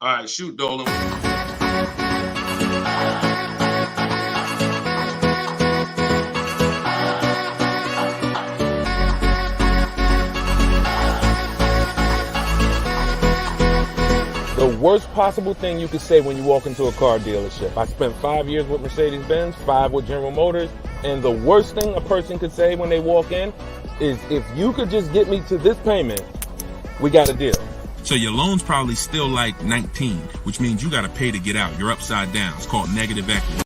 All right, shoot, Dolan. The worst possible thing you could say when you walk into a car dealership. I spent 5 years with Mercedes-Benz, 5 with General Motors, and the worst thing a person could say when they walk in is, if you could just get me to this payment, we got a deal. So your loan's probably still like 19, which means you got to pay to get out. You're upside down. It's called negative equity.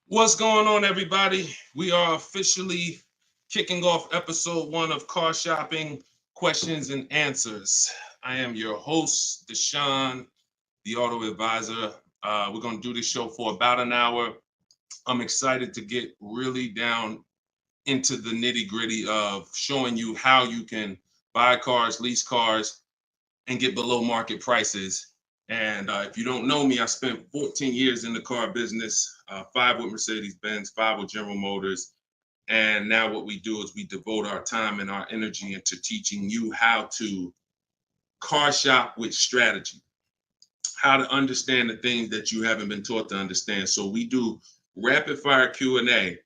What's going on, everybody? We are officially kicking off episode 1 of Car Shopping Questions and Answers. I am your host, Deshone the Auto Advisor. We're going to do this show for about an hour. I'm excited to get really down into the nitty-gritty of showing you how you can buy cars, lease cars, and get below market prices. And if you don't know me, I spent 14 years in the car business, 5 with Mercedes-Benz, 5 with General Motors. And now what we do is we devote our time and our energy into teaching you how to car shop with strategy, how to understand the things that you haven't been taught to understand. So we do rapid fire Q&A.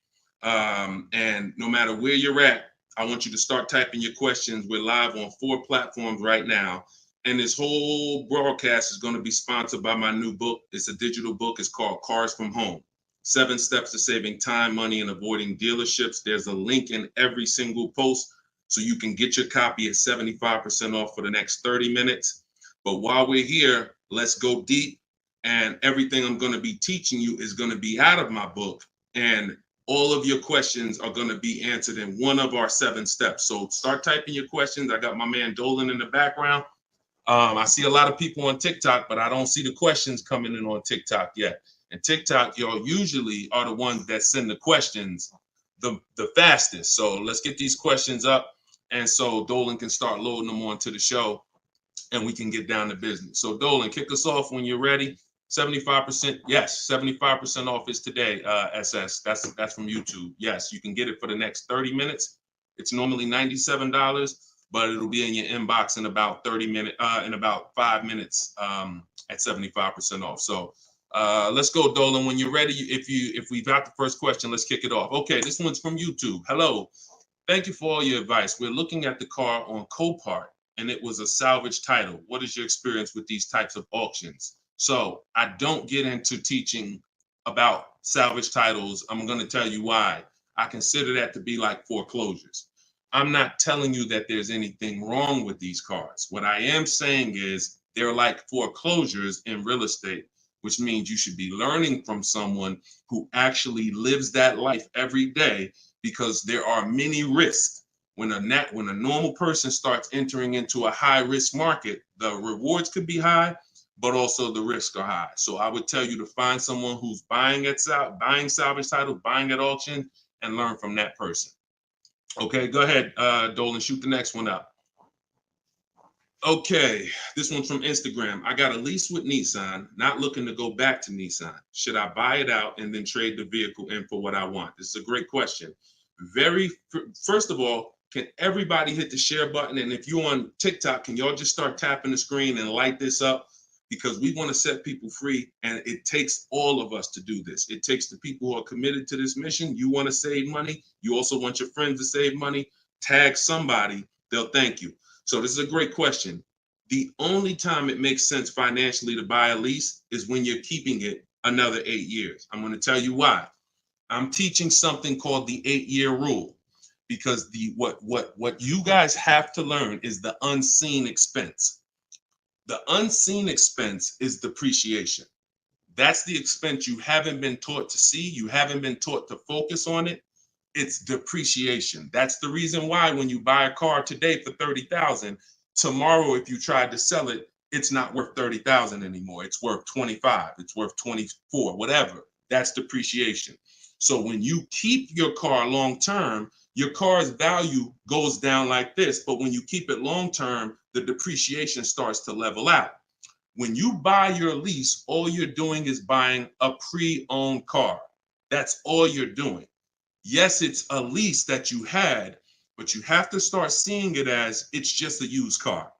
And no matter where you're at, I want you to start typing your questions. We're live on 4 platforms right now. And this whole broadcast is going to be sponsored by my new book. It's a digital book. It's called Cars from Home: 7 Steps to Saving Time, Money, and Avoiding Dealerships. There's a link in every single post, so you can get your copy at 75% off for the next 30 minutes. But while we're here, let's go deep. And everything I'm going to be teaching you is going to be out of my book. And all of your questions are going to be answered in one of our 7 steps. So start typing your questions. I got my man Dolan in the background. I see a lot of people on TikTok, but I don't see the questions coming in on TikTok yet. And TikTok, y'all usually are the ones that send the questions the fastest. So let's get these questions up. And so Dolan can start loading them onto the show and we can get down to business. So Dolan, kick us off when you're ready. 75%. Yes, 75% off is today, SS. That's from YouTube. Yes, you can get it for the next 30 minutes. It's normally $97. But it'll be in your inbox in about 5 minutes at 75% off. So let's go, Dolan. When you're ready, if we've got the first question, let's kick it off. Okay, this one's from YouTube. Hello. Thank you for all your advice. We're looking at the car on Copart, and it was a salvage title. What is your experience with these types of auctions? So I don't get into teaching about salvage titles. I'm going to tell you why. I consider that to be like foreclosures. I'm not telling you that there's anything wrong with these cars. What I am saying is they're like foreclosures in real estate, which means you should be learning from someone who actually lives that life every day, because there are many risks. When a normal person starts entering into a high risk market, the rewards could be high, but also the risks are high. So I would tell you to find someone who's buying salvage titles, buying at auction, and learn from that person. Okay, go ahead, Dolan, shoot the next one up. Okay, this one's from Instagram. I got a lease with Nissan, not looking to go back to Nissan. Should I buy it out and then trade the vehicle in for what I want? This is a great question. First of all, can everybody hit the share button? And if you're on TikTok, can y'all just start tapping the screen and light this up? Because we want to set people free, and it takes all of us to do this. It takes the people who are committed to this mission. You want to save money. You also want your friends to save money. Tag somebody. They'll thank you. So this is a great question. The only time it makes sense financially to buy a lease is when you're keeping it another 8 years. I'm going to tell you why. I'm teaching something called the 8-year rule, because what you guys have to learn is the unseen expense. The unseen expense is depreciation. That's the expense you haven't been taught to see. You haven't been taught to focus on it. It's depreciation. That's the reason why when you buy a car today for $30,000, tomorrow, if you tried to sell it, it's not worth 30,000 anymore. It's worth 25. It's worth 24, whatever. That's depreciation. So when you keep your car long term, your car's value goes down like this. But when you keep it long term, the depreciation starts to level out. When you buy your lease, all you're doing is buying a pre-owned car. That's all you're doing. Yes, it's a lease that you had, but you have to start seeing it as it's just a used car.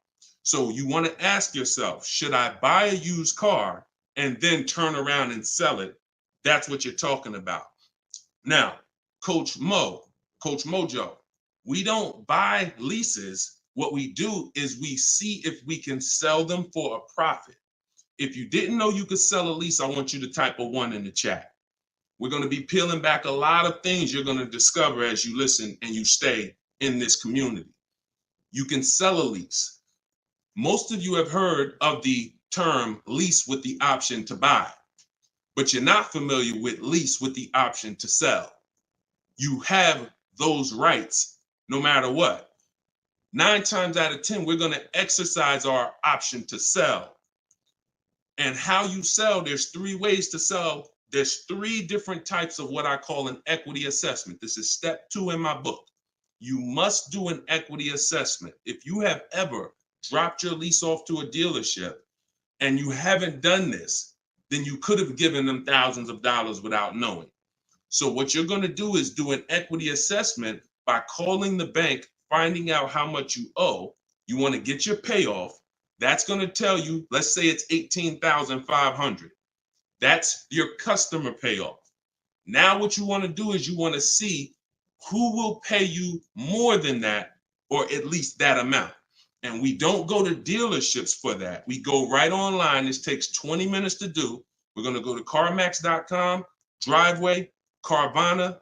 So you want to ask yourself, should I buy a used car and then turn around and sell it? That's what you're talking about. Now, Coach Mojo, we don't buy leases. What we do is we see if we can sell them for a profit. If you didn't know you could sell a lease, I want you to type a 1 in the chat. We're going to be peeling back a lot of things you're going to discover as you listen and you stay in this community. You can sell a lease. Most of you have heard of the term lease with the option to buy, but you're not familiar with lease with the option to sell. You have those rights no matter what. 9 times out of 10, we're going to exercise our option to sell. And how you sell, there's 3 ways to sell. There's 3 different types of what I call an equity assessment. This is step 2 in my book. You must do an equity assessment. If you have ever dropped your lease off to a dealership and you haven't done this, then you could have given them thousands of dollars without knowing. So what you're going to do is do an equity assessment by calling the bank, finding out how much you owe. You want to get your payoff. That's going to tell you, let's say it's $18,500. That's your customer payoff. Now what you want to do is you want to see who will pay you more than that, or at least that amount. And we don't go to dealerships for that. We go right online. This takes 20 minutes to do. We're going to go to CarMax.com, Driveway, Carvana,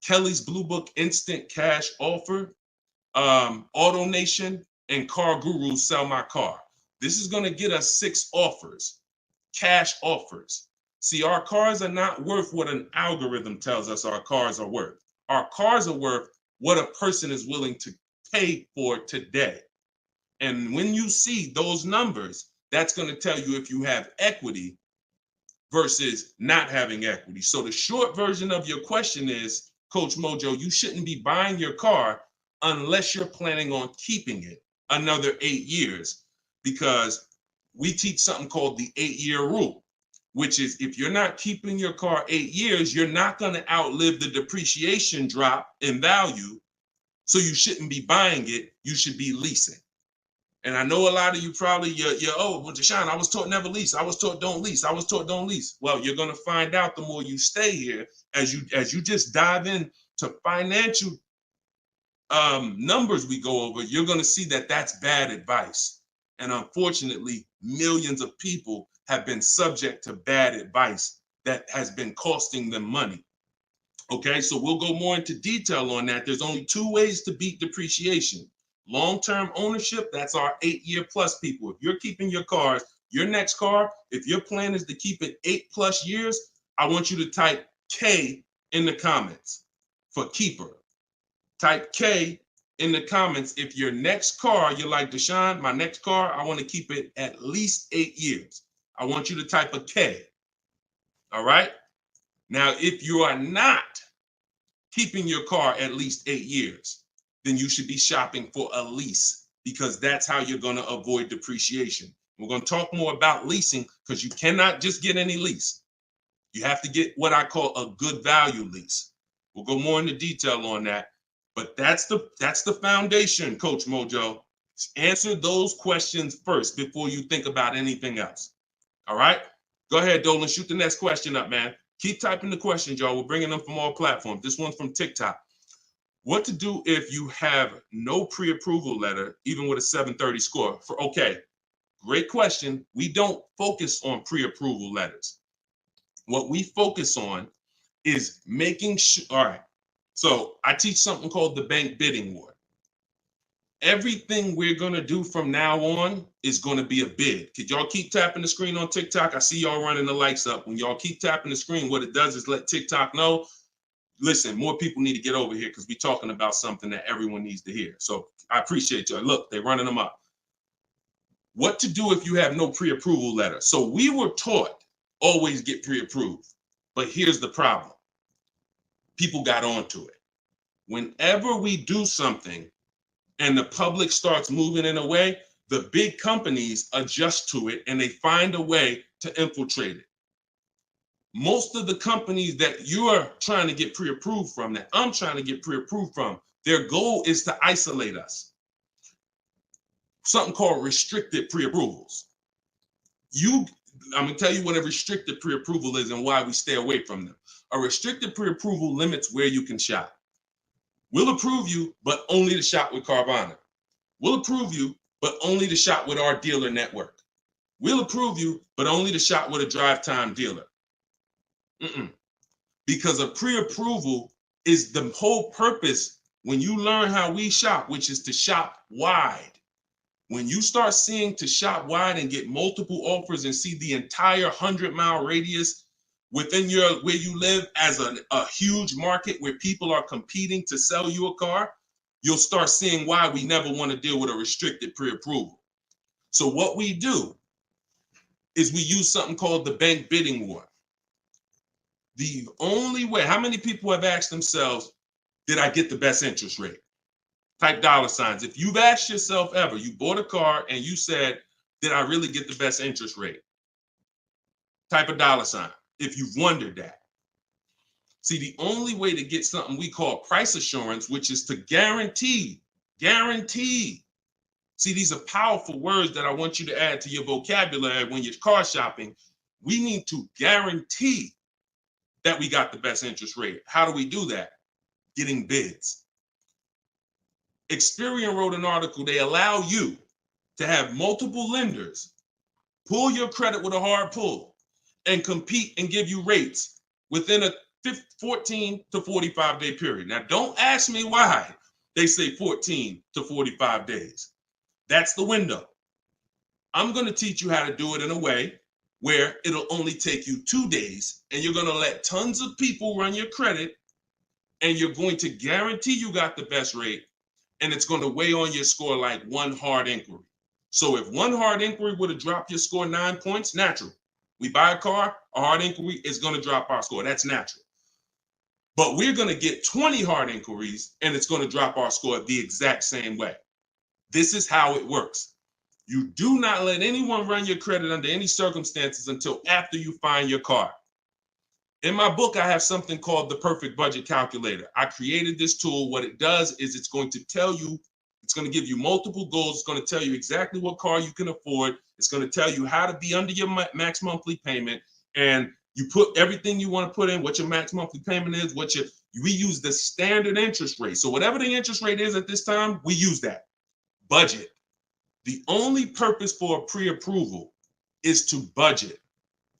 Kelly's Blue Book Instant Cash Offer, AutoNation, and Car Guru Sell My Car. This is going to get us 6 offers, cash offers. See, our cars are not worth what an algorithm tells us our cars are worth. Our cars are worth what a person is willing to pay for today. And when you see those numbers, that's going to tell you if you have equity versus not having equity. So the short version of your question is, Coach Mojo, you shouldn't be buying your car unless you're planning on keeping it another 8 years, because we teach something called the 8-year rule, which is if you're not keeping your car 8 years, you're not going to outlive the depreciation drop in value. So you shouldn't be buying it. You should be leasing. And I know a lot of you probably, oh, well, Deshone, I was taught never lease. I was taught don't lease. I was taught don't lease. Well, you're going to find out the more you stay here, as you just dive in to financial numbers we go over, you're going to see that that's bad advice. And unfortunately, millions of people have been subject to bad advice that has been costing them money. Okay, so we'll go more into detail on that. There's only 2 ways to beat depreciation. Long-term ownership, that's our 8-year plus people. If you're keeping your cars, your next car, if your plan is to keep it 8+ years, I want you to type K in the comments for keeper. Type K in the comments if your next car, you're like, Deshone, my next car, I want to keep it at least 8 years. I want you to type a K. All right? Now, if you are not keeping your car at least 8 years, then you should be shopping for a lease, because that's how you're going to avoid depreciation. We're going to talk more about leasing, because you cannot just get any lease. You have to get what I call a good value lease. We'll go more into detail on that, but that's the foundation, Coach Mojo. Answer those questions first before you think about anything else. All right? Go ahead, Dolan. Shoot the next question up, man. Keep typing the questions, y'all. We're bringing them from all platforms. This one's from TikTok. What to do if you have no pre-approval letter, even with a 730 score? Okay, great question. We don't focus on pre-approval letters. What we focus on is making sure. All right, so I teach something called the bank bidding war. Everything we're going to do from now on is going to be a bid. Could y'all keep tapping the screen on TikTok? I see y'all running the lights up. When y'all keep tapping the screen, what it does is let TikTok know, listen, more people need to get over here because we're talking about something that everyone needs to hear. So I appreciate y'all. Look, they're running them up. What to do if you have no pre-approval letter. So we were taught always get pre-approved. But here's the problem. People got onto it. Whenever we do something and the public starts moving in a way, the big companies adjust to it and they find a way to infiltrate it. Most of the companies that you're trying to get pre-approved from, that I'm trying to get pre-approved from, their goal is to isolate us. Something called restricted pre-approvals. I'm going to tell you what a restricted pre-approval is and why we stay away from them. A restricted pre-approval limits where you can shop. We'll approve you, but only to shop with Carvana. We'll approve you, but only to shop with our dealer network. We'll approve you, but only to shop with a drive-time dealer. Because a pre-approval is the whole purpose when you learn how we shop, which is to shop wide. When you start seeing to shop wide and get multiple offers and see the entire 100-mile radius within where you live as a huge market where people are competing to sell you a car, you'll start seeing why we never want to deal with a restricted pre-approval. So what we do is we use something called the bank bidding war. The only way, how many people have asked themselves, did I get the best interest rate? Type $signs. If you've asked yourself ever, you bought a car and you said, did I really get the best interest rate? Type a $sign if you've wondered that. See, the only way to get something we call price assurance, which is to guarantee. See, these are powerful words that I want you to add to your vocabulary when you're car shopping. We need to guarantee that we got the best interest rate. How do we do that? Getting bids. Experian wrote an article. They allow you to have multiple lenders pull your credit with a hard pull and compete and give you rates within a 14 to 45 day period. Now, don't ask me why they say 14 to 45 days. That's the window. I'm going to teach you how to do it in a way where it'll only take you 2 days and you're going to let tons of people run your credit and you're going to guarantee you got the best rate, and it's going to weigh on your score like one hard inquiry. So if one hard inquiry would have dropped your score 9 points, natural. We buy a car, a hard inquiry is going to drop our score. That's natural. But we're going to get 20 hard inquiries and it's going to drop our score the exact same way. This is how it works. You do not let anyone run your credit under any circumstances until after you find your car. In my book, I have something called the Perfect Budget Calculator. I created this tool. What it does is it's going to tell you, it's going to give you multiple goals. It's going to tell you exactly what car you can afford. It's going to tell you how to be under your max monthly payment. And you put everything you want to put in, what your max monthly payment is, we use the standard interest rate. So whatever the interest rate is at this time, we use that. Budget. The only purpose for a pre-approval is to budget.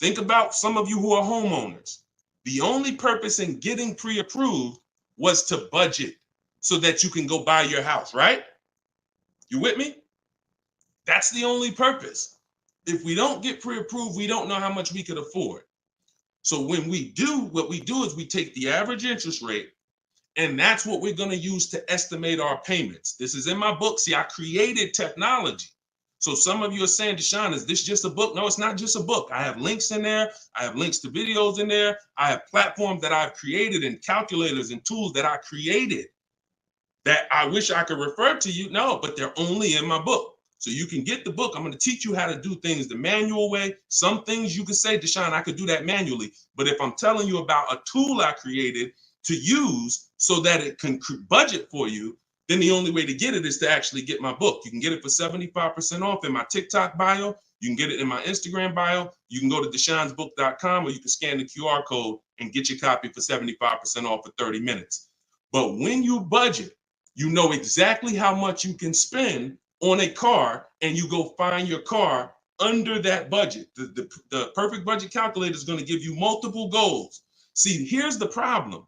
Think about some of you who are homeowners. The only purpose in getting pre-approved was to budget so that you can go buy your house, right? You with me? That's the only purpose. If we don't get pre-approved, we don't know how much we could afford. So when we do, what we do is we take the average interest rate, and that's what we're going to use to estimate our payments. This is in my book. See, I created technology. So some of you are saying, Deshone, is this just a book? No, it's not just a book. I have links in there. I have links to videos in there. I have platforms that I've created and calculators and tools that I created that I wish I could refer to you. No, but they're only in my book. So you can get the book. I'm going to teach you how to do things the manual way. Some things you can say, Deshone, I could do that manually. But if I'm telling you about a tool I created to use so that it can budget for you, then the only way to get it is to actually get my book. You can get it for 75% off in my TikTok bio. You can get it in my Instagram bio. You can go to deshonsbook.com, or you can scan the QR code and get your copy for 75% off for 30 minutes. But when you budget, you know exactly how much you can spend on a car, and you go find your car under that budget. The Perfect Budget Calculator is going to give you multiple goals. See, here's the problem.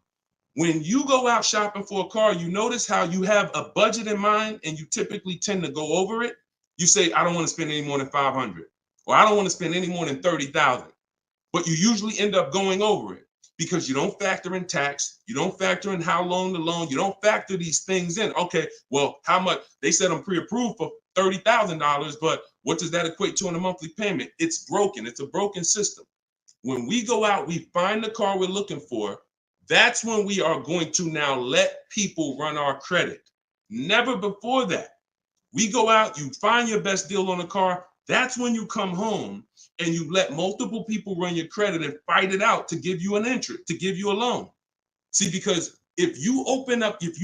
When you go out shopping for a car, you notice how you have a budget in mind and you typically tend to go over it. You say, I don't want to spend any more than $500, or I don't want to spend any more than $30,000. But you usually end up going over it because you don't factor in tax. You don't factor in how long the loan, you don't factor these things in. Okay, well, how much? They said I'm pre-approved for $30,000, but What does that equate to in a monthly payment? It's broken. It's a broken system. When we go out, we find the car we're looking for. That's when we are going to now let people run our credit. Never before that. We go out, you find your best deal on a car. That's when you come home and you let multiple people run your credit and fight it out to give you an interest, to give you a loan. See, because if you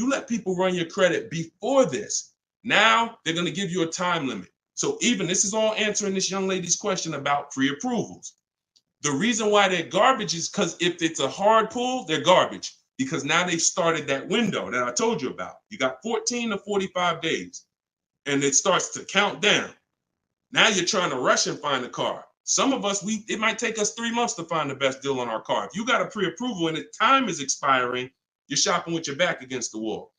let people run your credit before this, now they're going to give you a time limit. So even this is all answering this young lady's question about pre-approvals. The reason why they're garbage is because if it's a hard pull, they're garbage because now they've started that window that I told you about. You got 14 to 45 days and it starts to count down. Now you're trying to rush and find a car. Some of us, it might take us 3 months to find the best deal on our car. If you got a pre-approval and the time is expiring, you're shopping with your back against the wall.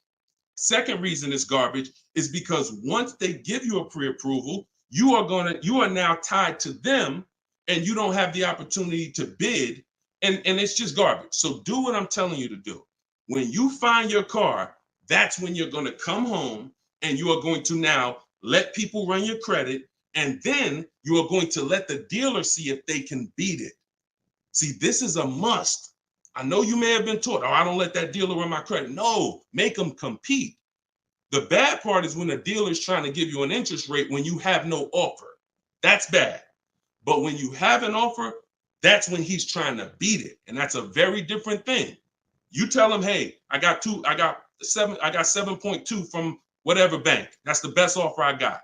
Second reason it's garbage is because once they give you a pre-approval, you are now tied to them and you don't have the opportunity to bid, and it's just garbage. So do what I'm telling you to do. When you find your car, that's when you're going to come home and you are going to now let people run your credit, and then you are going to let the dealer see if they can beat it. See, this is a must. I know you may have been taught, I don't let that dealer run my credit. No, make them compete. The bad part is when the dealer is trying to give you an interest rate when you have no offer. That's bad. But when you have an offer, that's when he's trying to beat it. And that's a very different thing. You tell him, hey, I got 7.2 from whatever bank. That's the best offer I got.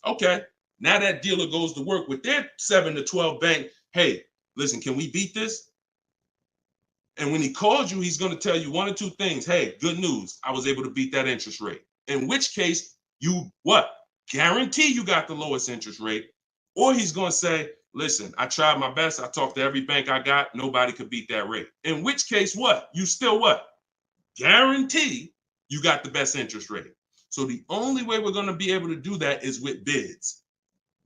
Okay. Now that dealer goes to work with their 7 to 12 bank. Hey, listen, can we beat this? And when he calls you, he's going to tell you one or two things. Hey, good news. I was able to beat that interest rate. In which case, you what? Guarantee you got the lowest interest rate. Or he's going to say, listen, I tried my best. I talked to every bank I got. Nobody could beat that rate. In which case, what? You still what? Guarantee you got the best interest rate. So the only way we're going to be able to do that is with bids.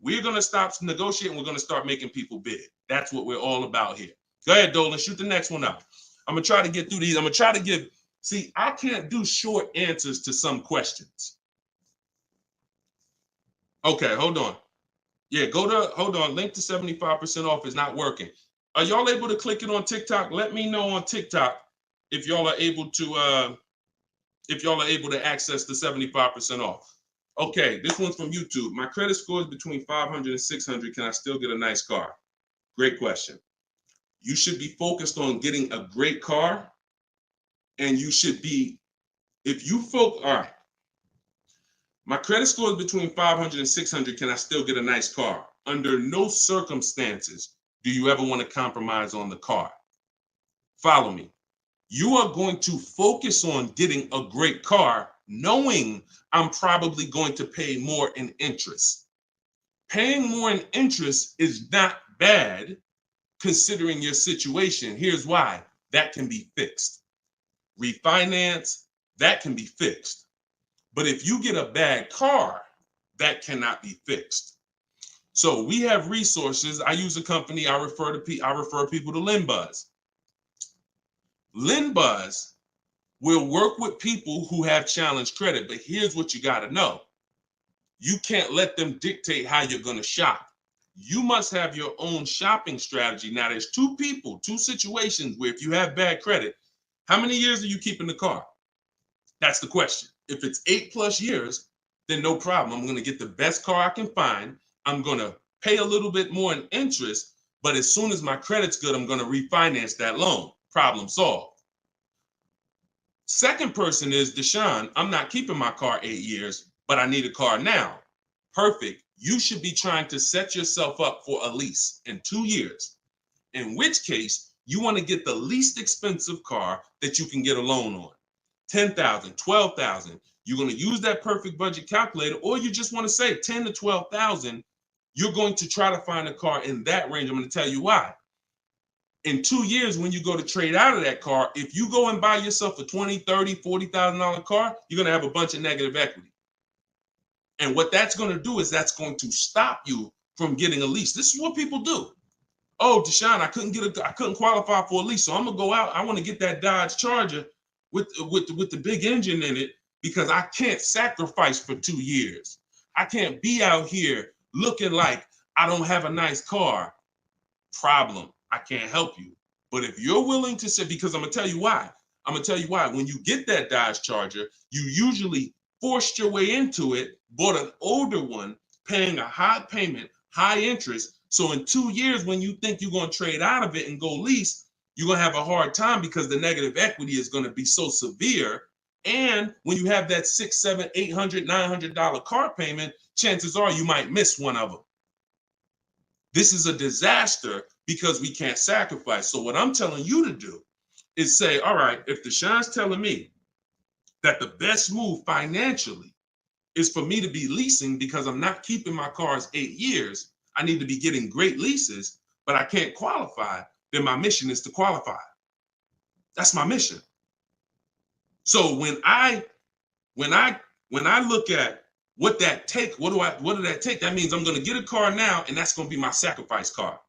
We're going to stop negotiating. We're going to start making people bid. That's what we're all about here. Go ahead, Dolan. Shoot the next one up. I'm going to try to get through these. I'm going to try to give, see, I can't do short answers to some questions. Okay, hold on. Yeah, hold on. Link to 75% off is not working. Are y'all able to click it on TikTok? Let me know on TikTok if y'all are able to access the 75% off. Okay, this one's from YouTube. My credit score is between 500 and 600. Can I still get a nice car? Great question. You should be focused on getting a great car, and you should be, all right. My credit score is between 500 and 600. Can I still get a nice car? Under no circumstances do you ever want to compromise on the car. Follow me. You are going to focus on getting a great car, knowing I'm probably going to pay more in interest. Paying more in interest is not bad considering your situation. Here's why. That can be fixed. Refinance, that can be fixed. But if you get a bad car, that cannot be fixed. So we have resources. I use a company. I refer people to LendBuzz. LendBuzz will work with people who have challenged credit. But here's what you got to know. You can't let them dictate how you're going to shop. You must have your own shopping strategy. Now, there's two situations where if you have bad credit, how many years are you keeping the car? That's the question. If it's 8+ years, then no problem. I'm going to get the best car I can find. I'm going to pay a little bit more in interest, but as soon as my credit's good, I'm going to refinance that loan. Problem solved. Second person is Deshone. I'm not keeping my car 8 years, but I need a car now. Perfect. You should be trying to set yourself up for a lease in 2 years, in which case you want to get the least expensive car that you can get a loan on. 10,000, 12,000. You're going to use that perfect budget calculator, or you just want to say 10 to 12,000. You're going to try to find a car in that range. I'm going to tell you why. In 2 years, when you go to trade out of that car, if you go and buy yourself a $20,000, $30,000, $40,000 car, you're going to have a bunch of negative equity. And what that's going to do is that's going to stop you from getting a lease. This is what people do. Oh, Deshone, I couldn't qualify for a lease, so I'm going to go out. I want to get that Dodge Charger with the big engine in it because I can't sacrifice for 2 years. I can't be out here looking like I don't have a nice car, problem. I can't help you. But if you're willing to say, because I'm gonna tell you why. I'm gonna tell you why. When you get that Dodge Charger, you usually forced your way into it, bought an older one, paying a high payment, high interest. So in 2 years, when you think you're gonna trade out of it and go lease, you're gonna have a hard time because the negative equity is gonna be so severe. And when you have that $600, $700, $800, $900 car payment, chances are you might miss one of them. This is a disaster because we can't sacrifice. So what I'm telling you to do is say, all right, if Deshaun's telling me that the best move financially is for me to be leasing because I'm not keeping my cars 8 years, I need to be getting great leases, but I can't qualify, then my mission is to qualify. That's my mission. So when I look at what that take, what did that take? That means I'm going to get a car now, and that's going to be my sacrifice car.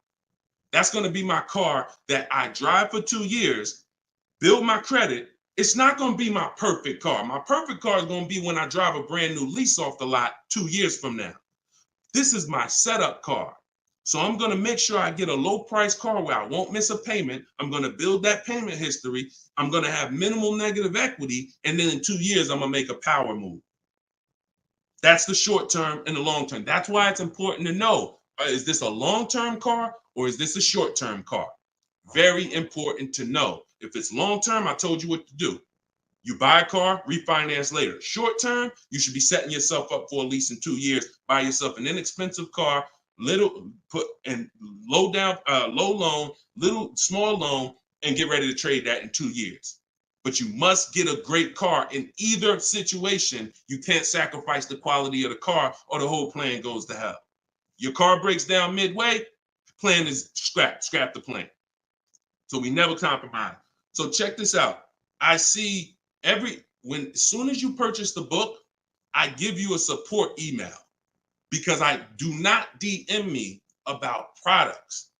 That's going to be my car that I drive for 2 years, build my credit. It's not going to be my perfect car. My perfect car is going to be when I drive a brand new lease off the lot 2 years from now. This is my setup car. So I'm going to make sure I get a low price car where I won't miss a payment. I'm going to build that payment history. I'm going to have minimal negative equity. And then in 2 years, I'm going to make a power move. That's the short term and the long term. That's why it's important to know, is this a long-term car or is this a short-term car? Very important to know. If it's long-term, I told you what to do. You buy a car, refinance later. Short-term, you should be setting yourself up for a lease in 2 years. Buy yourself an inexpensive car, low loan, small loan, and get ready to trade that in 2 years. But you must get a great car in either situation. You can't sacrifice the quality of the car or the whole plan goes to hell. Your car breaks down midway, plan is scrap the plan. So we never compromise. So check this out. I see as soon as you purchase the book, I give you a support email because I do not DM me about products.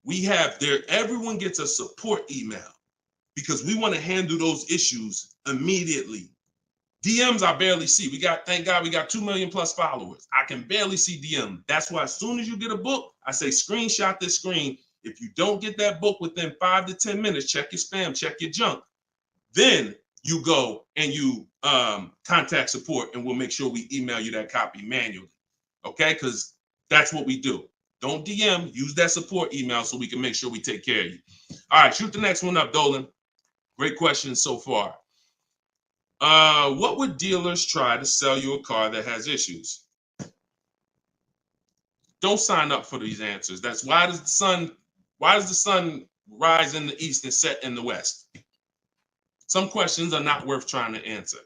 Everyone gets a support email because we want to handle those issues immediately. DMs I barely see. Thank God we got 2 million plus followers. I can barely see DM. That's why as soon as you get a book, I say screenshot this screen. If you don't get that book within 5 to 10 minutes, check your spam, check your junk. Then you go and you contact support and we'll make sure we email you that copy manually. Okay? Because that's what we do. Don't DM, use that support email so we can make sure we take care of you. All right, shoot the next one up, Dolan. Great questions so far. What would dealers try to sell you a car that has issues? Don't sign up for these answers. That's why does the sun rise in the east and set in the west? Some questions are not worth trying to answer.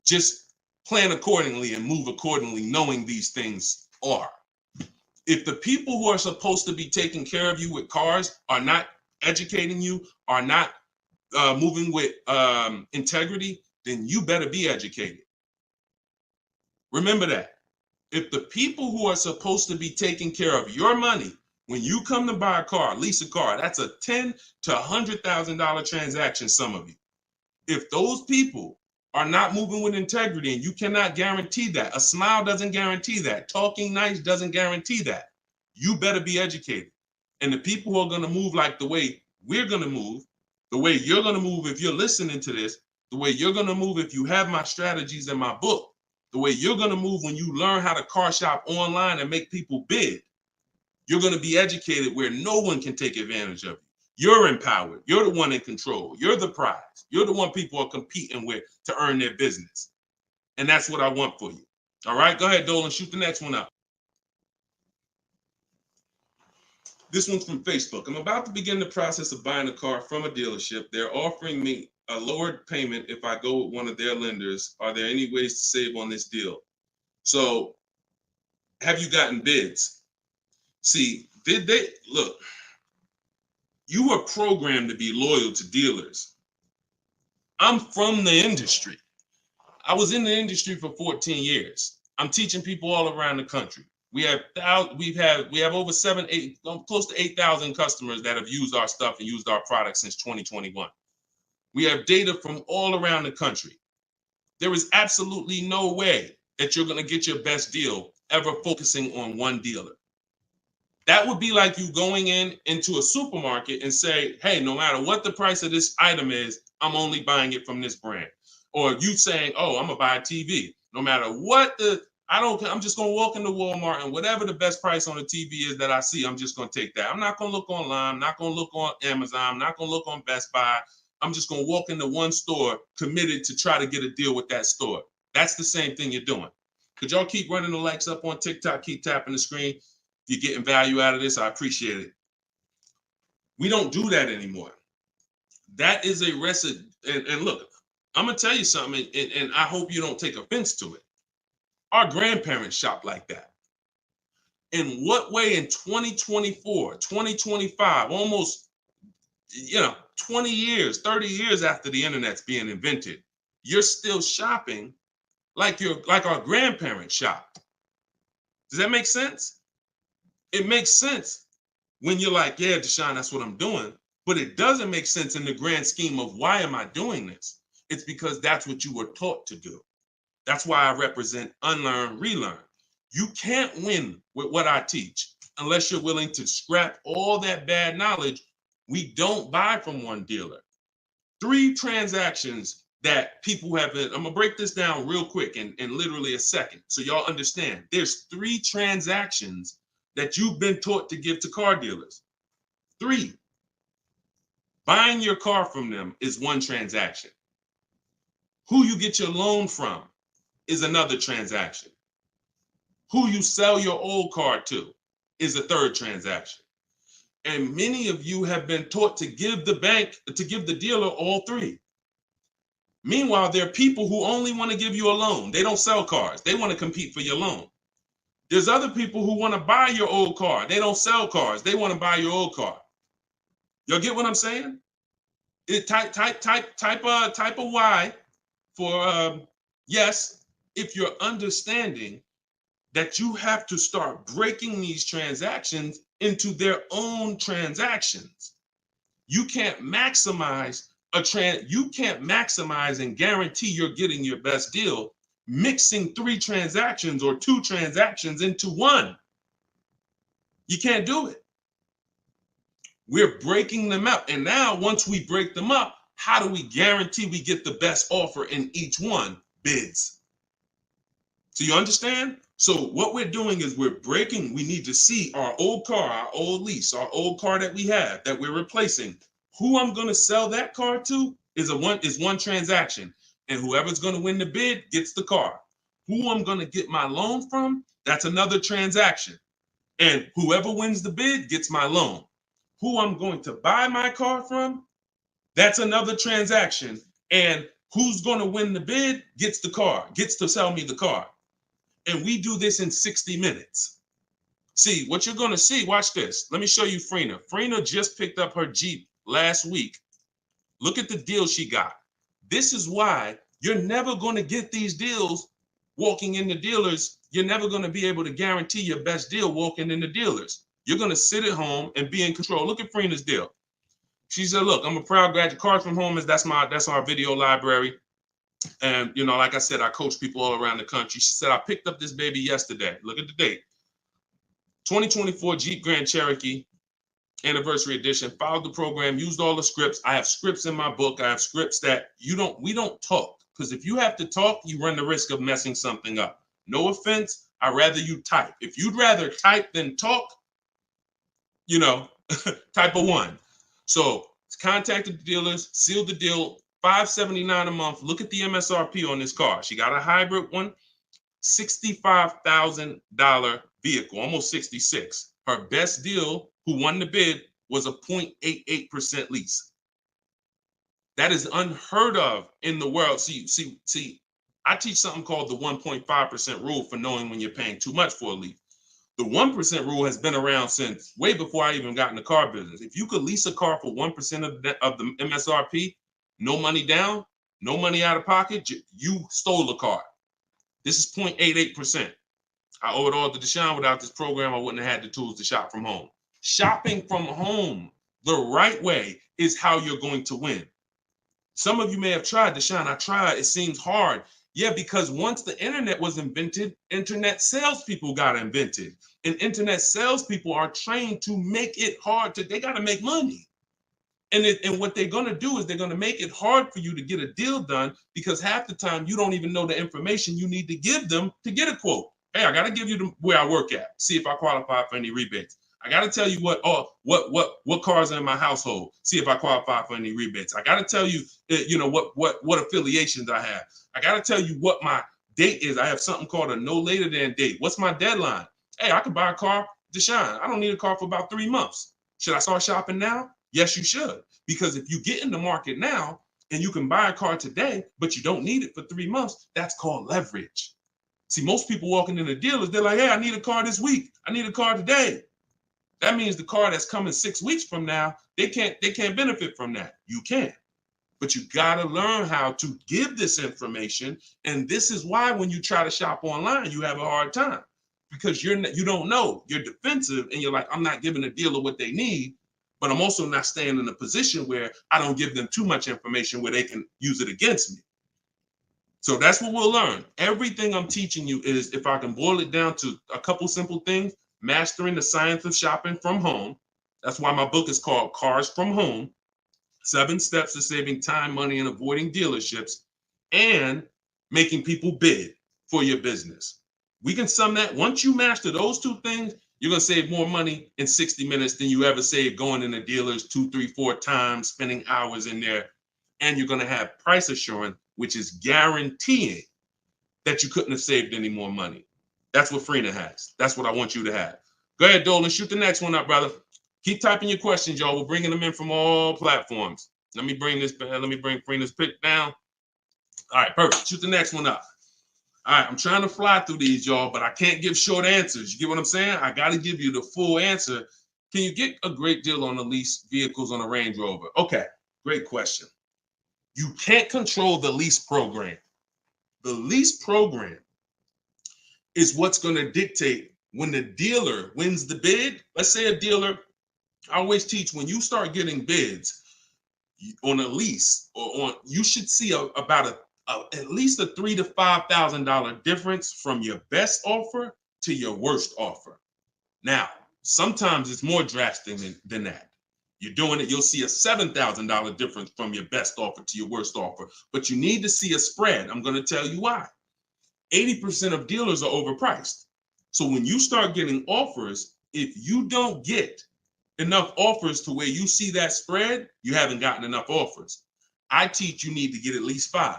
Just plan accordingly and move accordingly, knowing these things are. If the people who are supposed to be taking care of you with cars are not educating you, are not moving with integrity, then you better be educated. Remember that. If the people who are supposed to be taking care of your money, when you come to buy a car, lease a car, that's a $10,000 to $100,000 transaction, some of you. If those people are not moving with integrity, and you cannot guarantee that, a smile doesn't guarantee that, talking nice doesn't guarantee that, you better be educated. And the people who are going to move like the way we're going to move, the way you're going to move if you're listening to this, the way you're going to move if you have my strategies in my book, the way you're going to move when you learn how to car shop online and make people bid, you're going to be educated where no one can take advantage of you. You're empowered. You're the one in control. You're the prize. You're the one people are competing with to earn their business. And that's what I want for you. All right, go ahead, Dolan, shoot the next one up. This one's from Facebook. I'm about to begin the process of buying a car from a dealership. They're offering me a lowered payment if I go with one of their lenders. Are there any ways to save on this deal? So have you gotten bids? See, look, you were programmed to be loyal to dealers. I'm from the industry. I was in the industry for 14 years. I'm teaching people all around the country. We have over 8, close to 8,000 customers that have used our stuff and used our products since 2021. We have data from all around the country. There is absolutely no way that you're going to get your best deal ever focusing on one dealer. That would be like you going into a supermarket and say, hey, no matter what the price of this item is, I'm only buying it from this brand. Or you saying, oh, I'm gonna buy a TV. No matter what I don't care. I'm just gonna walk into Walmart and whatever the best price on the TV is that I see, I'm just gonna take that. I'm not gonna look online. I'm not gonna look on Amazon. I'm not gonna look on Best Buy. I'm just gonna walk into one store committed to try to get a deal with that store. That's the same thing you're doing. Could y'all keep running the likes up on TikTok? Keep tapping the screen. If you're getting value out of this, I appreciate it. We don't do that anymore. That is a recipe. And look, I'm gonna tell you something, and I hope you don't take offense to it. Our grandparents shopped like that. In what way in 2024, 2025, almost 20 years, 30 years after the internet's being invented, you're still shopping like our grandparents shopped? Does that make sense? It makes sense when you're like, yeah, Deshone, that's what I'm doing. But it doesn't make sense in the grand scheme of why am I doing this? It's because that's what you were taught to do. That's why I represent unlearn, relearn. You can't win with what I teach unless you're willing to scrap all that bad knowledge. We don't buy from one dealer. 3 transactions that people have been, I'm gonna break this down real quick in literally a second so y'all understand. There's 3 transactions that you've been taught to give to car dealers. 3. Buying your car from them is one transaction. Who you get your loan from is another transaction. Who you sell your old car to is a 3rd transaction. And many of you have been taught to give the dealer all 3. Meanwhile, there are people who only want to give you a loan. They don't sell cars. They want to compete for your loan. There's other people who want to buy your old car. They don't sell cars. They want to buy your old car. Y'all get what I'm saying? Type a Y for yes, if you're understanding that you have to start breaking these transactions into their own transactions. You can't maximize and guarantee you're getting your best deal mixing 3 transactions or 2 transactions into one. You can't do it. We're breaking them up. And now once we break them up, how do we guarantee we get the best offer in each one? Bids. So you understand? So what we're doing is we need to see our old car, our old lease, our old car that we have that we're replacing. Who I'm going to sell that car to is one transaction. And whoever's going to win the bid gets the car. Who I'm going to get my loan from, that's another transaction. And whoever wins the bid gets my loan. Who I'm going to buy my car from, that's another transaction. And who's going to win the bid gets the car, gets to sell me the car. And we do this in 60 minutes. See, what you're going to see, watch this. Let me show you Frina. Frina just picked up her Jeep last week. Look at the deal she got. This is why you're never going to get these deals walking in the dealers. You're never going to be able to guarantee your best deal walking in the dealers. You're going to sit at home and be in control. Look at Frina's deal. She said, look, I'm a proud graduate. Cars from Home that's our video library. And, like I said, I coach people all around the country. She said, I picked up this baby yesterday. Look at the date. 2024 Jeep Grand Cherokee Anniversary Edition. Followed the program, used all the scripts. I have scripts in my book. I have scripts that we don't talk. Because if you have to talk, you run the risk of messing something up. No offense. I'd rather you type. If you'd rather type than talk, type a 1. So contacted the dealers, sealed the deal, $579 a month. Look at the MSRP on this car. She got a hybrid one, $65,000 vehicle, almost 66. Her best deal, who won the bid, was a 0.88% lease. That is unheard of in the world. See, I teach something called the 1.5% rule for knowing when you're paying too much for a lease. The 1% rule has been around since way before I even got in the car business. If you could lease a car for 1% of the MSRP, no money down, no money out of pocket, you stole the car. This is 0.88%. I owe it all to Deshone. Without this program, I wouldn't have had the tools to shop from home. Shopping from home the right way is how you're going to win. Some of you may have tried, Deshone. I tried. It seems hard. Yeah, because once the internet was invented, internet salespeople got invented. And internet salespeople are trained to make it hard they got to make money. And what they're going to do is they're going to make it hard for you to get a deal done because half the time you don't even know the information you need to give them to get a quote. Hey, I got to give you where I work at. See if I qualify for any rebates. I got to tell you what cars are in my household. See if I qualify for any rebates. I got to tell you, what affiliations I have. I got to tell you what my date is. I have something called a no later than date. What's my deadline? Hey, I could buy a car, Deshone. I don't need a car for about 3 months. Should I start shopping now? Yes, you should. Because if you get in the market now and you can buy a car today, but you don't need it for 3 months, that's called leverage. See, most people walking in the dealers, they're like, hey, I need a car this week. I need a car today. That means the car that's coming 6 weeks from now, they can't benefit from that. You can. But you got to learn how to give this information. And this is why when you try to shop online, you have a hard time because you don't know. You're defensive and you're like, I'm not giving a dealer what they need, but I'm also not staying in a position where I don't give them too much information where they can use it against me. So that's what we'll learn. Everything I'm teaching you is, if I can boil it down to a couple simple things, mastering the science of shopping from home. That's why my book is called Cars from Home, 7 Steps to Saving Time, Money, and Avoiding Dealerships, and making people bid for your business. We can sum that. Once you master those 2 things, you're going to save more money in 60 minutes than you ever saved going into dealers 2, 3, 4 times, spending hours in there. And you're going to have price assurance, which is guaranteeing that you couldn't have saved any more money. That's what Freenet has. That's what I want you to have. Go ahead, Dolan. Shoot the next one up, brother. Keep typing your questions, y'all. We're bringing them in from all platforms. Let me bring Freenet's pick down. All right, perfect. Shoot the next one up. All right, I'm trying to fly through these, y'all, but I can't give short answers. You get what I'm saying? I got to give you the full answer. Can you get a great deal on the lease vehicles on a Range Rover? Okay, great question. You can't control the lease program. The lease program is what's going to dictate when the dealer wins the bid. Let's say a dealer, I always teach, when you start getting bids on a lease you should see about at least a $3,000 to $5,000 difference from your best offer to your worst offer. Now, sometimes it's more drastic than that. You're doing it, you'll see a $7,000 difference from your best offer to your worst offer, but you need to see a spread. I'm going to tell you why. 80% of dealers are overpriced. So when you start getting offers, if you don't get enough offers to where you see that spread, you haven't gotten enough offers. I teach you need to get at least 5.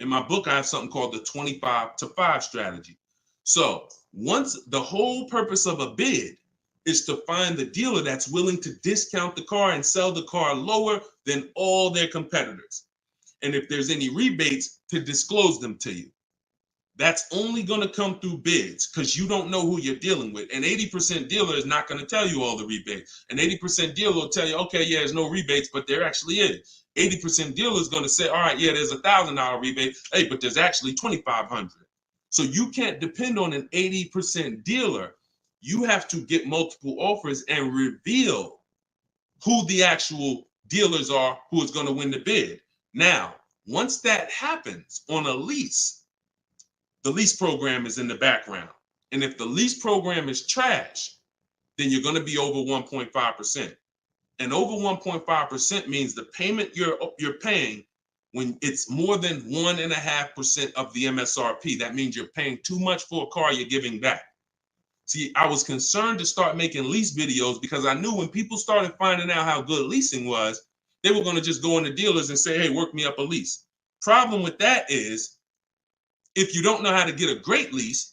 In my book, I have something called the 25 to 5 strategy. So once the whole purpose of a bid is to find the dealer that's willing to discount the car and sell the car lower than all their competitors. And if there's any rebates, to disclose them to you. That's only going to come through bids because you don't know who you're dealing with. An 80% dealer is not going to tell you all the rebates. An 80% dealer will tell you, okay, yeah, there's no rebates, but there actually is. 80% dealer is going to say, all right, yeah, there's $1,000 rebate. Hey, but there's actually $2,500. So you can't depend on an 80% dealer. You have to get multiple offers and reveal who the actual dealers are who is going to win the bid. Now, once that happens on a lease, the lease program is in the background. And if the lease program is trash, then you're going to be over 1.5%. And over 1.5% means the payment you're paying when it's more than 1.5% of the MSRP. That means you're paying too much for a car you're giving back. See, I was concerned to start making lease videos because I knew when people started finding out how good leasing was, they were going to just go into dealers and say, hey, work me up a lease. Problem with that is, if you don't know how to get a great lease,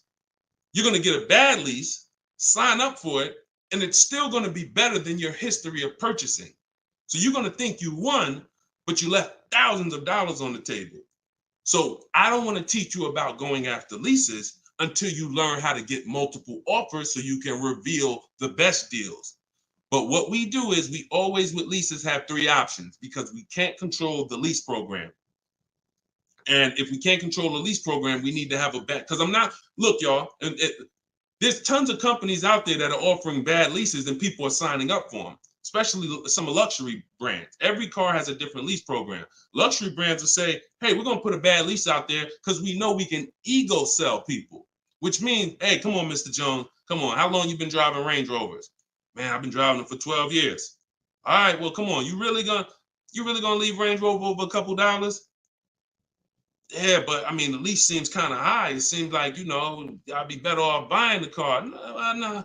you're going to get a bad lease, sign up for it, and it's still going to be better than your history of purchasing. So you're going to think you won, but you left thousands of dollars on the table. So I don't want to teach you about going after leases until you learn how to get multiple offers so you can reveal the best deals. But what we do is we always with leases have 3 options because we can't control the lease program. And if we can't control the lease program, we need to have a bet. Because look, y'all, there's tons of companies out there that are offering bad leases and people are signing up for them. especially some luxury brands. Every car has a different lease program. Luxury brands will say, hey, we're going to put a bad lease out there because we know we can ego sell people, which means, hey, come on, Mr. Jones, come on. How long you been driving Range Rovers? Man, I've been driving them for 12 years. All right, well, come on. You really gonna leave Range Rover over a couple dollars? Yeah, but I mean, the lease seems kind of high. It seems like, I'd be better off buying the car. No.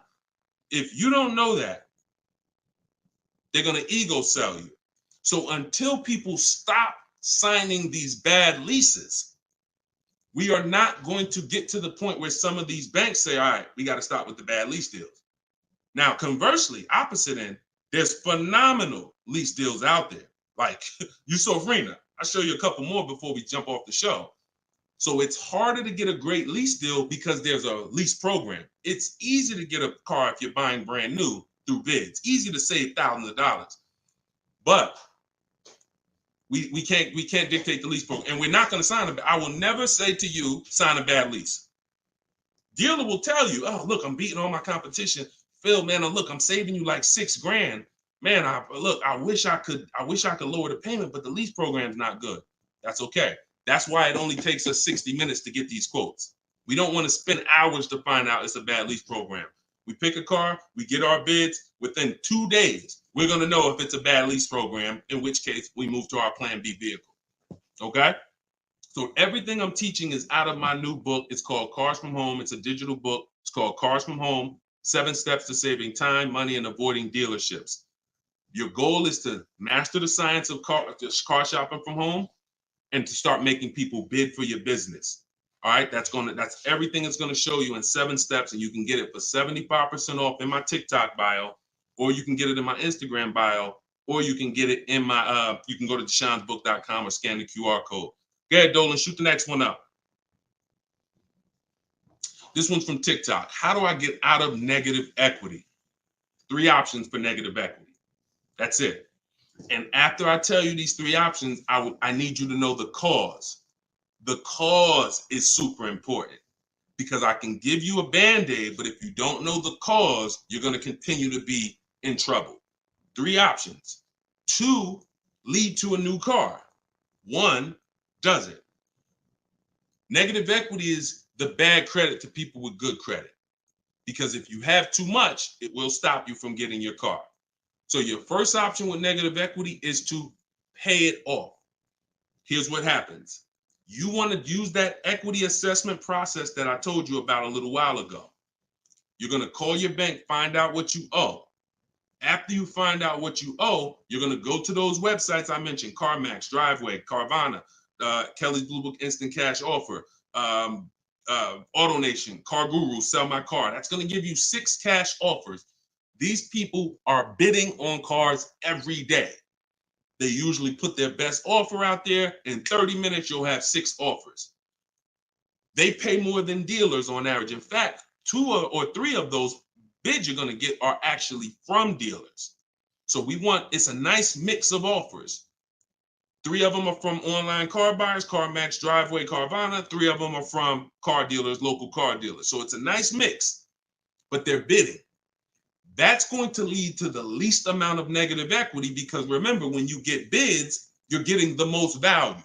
If you don't know that, they're going to ego sell you. So until people stop signing these bad leases, we are not going to get to the point where some of these banks say, all right, we got to stop with the bad lease deals. Now, conversely, opposite end, there's phenomenal lease deals out there. Like Yusufrina. I'll show you a couple more before we jump off the show. So it's harder to get a great lease deal because there's a lease program. It's easy to get a car if you're buying brand new through bids. Easy to save thousands of dollars. But we can't dictate the lease program. And we're not going to sign it. I will never say to you, sign a bad lease. Dealer will tell you, oh, look, I'm beating all my competition. Phil, man, look, I'm saving you like $6,000. Man, I wish I could lower the payment, but the lease program's not good. That's okay. That's why it only takes us 60 minutes to get these quotes. We don't want to spend hours to find out it's a bad lease program. We pick a car, we get our bids. Within 2 days, we're going to know if it's a bad lease program, in which case we move to our Plan B vehicle. Okay? So everything I'm teaching is out of my new book. It's called Cars from Home. It's a digital book. It's called Cars from Home, 7 Steps to Saving Time, Money, and Avoiding Dealerships. Your goal is to master the science of car shopping from home and to start making people bid for your business. All right, that's everything it's going to show you in 7 steps, and you can get it for 75% off in my TikTok bio, or you can get it in my Instagram bio, or you can get it in my you can go to deshonsbook.com or scan the QR code. Go ahead, Dolan, shoot the next one up. This one's from TikTok. How do I get out of negative equity? 3 options for negative equity. That's it. And after I tell you these 3 options, I need you to know the cause. The cause is super important because I can give you a Band-Aid, but if you don't know the cause, you're going to continue to be in trouble. 3 options. 2 lead to a new car. 1 doesn't. Negative equity is the bad credit to people with good credit because if you have too much, it will stop you from getting your car. So your first option with negative equity is to pay it off. Here's what happens. You want to use that equity assessment process that I told you about a little while ago. You're going to call your bank, find out what you owe. After you find out what you owe, you're going to go to those websites I mentioned, CarMax, Driveway, Carvana, Kelly's Blue Book Instant Cash Offer, AutoNation, Car Guru, Sell My Car. That's going to give you 6 cash offers. These people are bidding on cars every day. They usually put their best offer out there. In 30 minutes, you'll have 6 offers. They pay more than dealers on average. In fact, 2 or 3 of those bids you're going to get are actually from dealers. So it's a nice mix of offers. 3 of them are from online car buyers, CarMax, Driveway, Carvana. 3 of them are from car dealers, local car dealers. So it's a nice mix, but they're bidding. That's going to lead to the least amount of negative equity because remember, when you get bids, you're getting the most value.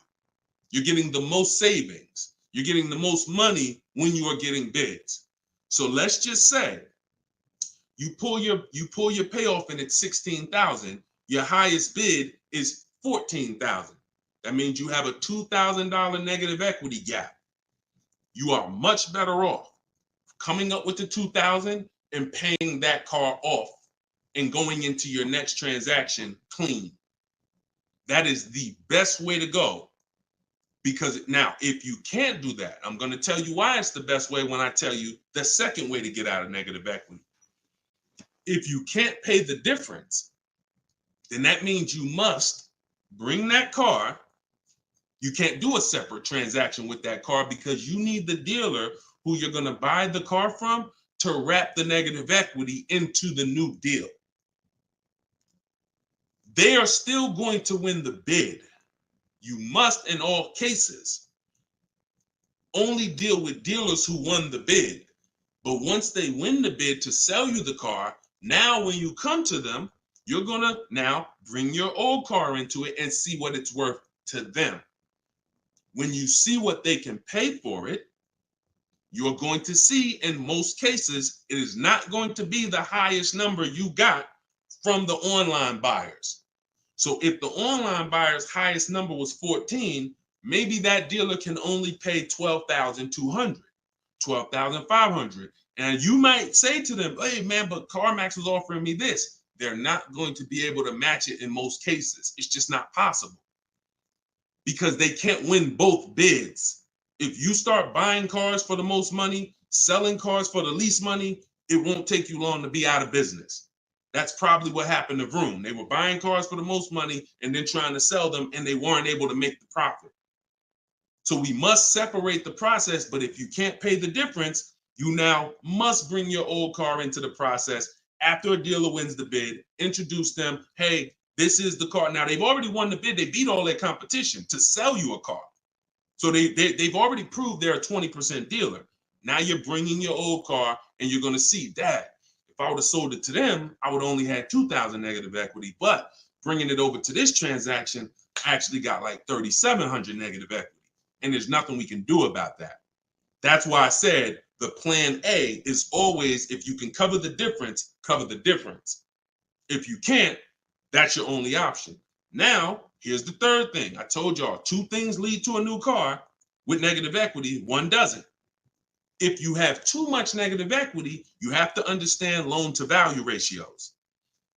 You're getting the most savings. You're getting the most money when you are getting bids. So let's just say you pull your payoff and it's $16,000. Your highest bid is $14,000. That means you have a $2,000 negative equity gap. You are much better off coming up with the $2,000 and paying that car off and going into your next transaction clean. That is the best way to go. Because now, if you can't do that, I'm going to tell you why it's the best way when I tell you the second way to get out of negative equity. If you can't pay the difference, then that means you must bring that car. You can't do a separate transaction with that car because you need the dealer who you're going to buy the car from to wrap the negative equity into the new deal. They are still going to win the bid. You must, in all cases, only deal with dealers who won the bid. But once they win the bid to sell you the car, now when you come to them, You're gonna now bring your old car into it and see what it's worth to them. When you see what they can pay for it, you're going to see in most cases, it is not going to be the highest number you got from the online buyers. So if the online buyer's highest number was 14, maybe that dealer can only pay 12,200, 12,500. And you might say to them, hey man, but CarMax was offering me this. They're not going to be able to match it in most cases. It's just not possible because they can't win both bids. If you start buying cars for the most money, selling cars for the least money, it won't take you long to be out of business. That's probably what happened to Vroom. They were buying cars for the most money and then trying to sell them, and they weren't able to make the profit. So we must separate the process, but if you can't pay the difference, you now must bring your old car into the process after a dealer wins the bid, introduce them, hey, this is the car. Now, they've already won the bid. They beat all their competition to sell you a car. So they've already proved they're a 20% dealer. Now you're bringing your old car, and you're going to see that. If I would have sold it to them, I would only had 2,000 negative equity. But bringing it over to this transaction, I actually got like 3,700 negative equity. And there's nothing we can do about that. That's why I said the plan A is always, if you can cover the difference, cover the difference. If you can't, that's your only option. Now, here's the third thing. I told y'all 2 things lead to a new car with negative equity, 1 doesn't. If you have too much negative equity, you have to understand loan to value ratios.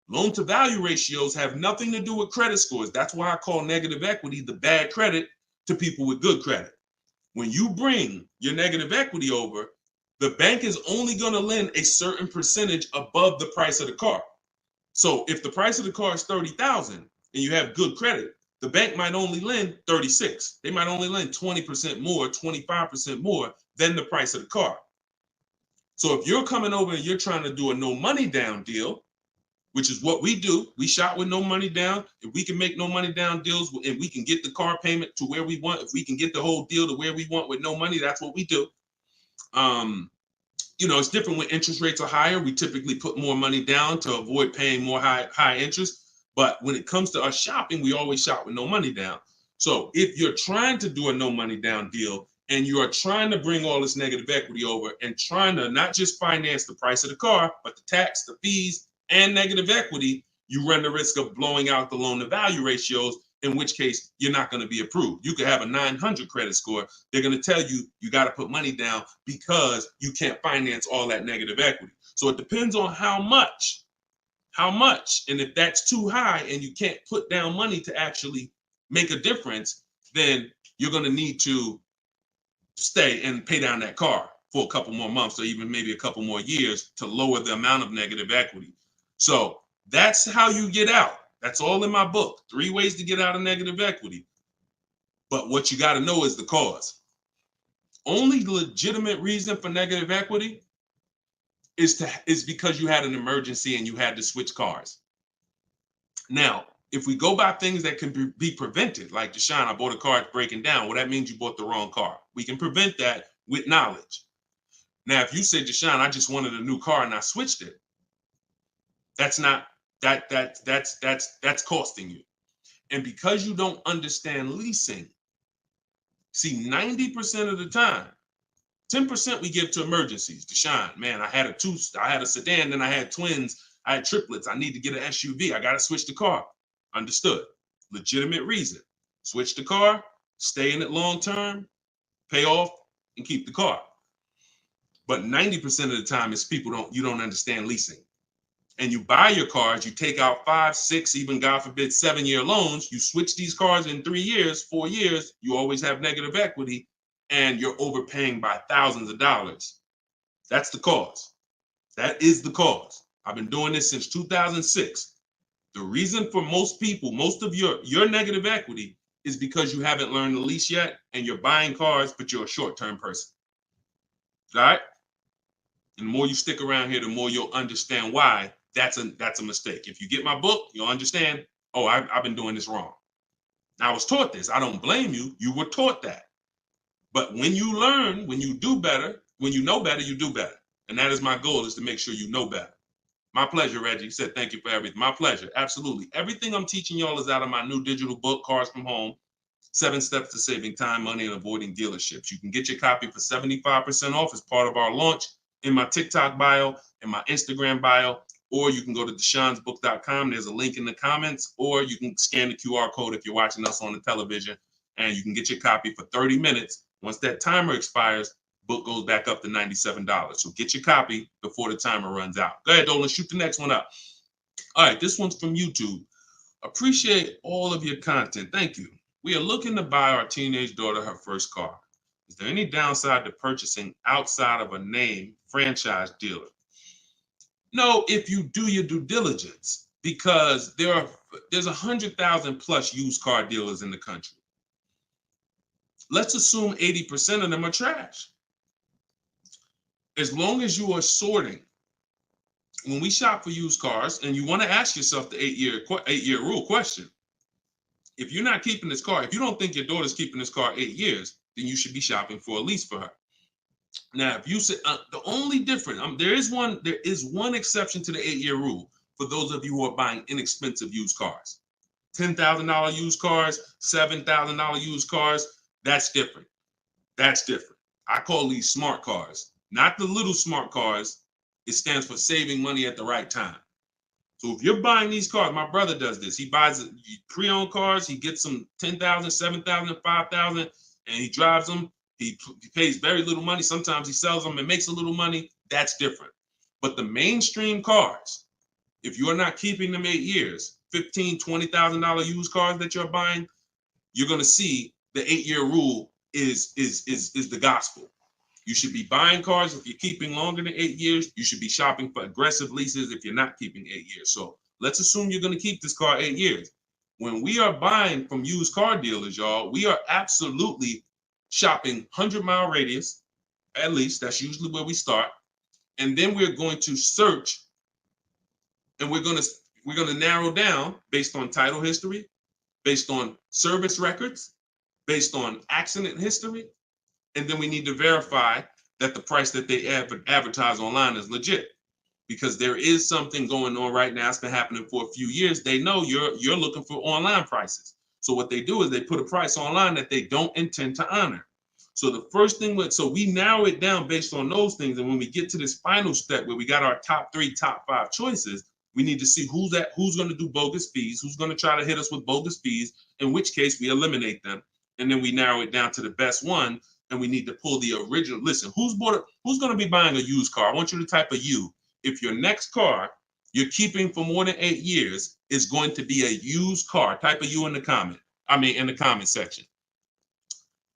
Loan to value ratios have nothing to do with credit scores. That's why I call negative equity the bad credit to people with good credit. When you bring your negative equity over, the bank is only going to lend a certain percentage above the price of the car. So if the price of the car is 30,000 and you have good credit, the bank might only lend 36. They might only lend 20% more, 25% more than the price of the car. So if you're coming over and you're trying to do a no money down deal, which is what we do, we shop with no money down. If we can make no money down deals and we can get the car payment to where we want, if we can get the whole deal to where we want with no money, that's what we do. It's different when interest rates are higher. We typically put more money down to avoid paying more high interest. But when it comes to us shopping, we always shop with no money down. So if you're trying to do a no money down deal and you are trying to bring all this negative equity over and trying to not just finance the price of the car, but the tax, the fees, and negative equity, you run the risk of blowing out the loan to value ratios, in which case you're not going to be approved. You could have a 900 credit score. They're going to tell you you got to put money down because you can't finance all that negative equity. So it depends on how much. And if that's too high and you can't put down money to actually make a difference, then you're going to need to stay and pay down that car for a couple more months or even maybe a couple more years to lower the amount of negative equity. So that's how you get out. That's all in my book. 3 ways to get out of negative equity. But what you got to know is the cause. Only legitimate reason for negative equity is because you had an emergency and you had to switch cars. Now, if we go by things that can be prevented, like Deshone, I bought a car, it's breaking down. Well, that means you bought the wrong car. We can prevent that with knowledge. Now, if you say, Deshone, I just wanted a new car and I switched it, that's costing you. And because you don't understand leasing, see, 90% of the time, 10% we give to emergencies. Deshone, man, I had a sedan, then I had twins, I had triplets. I need to get an SUV. I got to switch the car. Understood. Legitimate reason. Switch the car, stay in it long term, pay off, and keep the car. But 90% of the time is you don't understand leasing. And you buy your cars, you take out 5, 6, even God forbid, 7-year loans. You switch these cars in 3 years, 4 years, you always have negative equity and you're overpaying by thousands of dollars. That's the cause. That is the cause. I've been doing this since 2006. The reason for most people, most of your negative equity is because you haven't learned to lease yet and you're buying cars, but you're a short-term person. All right? And the more you stick around here, the more you'll understand why that's a mistake. If you get my book, you'll understand, oh, I've been doing this wrong. I was taught this. I don't blame you. You were taught that. But when you learn, when you do better, when you know better, you do better. And that is my goal, is to make sure you know better. My pleasure, Reggie. You said thank you for everything. My pleasure. Absolutely. Everything I'm teaching y'all is out of my new digital book, Cars from Home, 7 Steps to Saving Time, Money, and Avoiding Dealerships. You can get your copy for 75% off as part of our launch in my TikTok bio, in my Instagram bio, or you can go to deshonsbook.com. There's a link in the comments, or you can scan the QR code if you're watching us on the television, and you can get your copy for 30 minutes. Once that timer expires, book goes back up to $97. So get your copy before the timer runs out. Go ahead, Dolan, shoot the next one up. All right, this one's from YouTube. Appreciate all of your content. Thank you. We are looking to buy our teenage daughter her first car. Is there any downside to purchasing outside of a name franchise dealer? No, if you do your due diligence, because there's 100,000 plus used car dealers in the country. Let's assume 80% of them are trash. As long as you are sorting, when we shop for used cars, and you want to ask yourself the eight-year rule question. If you're not keeping this car, if you don't think your daughter's keeping this car 8 years, then you should be shopping for a lease for her. Now, if you say the only difference, there is one exception to the 8-year rule for those of you who are buying inexpensive used cars. $10,000 used cars, $7,000 used cars, that's different. That's different. I call these smart cars, not the little smart cars. It stands for saving money at the right time. So if you're buying these cars, my brother does this. He buys pre-owned cars. He gets them $10,000, $7,000, $5,000, and he drives them. He pays very little money. Sometimes he sells them and makes a little money. That's different. But the mainstream cars, if you're not keeping them 8 years, $15,000, $20,000 used cars that you're buying, you're going to see the 8-year rule is the gospel. You should be buying cars if you're keeping longer than 8 years. You should be shopping for aggressive leases if you're not keeping 8 years. So let's assume you're going to keep this car 8 years. When we are buying from used car dealers, y'all, we are absolutely shopping 100-mile radius, at least. That's usually where we start. And then we're going to search, and we're going to narrow down based on title history, based on service records, based on accident history. And then we need to verify that the price that they advertise online is legit, because there is something going on right now. It's been happening for a few years. They know you're looking for online prices. So what they do is they put a price online that they don't intend to honor. So the first thing, so we narrow it down based on those things. And when we get to this final step where we got our top 3, top 5 choices, we need to see who's going to do bogus fees, who's going to try to hit us with bogus fees, in which case we eliminate them. And then we narrow it down to the best one. And we need to pull the original. Listen, who's going to be buying a used car? I want you to type a U. If your next car you're keeping for more than 8 years is going to be a used car, type a U in the comment. In the comment section.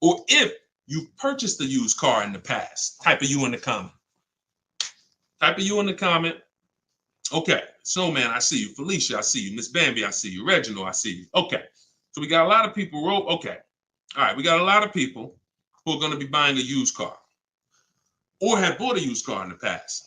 Or if you've purchased a used car in the past, type a U in the comment. Type a U in the comment. Okay. So, man, I see you. Felicia, I see you. Miss Bambi, I see you. Reginald, I see you. Okay. So we got a lot of people. Okay. All right. We got a lot of people who are going to be buying a used car or have bought a used car in the past.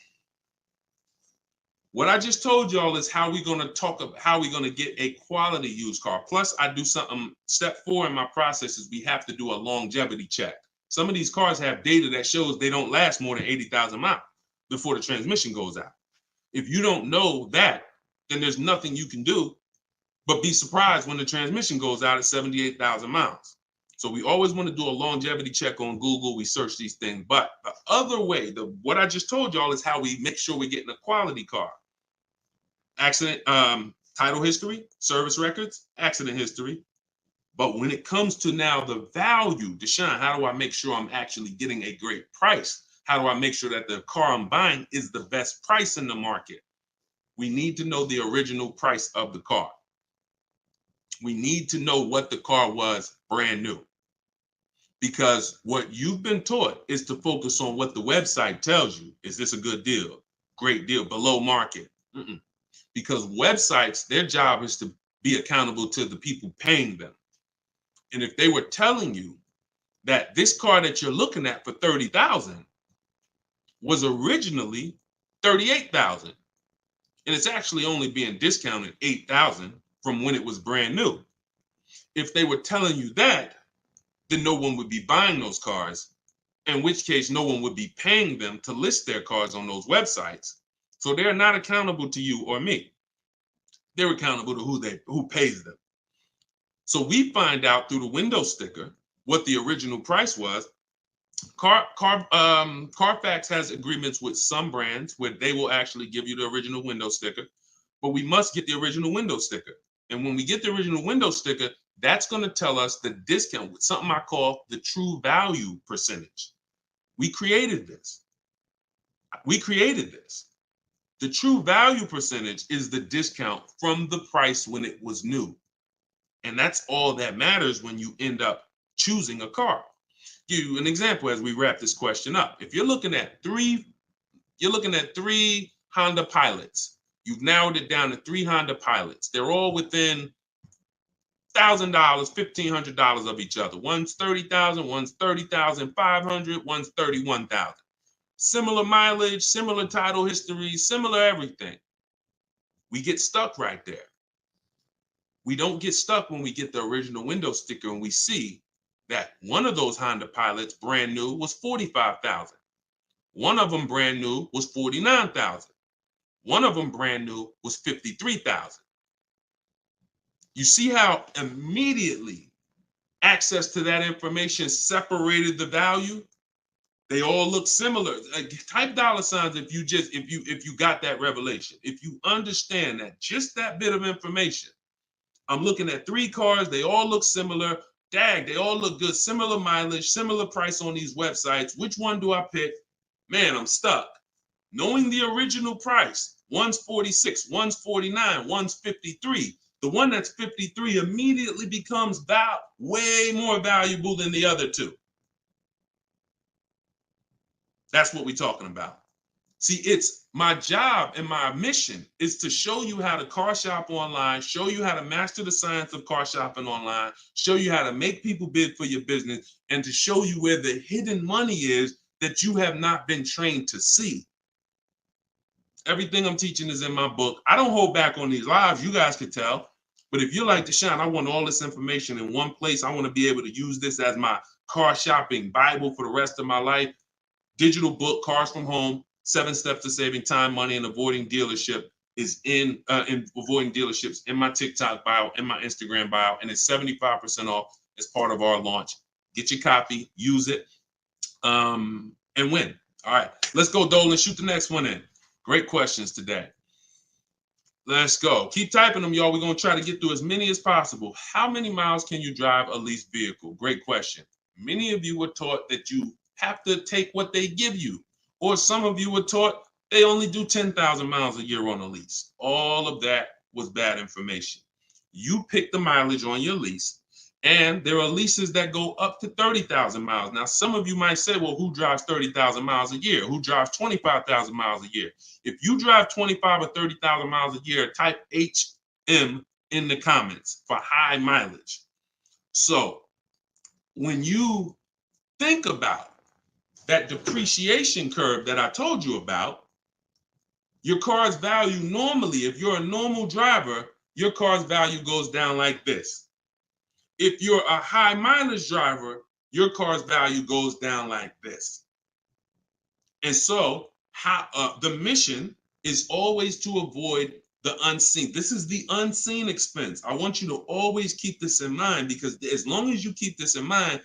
What I just told y'all is how we're going to get a quality used car. Plus, I do something. Step 4 in my process is we have to do a longevity check. Some of these cars have data that shows they don't last more than 80,000 miles before the transmission goes out. If you don't know that, then there's nothing you can do but be surprised when the transmission goes out at 78,000 miles. So we always want to do a longevity check on Google. We search these things. But the other way, what I just told y'all is how we make sure we're getting a quality car. Accident, title history, service records, accident history. But when it comes to now the value, Deshone, how do I make sure I'm actually getting a great price? How do I make sure that the car I'm buying is the best price in the market? We need to know the original price of the car. We need to know what the car was brand new. Because what you've been taught is to focus on what the website tells you. Is this a good deal? Great deal, below market. Because websites, their job is to be accountable to the people paying them. And if they were telling you that this car that you're looking at for $30,000 was originally $38,000, and it's actually only being discounted $8,000 from when it was brand new. If they were telling you that, then no one would be buying those cars, in which case no one would be paying them to list their cars on those websites. So they're not accountable to you or me. They're accountable to who pays them. So we find out through the window sticker what the original price was. Carfax has agreements with some brands where they will actually give you the original window sticker, but we must get the original window sticker. And when we get the original window sticker, that's going to tell us the discount with something I call the true value percentage. We created this. The true value percentage is the discount from the price when it was new. And that's all that matters when you end up choosing a car. Give you an example as we wrap this question up. If you're looking at three Honda Pilots. You've narrowed it down to 3 Honda Pilots. They're all within $1,000, $1,500 of each other. One's $30,000, one's $30,500, one's $31,000. Similar mileage, similar title history, similar everything. We get stuck right there. We don't get stuck when we get the original window sticker and we see that one of those Honda Pilots brand new was $45,000. One of them brand new was $49,000. One of them brand new was $53,000. You see how immediately access to that information separated the value? They all look similar. Type dollar signs if you got that revelation. If you understand that just that bit of information. I'm looking at 3 cars, they all look similar. Dag, they all look good, similar mileage, similar price on these websites. Which one do I pick? Man, I'm stuck. Knowing the original price, one's 46, one's 49, one's 53. The one that's 53 immediately becomes way more valuable than the other 2. That's what we're talking about. See, it's my job and my mission is to show you how to car shop online, show you how to master the science of car shopping online, show you how to make people bid for your business, and to show you where the hidden money is that you have not been trained to see. Everything I'm teaching is in my book. I don't hold back on these lives. You guys can tell. But if you're like Deshone, I want all this information in one place. I want to be able to use this as my car shopping Bible for the rest of my life. Digital book, Cars from Home, 7 Steps to Saving Time, Money, and Avoiding Dealership is in avoiding dealerships in my TikTok bio, in my Instagram bio, and it's 75% off as part of our launch. Get your copy, use it, and win. All right, let's go, Dolan. Shoot the next one in. Great questions today. Let's go. Keep typing them, y'all. We're going to try to get through as many as possible. How many miles can you drive a leased vehicle? Great question. Many of you were taught that you have to take what they give you. Or some of you were taught they only do 10,000 miles a year on a lease. All of that was bad information. You pick the mileage on your lease, and there are leases that go up to 30,000 miles. Now, some of you might say, well, who drives 30,000 miles a year? Who drives 25,000 miles a year? If you drive 25 or 30,000 miles a year, type HM in the comments for high mileage. So when you think about that depreciation curve that I told you about, your car's value normally, if you're a normal driver, your car's value goes down like this. If you're a high mileage driver, your car's value goes down like this. And so the mission is always to avoid the unseen. This is the unseen expense. I want you to always keep this in mind, because as long as you keep this in mind,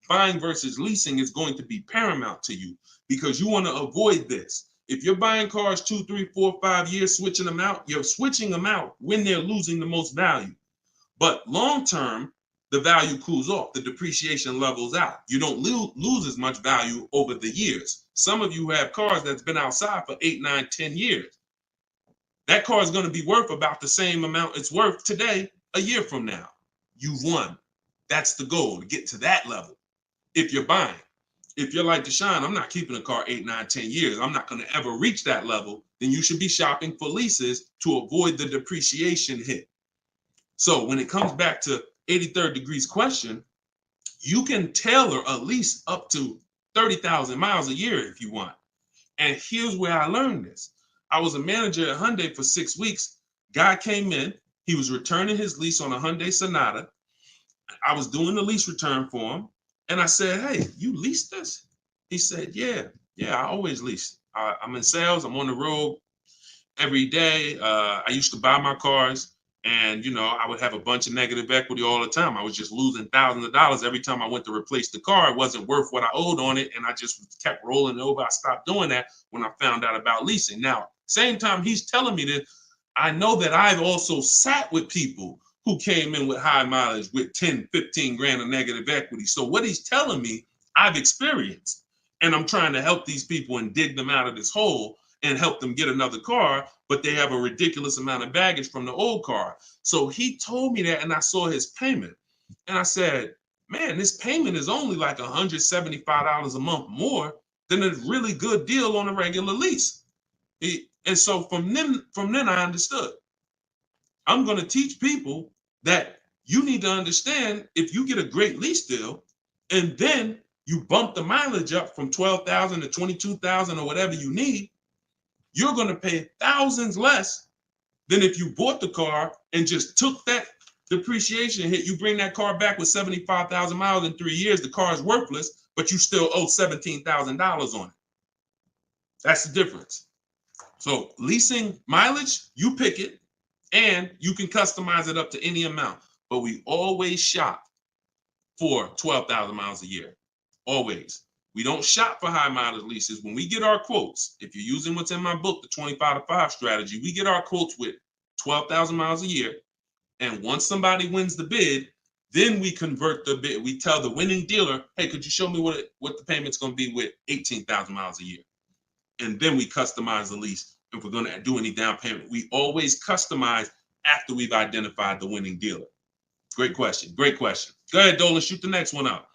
buying versus leasing is going to be paramount to you, because you want to avoid this. If you're buying cars 2, 3, 4, 5 years, switching them out, you're switching them out when they're losing the most value. But long term, the value cools off, the depreciation levels out. You don't lose as much value over the years. Some of you have cars that's been outside for 8, 9, 10 years. That car is going to be worth about the same amount it's worth today, a year from now. You've won. That's the goal, to get to that level. If you're buying, if you're like Deshone, I'm not keeping a car 8, 9, 10 years. I'm not going to ever reach that level. Then you should be shopping for leases to avoid the depreciation hit. So when it comes back to 83rd degrees question, you can tailor a lease up to 30,000 miles a year if you want. And here's where I learned this. I was a manager at Hyundai for 6 weeks. Guy came in. He was returning his lease on a Hyundai Sonata. I was doing the lease return for him. And I said, hey, you leased this? He said, yeah, I always lease. I'm in sales. I'm on the road. every day. I used to buy my cars, and I would have a bunch of negative equity all the time. I was just losing thousands of dollars every time I went to replace the car. It wasn't worth what I owed on it, and I just kept rolling it over. I stopped doing that when I found out about leasing. Now, same time he's telling me this, I know that I've also sat with people who came in with high mileage with 10, 15 grand of negative equity. So what he's telling me, I've experienced, and I'm trying to help these people and dig them out of this hole and help them get another car, but they have a ridiculous amount of baggage from the old car. So he told me that, and I saw his payment, and I said, man, this payment is only like $175 a month more than a really good deal on a regular lease. And so from then I understood. I'm going to teach people that you need to understand, if you get a great lease deal and then you bump the mileage up from 12,000 to 22,000 or whatever you need, you're going to pay thousands less than if you bought the car and just took that depreciation hit. You bring that car back with 75,000 miles in 3 years, the car is worthless, but you still owe $17,000 on it. That's the difference. So leasing mileage, you pick it, and you can customize it up to any amount. But we always shop for 12,000 miles a year. Always. We don't shop for high mileage leases. When we get our quotes, if you're using what's in my book, the 25 to 5 strategy, we get our quotes with 12,000 miles a year. And once somebody wins the bid, then we convert the bid. We tell the winning dealer, hey, could you show me what the payment's going to be with 18,000 miles a year? And then we customize the lease. If we're going to do any down payment, we always customize after we've identified the winning dealer. Great question. Great question. Go ahead, Dolan. Shoot the next one out.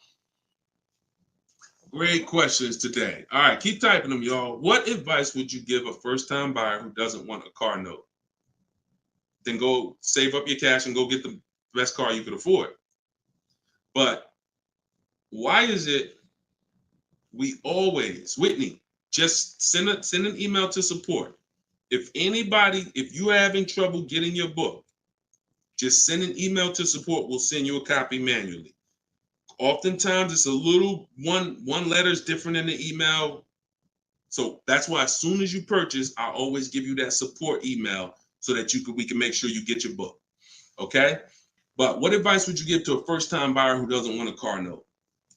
Great questions today. All right, keep typing them, y'all. What advice would you give a first-time buyer who doesn't want a car note? Then go save up your cash and go get the best car you could afford. But why is it we always, Whitney, just send an email to support. If you're having trouble getting your book, just send an email to support. We'll send you a copy manually. Oftentimes it's a little one letter is different in the email. So that's why as soon as you purchase, I always give you that support email so that we can make sure you get your book. Okay? But what advice would you give to a first-time buyer who doesn't want a car note?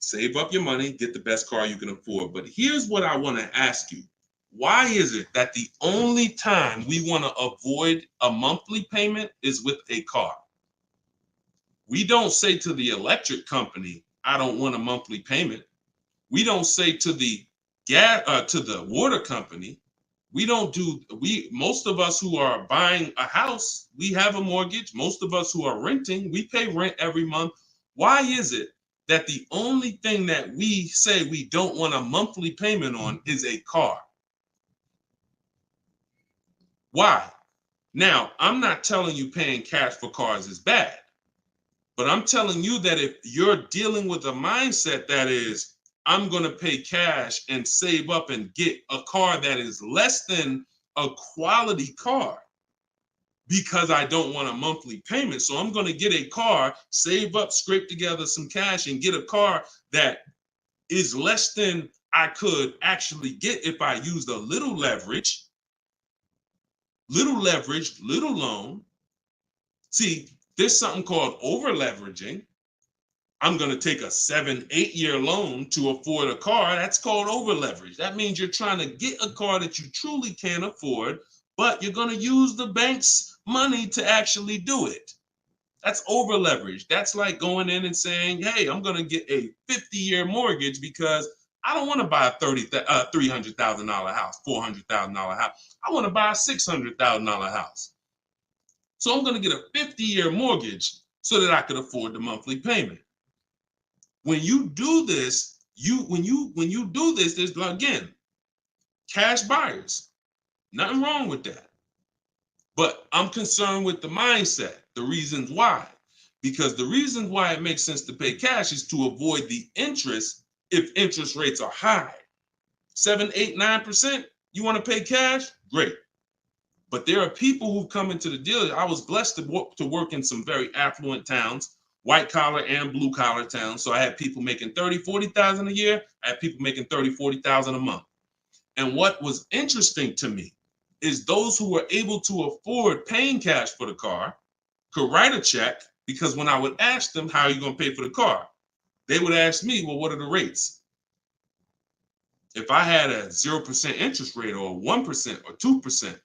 Save up your money, get the best car you can afford. But here's what I want to ask you. Why is it that the only time we want to avoid a monthly payment is with a car? We don't say to the electric company, I don't want a monthly payment. We don't say to the water company, most of us who are buying a house, we have a mortgage. Most of us who are renting, we pay rent every month. Why is it that the only thing that we say we don't want a monthly payment on is a car? Why? Now, I'm not telling you paying cash for cars is bad, but I'm telling you that if you're dealing with a mindset that is, I'm going to pay cash and save up and get a car that is less than a quality car because I don't want a monthly payment. So I'm going to get a car, save up, scrape together some cash and get a car that is less than I could actually get if I used a little leverage, little loan. See, there's something called over leveraging. I'm going to take a 7-8 year loan to afford a car. That's called over leverage. That means you're trying to get a car that you truly can't afford, but you're going to use the bank's money to actually do it. That's over leverage. That's like going in and saying, hey, I'm going to get a 50-year mortgage because I don't want to buy a $300,000 house, $400,000 house. I want to buy a $600,000 house. So I'm going to get a 50-year mortgage so that I could afford the monthly payment. When you do this, there's, again, cash buyers. Nothing wrong with that. But I'm concerned with the mindset, the reasons why. Because the reasons why it makes sense to pay cash is to avoid the interest if interest rates are high. 7, 8, 9%, you want to pay cash? Great. But there are people who come into the deal. I was blessed to work in some very affluent towns, white collar and blue collar towns. So I had people making 30, 40,000 a year. I had people making 30, 40,000 a month. And what was interesting to me is those who were able to afford paying cash for the car could write a check, because when I would ask them, how are you going to pay for the car? They would ask me, well, what are the rates? If I had a 0% interest rate or 1% or 2%,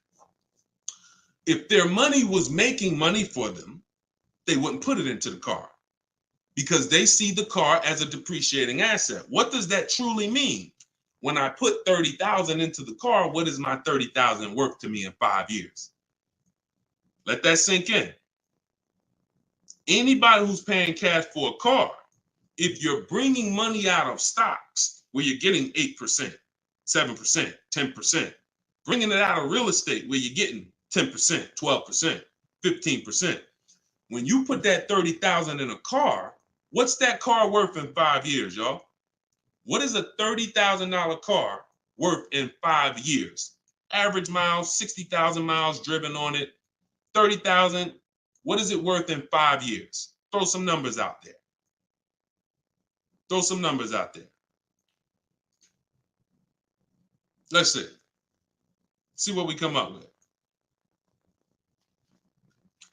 if their money was making money for them, they wouldn't put it into the car because they see the car as a depreciating asset. What does that truly mean? When I put $30,000 into the car, what is my $30,000 worth to me in 5 years? Let that sink in. Anybody who's paying cash for a car, if you're bringing money out of stocks where you're getting 8%, 7%, 10%, bringing it out of real estate where you're getting 10%, 12%, 15%. When you put that $30,000 in a car, what's that car worth in 5 years, y'all? What is a $30,000 car worth in 5 years? Average miles, 60,000 miles driven on it, 30,000. What is it worth in 5 years? Throw some numbers out there. Throw some numbers out there. Let's see. See what we come up with.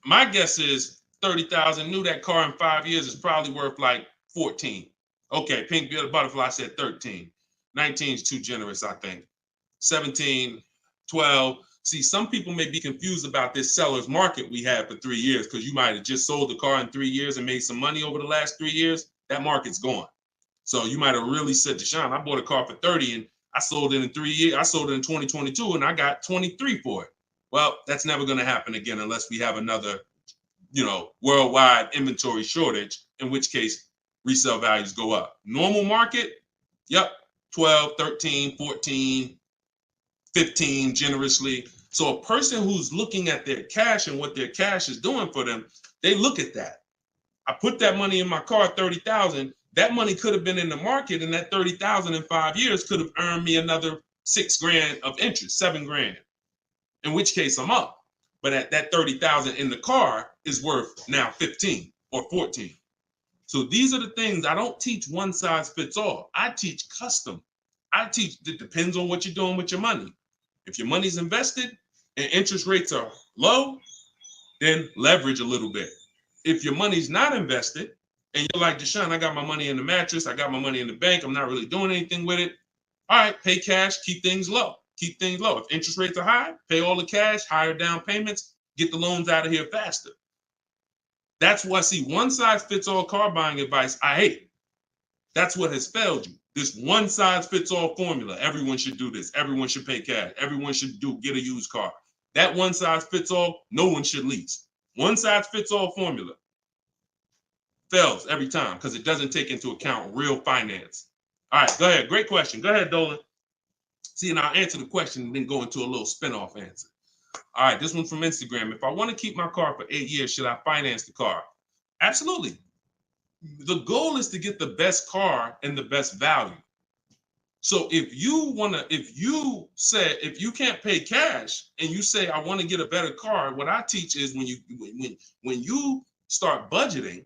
My guess is 30,000. Knew that car in 5 years is probably worth like 14. Okay, Pink Butterfly said 13. 19 is too generous, I think. 17, 12. See, some people may be confused about this seller's market we had for 3 years because you might have just sold the car in 3 years and made some money over the last 3 years. That market's gone. So you might have really said, Deshone, I bought a car for 30 and I sold it in 3 years. I sold it in 2022 and I got 23 for it. Well, that's never going to happen again unless we have another, worldwide inventory shortage, in which case resale values go up. Normal market, 12, 13, 14, 15 generously. So a person who's looking at their cash and what their cash is doing for them, they look at that. I put that money in my car, 30,000. That money could have been in the market, and that 30,000 in 5 years could have earned me another $6,000 of interest, $7,000. In which case I'm up. But at that 30,000 in the car is worth now 15 or 14. So these are the things. I don't teach one size fits all. I teach custom. I teach, it depends on what you're doing with your money. If your money's invested and interest rates are low, then leverage a little bit. If your money's not invested and you're like, Deshone, I got my money in the mattress, I got my money in the bank, I'm not really doing anything with it. All right, pay cash, keep things low. Keep things low. If interest rates are high, pay all the cash, higher down payments, get the loans out of here faster. That's why I see one size fits all car buying advice I hate. That's what has failed you. This one size fits all formula. Everyone should do this. Everyone should pay cash. Everyone should get a used car. That one size fits all, no one should lease. One size fits all formula fails every time because it doesn't take into account real finance. All right, go ahead. Great question. Go ahead, Dolan. See, and I'll answer the question and then go into a little spin-off answer. All right, this one's from Instagram. If I want to keep my car for 8 years, should I finance the car? Absolutely. The goal is to get the best car and the best value. So if you can't pay cash and you say, I want to get a better car, what I teach is when you start budgeting,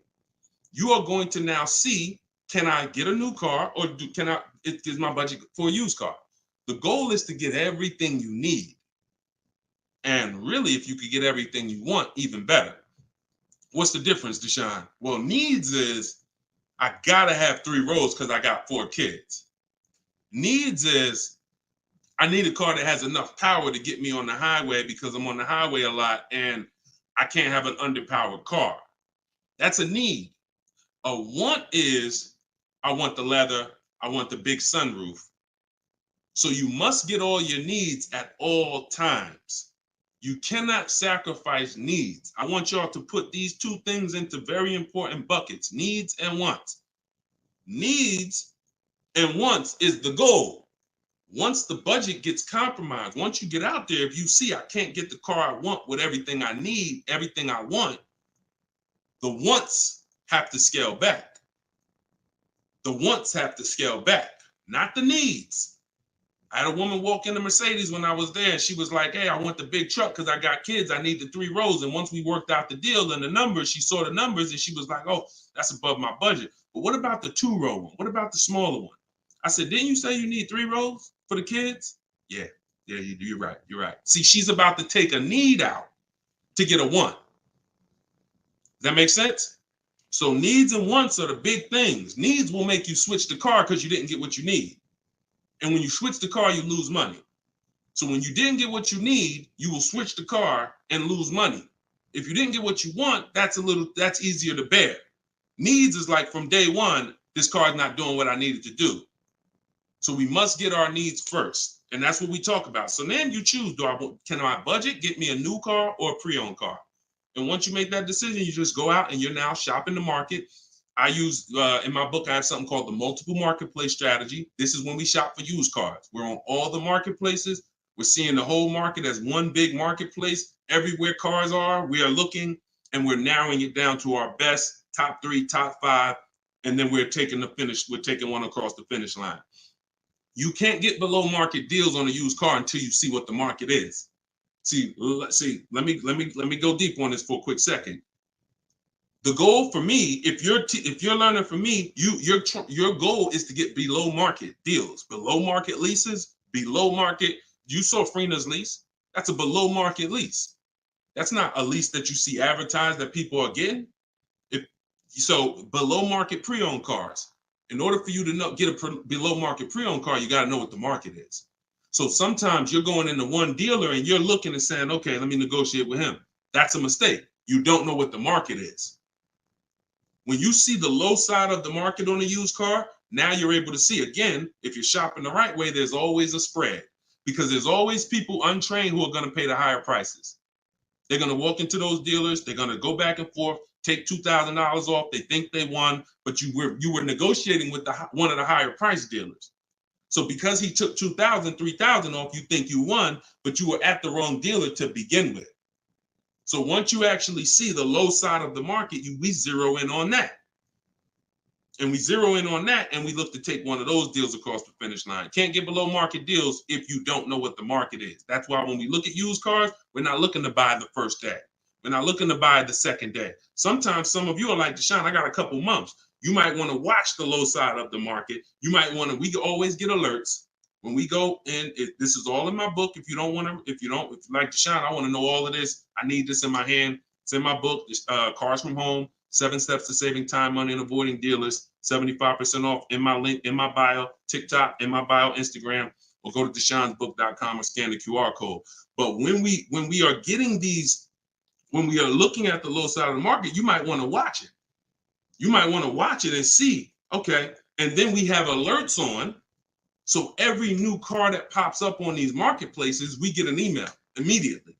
you are going to now see, can I get a new car or is my budget for a used car? The goal is to get everything you need. And really, if you could get everything you want, even better. What's the difference, Deshone? Well, needs is I gotta have 3 rows because I got 4 kids. Needs is I need a car that has enough power to get me on the highway because I'm on the highway a lot and I can't have an underpowered car. That's a need. A want is I want the leather, I want the big sunroof. So you must get all your needs at all times. You cannot sacrifice needs. I want y'all to put these 2 things into very important buckets, needs and wants. Needs and wants is the goal. Once the budget gets compromised, once you get out there, if you see I can't get the car I want with everything I need, everything I want, the wants have to scale back. The wants have to scale back, not the needs. I had a woman walk in the Mercedes when I was there. And she was like, hey, I want the big truck because I got kids. I need the 3 rows. And once we worked out the deal and the numbers, she saw the numbers and she was like, oh, that's above my budget. But what about the 2-row one? What about the smaller one? I said, didn't you say you need 3 rows for the kids? Yeah, Yeah, you're right. You're right. See, she's about to take a need out to get a want. Does that make sense? So needs and wants are the big things. Needs will make you switch the car because you didn't get what you need. And when you switch the car, you lose money. So when you didn't get what you need, you will switch the car and lose money. If you didn't get what you want, that's easier to bear. Needs is like from day one, this car is not doing what I needed to do. So we must get our needs first. And that's what we talk about. So then you choose, can I budget, get me a new car or a pre-owned car? And once you make that decision, you just go out and you're now shopping the market. I use, in my book, I have something called the multiple marketplace strategy. This is when we shop for used cars. We're on all the marketplaces. We're seeing the whole market as one big marketplace. Everywhere cars are, we are looking and we're narrowing it down to our best, top 3, top 5. And then we're taking one across the finish line. You can't get below market deals on a used car until you see what the market is. See, let me go deep on this for a quick second. The goal for me, if you're learning from me, your goal is to get below market deals, below market leases, below market. You saw Freena's lease. That's a below market lease. That's not a lease that you see advertised that people are getting. So below market pre-owned cars. In order for you to get a below market pre-owned car, you got to know what the market is. So sometimes you're going into one dealer and you're looking and saying, okay, let me negotiate with him. That's a mistake. You don't know what the market is. When you see the low side of the market on a used car, now you're able to see, again, if you're shopping the right way, there's always a spread because there's always people untrained who are going to pay the higher prices. They're going to walk into those dealers. They're going to go back and forth, take $2,000 off. They think they won, but you were negotiating with one of the higher price dealers. So because he took $2,000, $3,000 off, you think you won, but you were at the wrong dealer to begin with. So once you actually see the low side of the market, we zero in on that. And we zero in on that, and we look to take one of those deals across the finish line. Can't get below market deals if you don't know what the market is. That's why when we look at used cars, we're not looking to buy the first day. We're not looking to buy the second day. Sometimes some of you are like, Deshone, I got a couple months. You might want to watch the low side of the market. You might want to, we always get alerts when we go in. This is all in my book. If you like Deshone, I want to know all of this. I need this in my hand. It's in my book, Cars from Home, 7 Steps to Saving Time, Money, and Avoiding Dealers, 75% off in my link, in my bio, TikTok, in my bio, Instagram, or go to deshonesbook.com or scan the QR code. But when we are getting these, when we are looking at the low side of the market, you might want to watch it. You might want to watch it and see, okay, and then we have alerts on. So every new car that pops up on these marketplaces, we get an email immediately.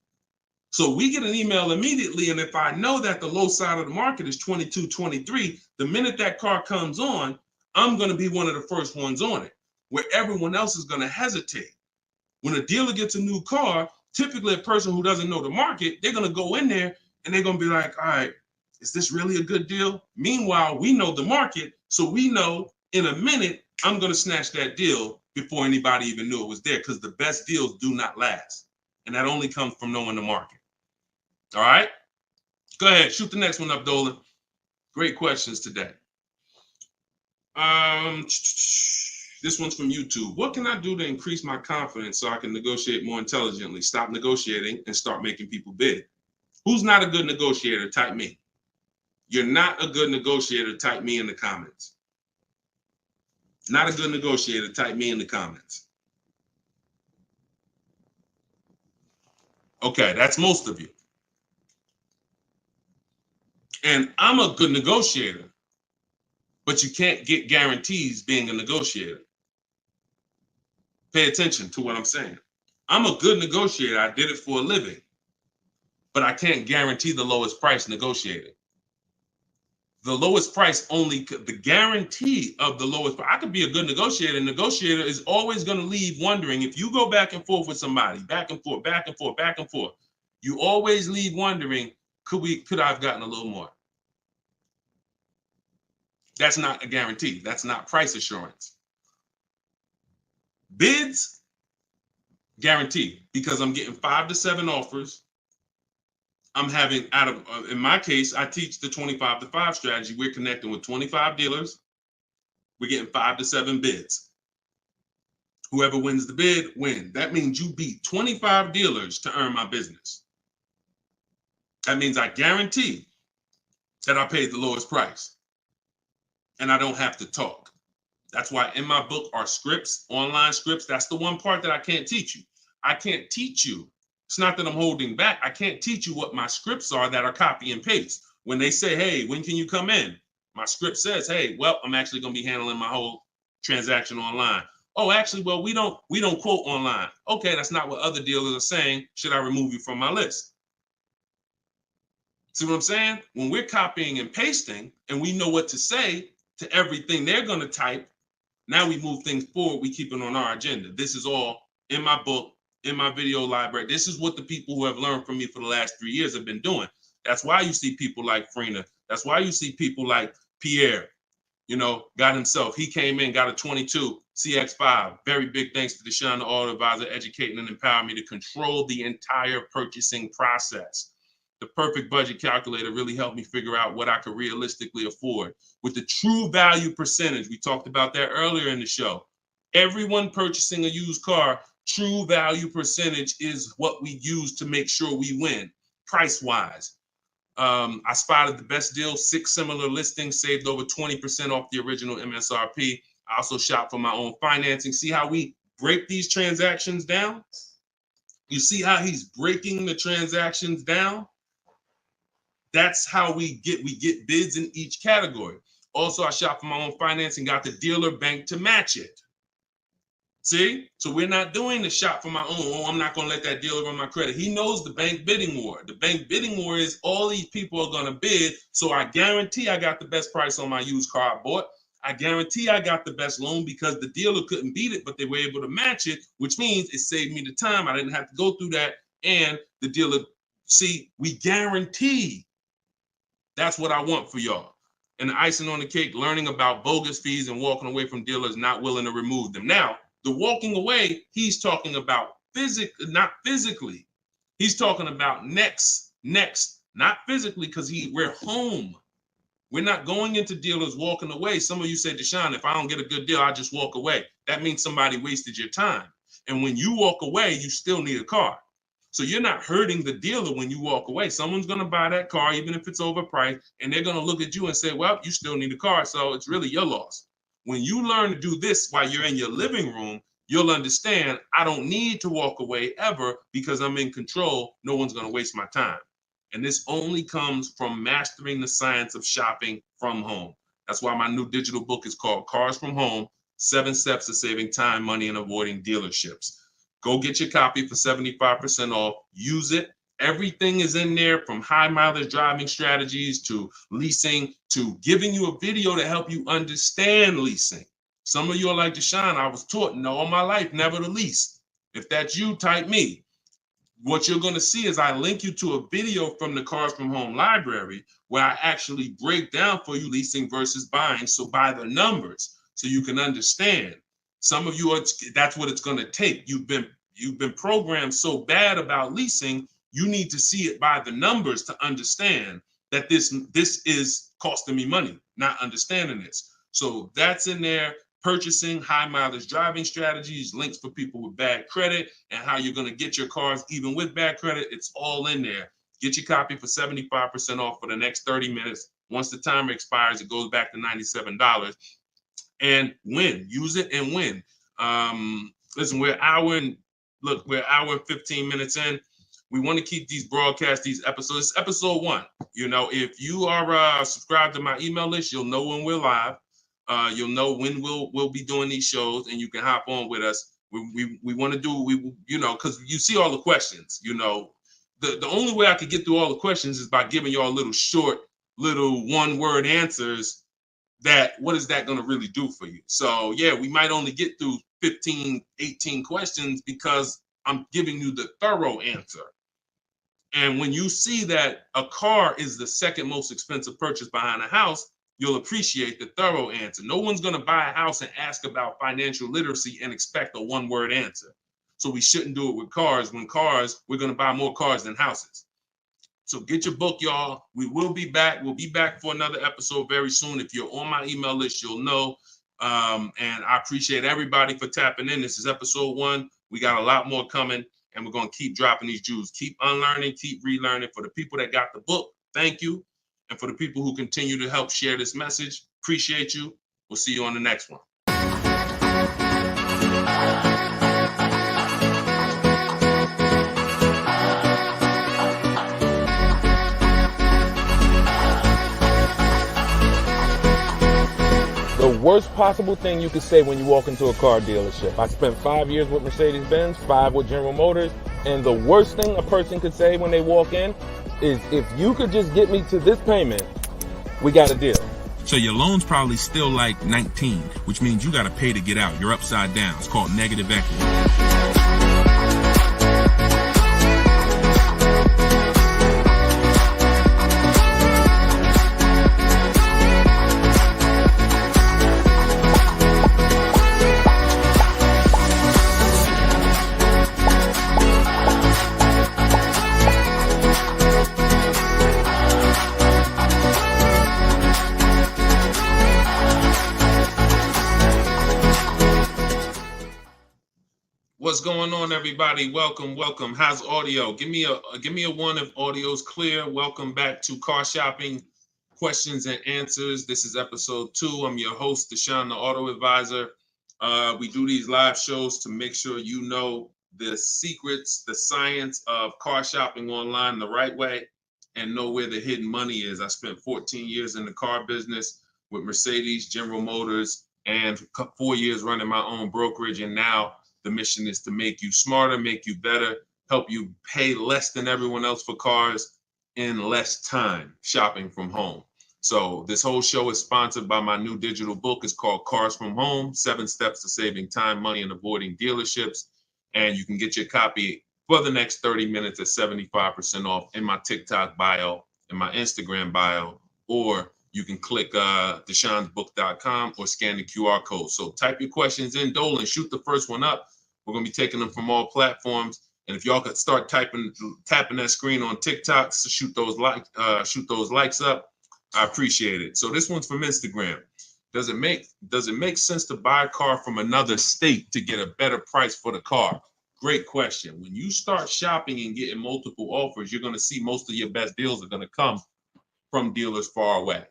So we get an email immediately, and if I know that the low side of the market is 22, 23, the minute that car comes on, I'm going to be one of the first ones on it, where everyone else is going to hesitate. When a dealer gets a new car, typically a person who doesn't know the market, they're going to go in there and they're going to be like, all right, is this really a good deal? Meanwhile, we know the market, so we know in a minute, I'm going to snatch that deal before anybody even knew it was there, because the best deals do not last. And that only comes from knowing the market. All right? Go ahead. Shoot the next one up, Dolan. Great questions today. This one's from YouTube. What can I do to increase my confidence so I can negotiate more intelligently? Stop negotiating and start making people bid. Who's not a good negotiator? Type me. You're not a good negotiator. Type me in the comments. Not a good negotiator. Type me in the comments. Okay, that's most of you. And I'm a good negotiator, but you can't get guarantees being a negotiator. Pay attention to what I'm saying. I'm a good negotiator. I did it for a living, but I can't guarantee the lowest price negotiating. The lowest price only, the guarantee of the lowest price. I could be a good negotiator. Negotiator is always going to leave wondering, if you go back and forth with somebody, back and forth, back and forth, back and forth, you always leave wondering, could I have gotten a little more? That's not a guarantee. That's not price assurance. Bids, guarantee, because I'm getting 5 to 7 offers. I'm having, in my case, I teach the 25 to 5 strategy. We're connecting with 25 dealers. We're getting 5 to 7 bids. Whoever wins the bid, win. That means you beat 25 dealers to earn my business. That means I guarantee that I paid the lowest price and I don't have to talk. That's why in my book are scripts, online scripts. That's the one part that I can't teach you. I can't teach you. It's not that I'm holding back. I can't teach you what my scripts are that are copy and paste. When they say, hey, when can you come in? My script says, hey, well, I'm actually going to be handling my whole transaction online. Oh, actually, well, we don't quote online. Okay, that's not what other dealers are saying. Should I remove you from my list? See what I'm saying? When we're copying and pasting and we know what to say to everything they're going to type, now we move things forward. We keep it on our agenda. This is all in my book, in my video library. This is what the people who have learned from me for the last 3 years have been doing. That's why you see people like Frina. That's why you see people like Pierre, got himself. He came in, got a 22 CX5. Very big thanks to Deshone the Auto Advisor, educating and empowering me to control the entire purchasing process. The perfect budget calculator really helped me figure out what I could realistically afford. With the true value percentage, we talked about that earlier in the show. Everyone purchasing a used car, true value percentage is what we use to make sure we win, price-wise. I spotted the best deal, 6 similar listings, saved over 20% off the original MSRP. I also shop for my own financing. See how we break these transactions down? You see how he's breaking the transactions down? That's how we get bids in each category. Also, I shop for my own financing, got the dealer bank to match it. See? So we're not doing the shop for my own. Oh, I'm not going to let that dealer run my credit. He knows the bank bidding war. The bank bidding war is all these people are going to bid. So I guarantee I got the best price on my used car I bought. I guarantee I got the best loan because the dealer couldn't beat it, but they were able to match it, which means it saved me the time. I didn't have to go through that. And the dealer, see, we guarantee. That's what I want for y'all. And the icing on the cake, learning about bogus fees and walking away from dealers not willing to remove them. Now, the walking away, he's talking about not physically. He's talking about next, not physically, because we're home. We're not going into dealers walking away. Some of you say, Deshone, if I don't get a good deal, I just walk away. That means somebody wasted your time. And when you walk away, you still need a car. So you're not hurting the dealer when you walk away. Someone's going to buy that car, even if it's overpriced, and they're going to look at you and say, well, you still need a car, so it's really your loss. When you learn to do this while you're in your living room, you'll understand I don't need to walk away ever because I'm in control. No one's going to waste my time. And this only comes from mastering the science of shopping from home. That's why my new digital book is called Cars from Home, 7 Steps to Saving Time, Money, and Avoiding Dealerships. Go get your copy for 75% off. Use it. Everything is in there, from high mileage driving strategies to leasing to giving you a video to help you understand leasing. Some of you are like, Deshone, I was taught all my life never to lease. If that's you, type me. What you're going to see is I link you to a video from the Cars from Home library where I actually break down for you leasing versus buying. So by the numbers, so you can understand. Some of you, that's what it's going to take. You've been programmed so bad about leasing. You need to see it by the numbers to understand that this is costing me money, not understanding this. So that's in there. Purchasing, high mileage driving strategies, links for people with bad credit, and how you're going to get your cars even with bad credit. It's all in there. Get your copy for 75% off for the next 30 minutes. Once the timer expires, it goes back to $97. And win. Use it and win. Listen, we're an hour and 15 minutes in. We want to keep these broadcasts, these episodes. It's episode 1. If you are subscribed to my email list, you'll know when we're live. You'll know when we'll be doing these shows, and you can hop on with us. We want to do, because you see all the questions. The only way I could get through all the questions is by giving y'all little short, little one-word answers. What is that going to really do for you? So yeah, we might only get through 15, 18 questions because I'm giving you the thorough answer. And when you see that a car is the second most expensive purchase behind a house, you'll appreciate the thorough answer. No one's going to buy a house and ask about financial literacy and expect a one-word answer. So we shouldn't do it with cars. We're going to buy more cars than houses. So get your book, y'all. We will be back. We'll be back for another episode very soon. If you're on my email list, you'll know. And I appreciate everybody for tapping in. This is episode 1. We got a lot more coming, and we're going to keep dropping these jewels. Keep unlearning, keep relearning. For the people that got the book, thank you. And for the people who continue to help share this message, appreciate you. We'll see you on the next one. The worst possible thing you could say when you walk into a car dealership. I spent 5 years with Mercedes-Benz, 5 with General Motors, and the worst thing a person could say when they walk in is, if you could just get me to this payment, we got a deal. So your loan's probably still like 19, which means you got to pay to get out. You're upside down. It's called negative equity. What's going on, everybody? Welcome. How's audio? Give me a 1 if audio's clear. Welcome back to Car Shopping Questions and Answers. This is episode 2. I'm your host, Deshone the Auto Advisor. We do these live shows to make sure you know the secrets, the science of car shopping online the right way, and know where the hidden money is. I spent 14 years in the car business with Mercedes, General Motors, and 4 years running my own brokerage, and now the mission is to make you smarter, make you better, help you pay less than everyone else for cars in less time shopping from home. So this whole show is sponsored by my new digital book. It's called Cars from Home, 7 Steps to Saving Time, Money, and Avoiding Dealerships. And you can get your copy for the next 30 minutes at 75% off in my TikTok bio, in my Instagram bio, or you can click deshonsbook.com or scan the QR code. So type your questions in, Dolan, shoot the first one up. We're going to be taking them from all platforms. And if y'all could start tapping that screen on TikTok to shoot those likes up, I appreciate it. So this one's from Instagram. Does it make sense to buy a car from another state to get a better price for the car? Great question. When you start shopping and getting multiple offers, you're going to see most of your best deals are going to come from dealers far away.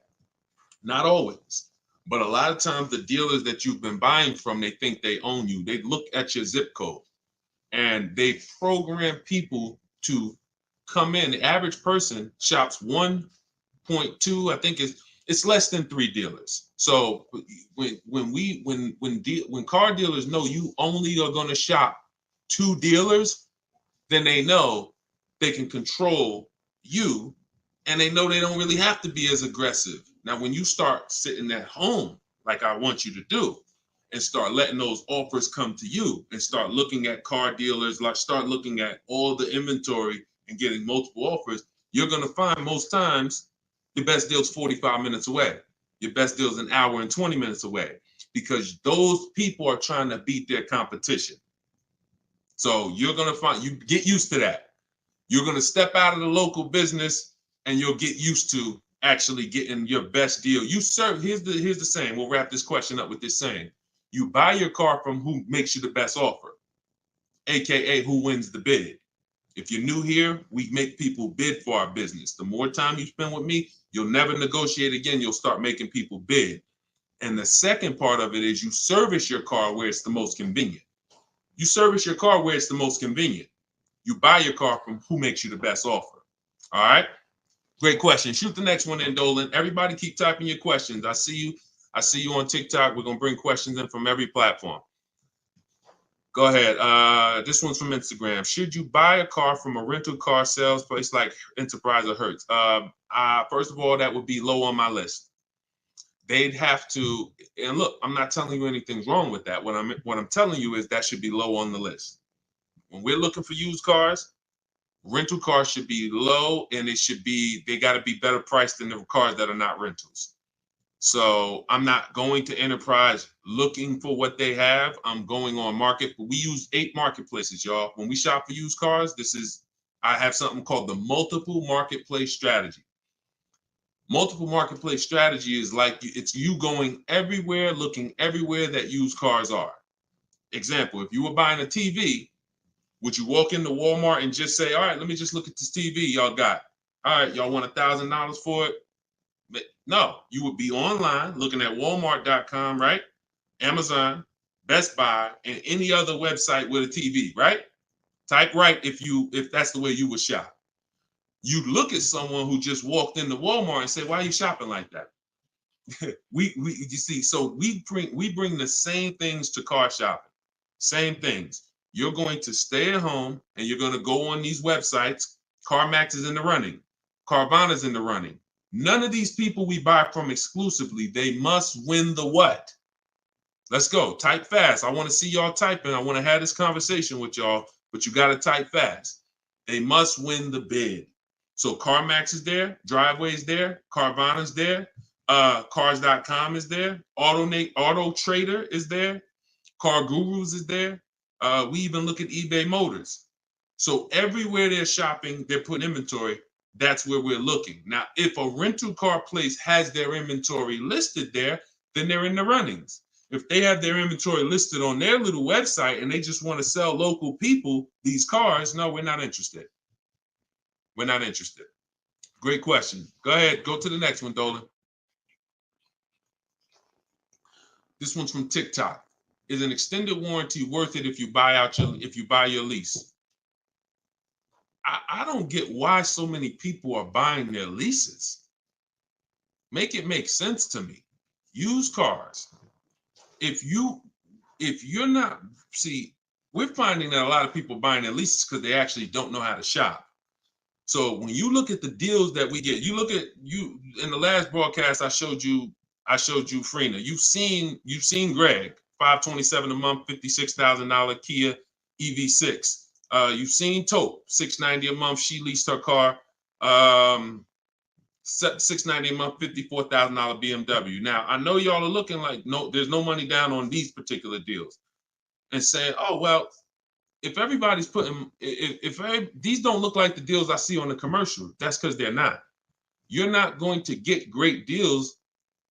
Not always, but a lot of times the dealers that you've been buying from, they think they own you. They look at your zip code and they program people to come in. The average person shops 1.2, I think it's less than 3 dealers. So when car dealers know you only are going to shop 2 dealers, then they know they can control you, and they know they don't really have to be as aggressive. Now, when you start sitting at home, like I want you to do, and start letting those offers come to you and start looking at car dealers, like start looking at all the inventory and getting multiple offers, you're going to find most times the best deal's 45 minutes away. Your best deal's an hour and 20 minutes away, because those people are trying to beat their competition. So you're going to find, you get used to that. You're going to step out of the local business and you'll get used to actually getting your best deal. Here's the saying. We'll wrap this question up with this saying. You buy your car from who makes you the best offer, AKA who wins the bid. If you're new here, we make people bid for our business. The more time you spend with me, you'll never negotiate again. You'll start making people bid. And the second part of it is you service your car where it's the most convenient. You service your car where it's the most convenient. You buy your car from who makes you the best offer. All right? Great question. Shoot the next one in, Dolan. Everybody keep typing your questions. I see you on TikTok. We're going to bring questions in from every platform. Go ahead. This one's from Instagram. Should you buy a car from a rental car sales place like Enterprise or Hertz? First of all, that would be low on my list. They'd have to, and look, I'm not telling you anything's wrong with that. What I'm telling you is that should be low on the list. When we're looking for used cars, rental cars should be low, and they got to be better priced than the cars that are not rentals. So I'm not going to Enterprise looking for what they have. I'm going on market. We use 8 marketplaces, y'all. When we shop for used cars, I have something called the multiple marketplace strategy. Multiple marketplace strategy is like it's you going everywhere, looking everywhere that used cars are. Example, if you were buying a TV, would you walk into Walmart and just say, all right, let me just look at this TV y'all got. All right, y'all want $1,000 for it? But no, you would be online looking at Walmart.com, right? Amazon, Best Buy, and any other website with a TV, right? Type right if that's the way you would shop. You look at someone who just walked into Walmart and say, why are you shopping like that? You see, so we bring the same things to car shopping. Same things. You're going to stay at home and you're going to go on these websites. CarMax is in the running. Carvana's in the running. None of these people we buy from exclusively, they must win the what? Let's go. Type fast. I want to see y'all typing. I want to have this conversation with y'all, but you got to type fast. They must win the bid. So CarMax is there, Driveway's there, Carvana's there, Cars.com is there, Auto Trader is there, Car Gurus is there. We even look at eBay Motors. So everywhere they're shopping, they're putting inventory. That's where we're looking. Now, if a rental car place has their inventory listed there, then they're in the runnings. If they have their inventory listed on their little website and they just want to sell local people these cars, no, we're not interested. We're not interested. Great question. Go ahead. Go to the next one, Dolan. This one's from TikTok. Is an extended warranty worth it if you buy your lease? I don't get why so many people are buying their leases. Make it make sense to me. Used cars. If you're not, see, we're finding that a lot of people buying their leases because they actually don't know how to shop. So when you look at the deals that we get, you in the last broadcast I showed you Freena. You've seen Greg, $527 a month, $56,000 Kia EV6. You've seen Taupe, $690 a month. She leased her car, $690 a month, $54,000 BMW. Now I know y'all are looking like there's no money down on these particular deals, and saying, oh well. If everybody's if these don't look like the deals I see on the commercial, that's because they're not. You're not going to get great deals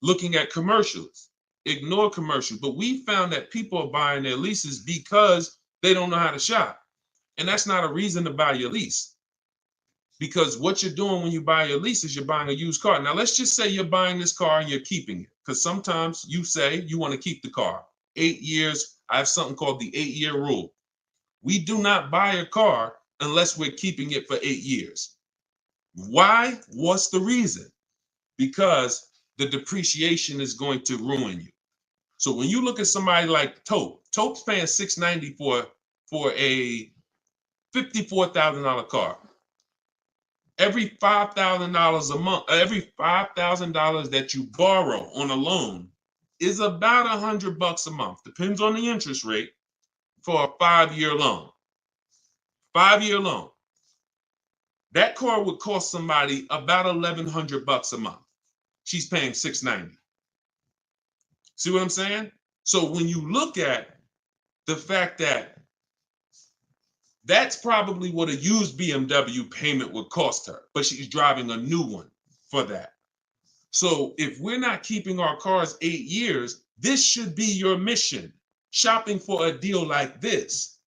looking at commercials. Ignore commercials. But we found that people are buying their leases because they don't know how to shop. And that's not a reason to buy your lease. Because what you're doing when you buy your lease is you're buying a used car. Now, let's just say you're buying this car and you're keeping it. Because sometimes you say you want to keep the car. 8 years, I have something called the 8-year rule. We do not buy a car unless we're keeping it for 8 years. Why? What's the reason? Because the depreciation is going to ruin you. So when you look at somebody like Taupe's paying $690 for a $54,000 car. Every $5,000 a month, every $5,000 that you borrow on a loan is about $100 a month. Depends on the interest rate. For a 5-year loan. 5-year loan. That car would cost somebody about $1,100 a month. She's paying $690. See what I'm saying? So when you look at the fact that that's probably what a used BMW payment would cost her, but she's driving a new one for that. So if we're not keeping our cars 8 years, this should be your mission. Shopping for a deal like this,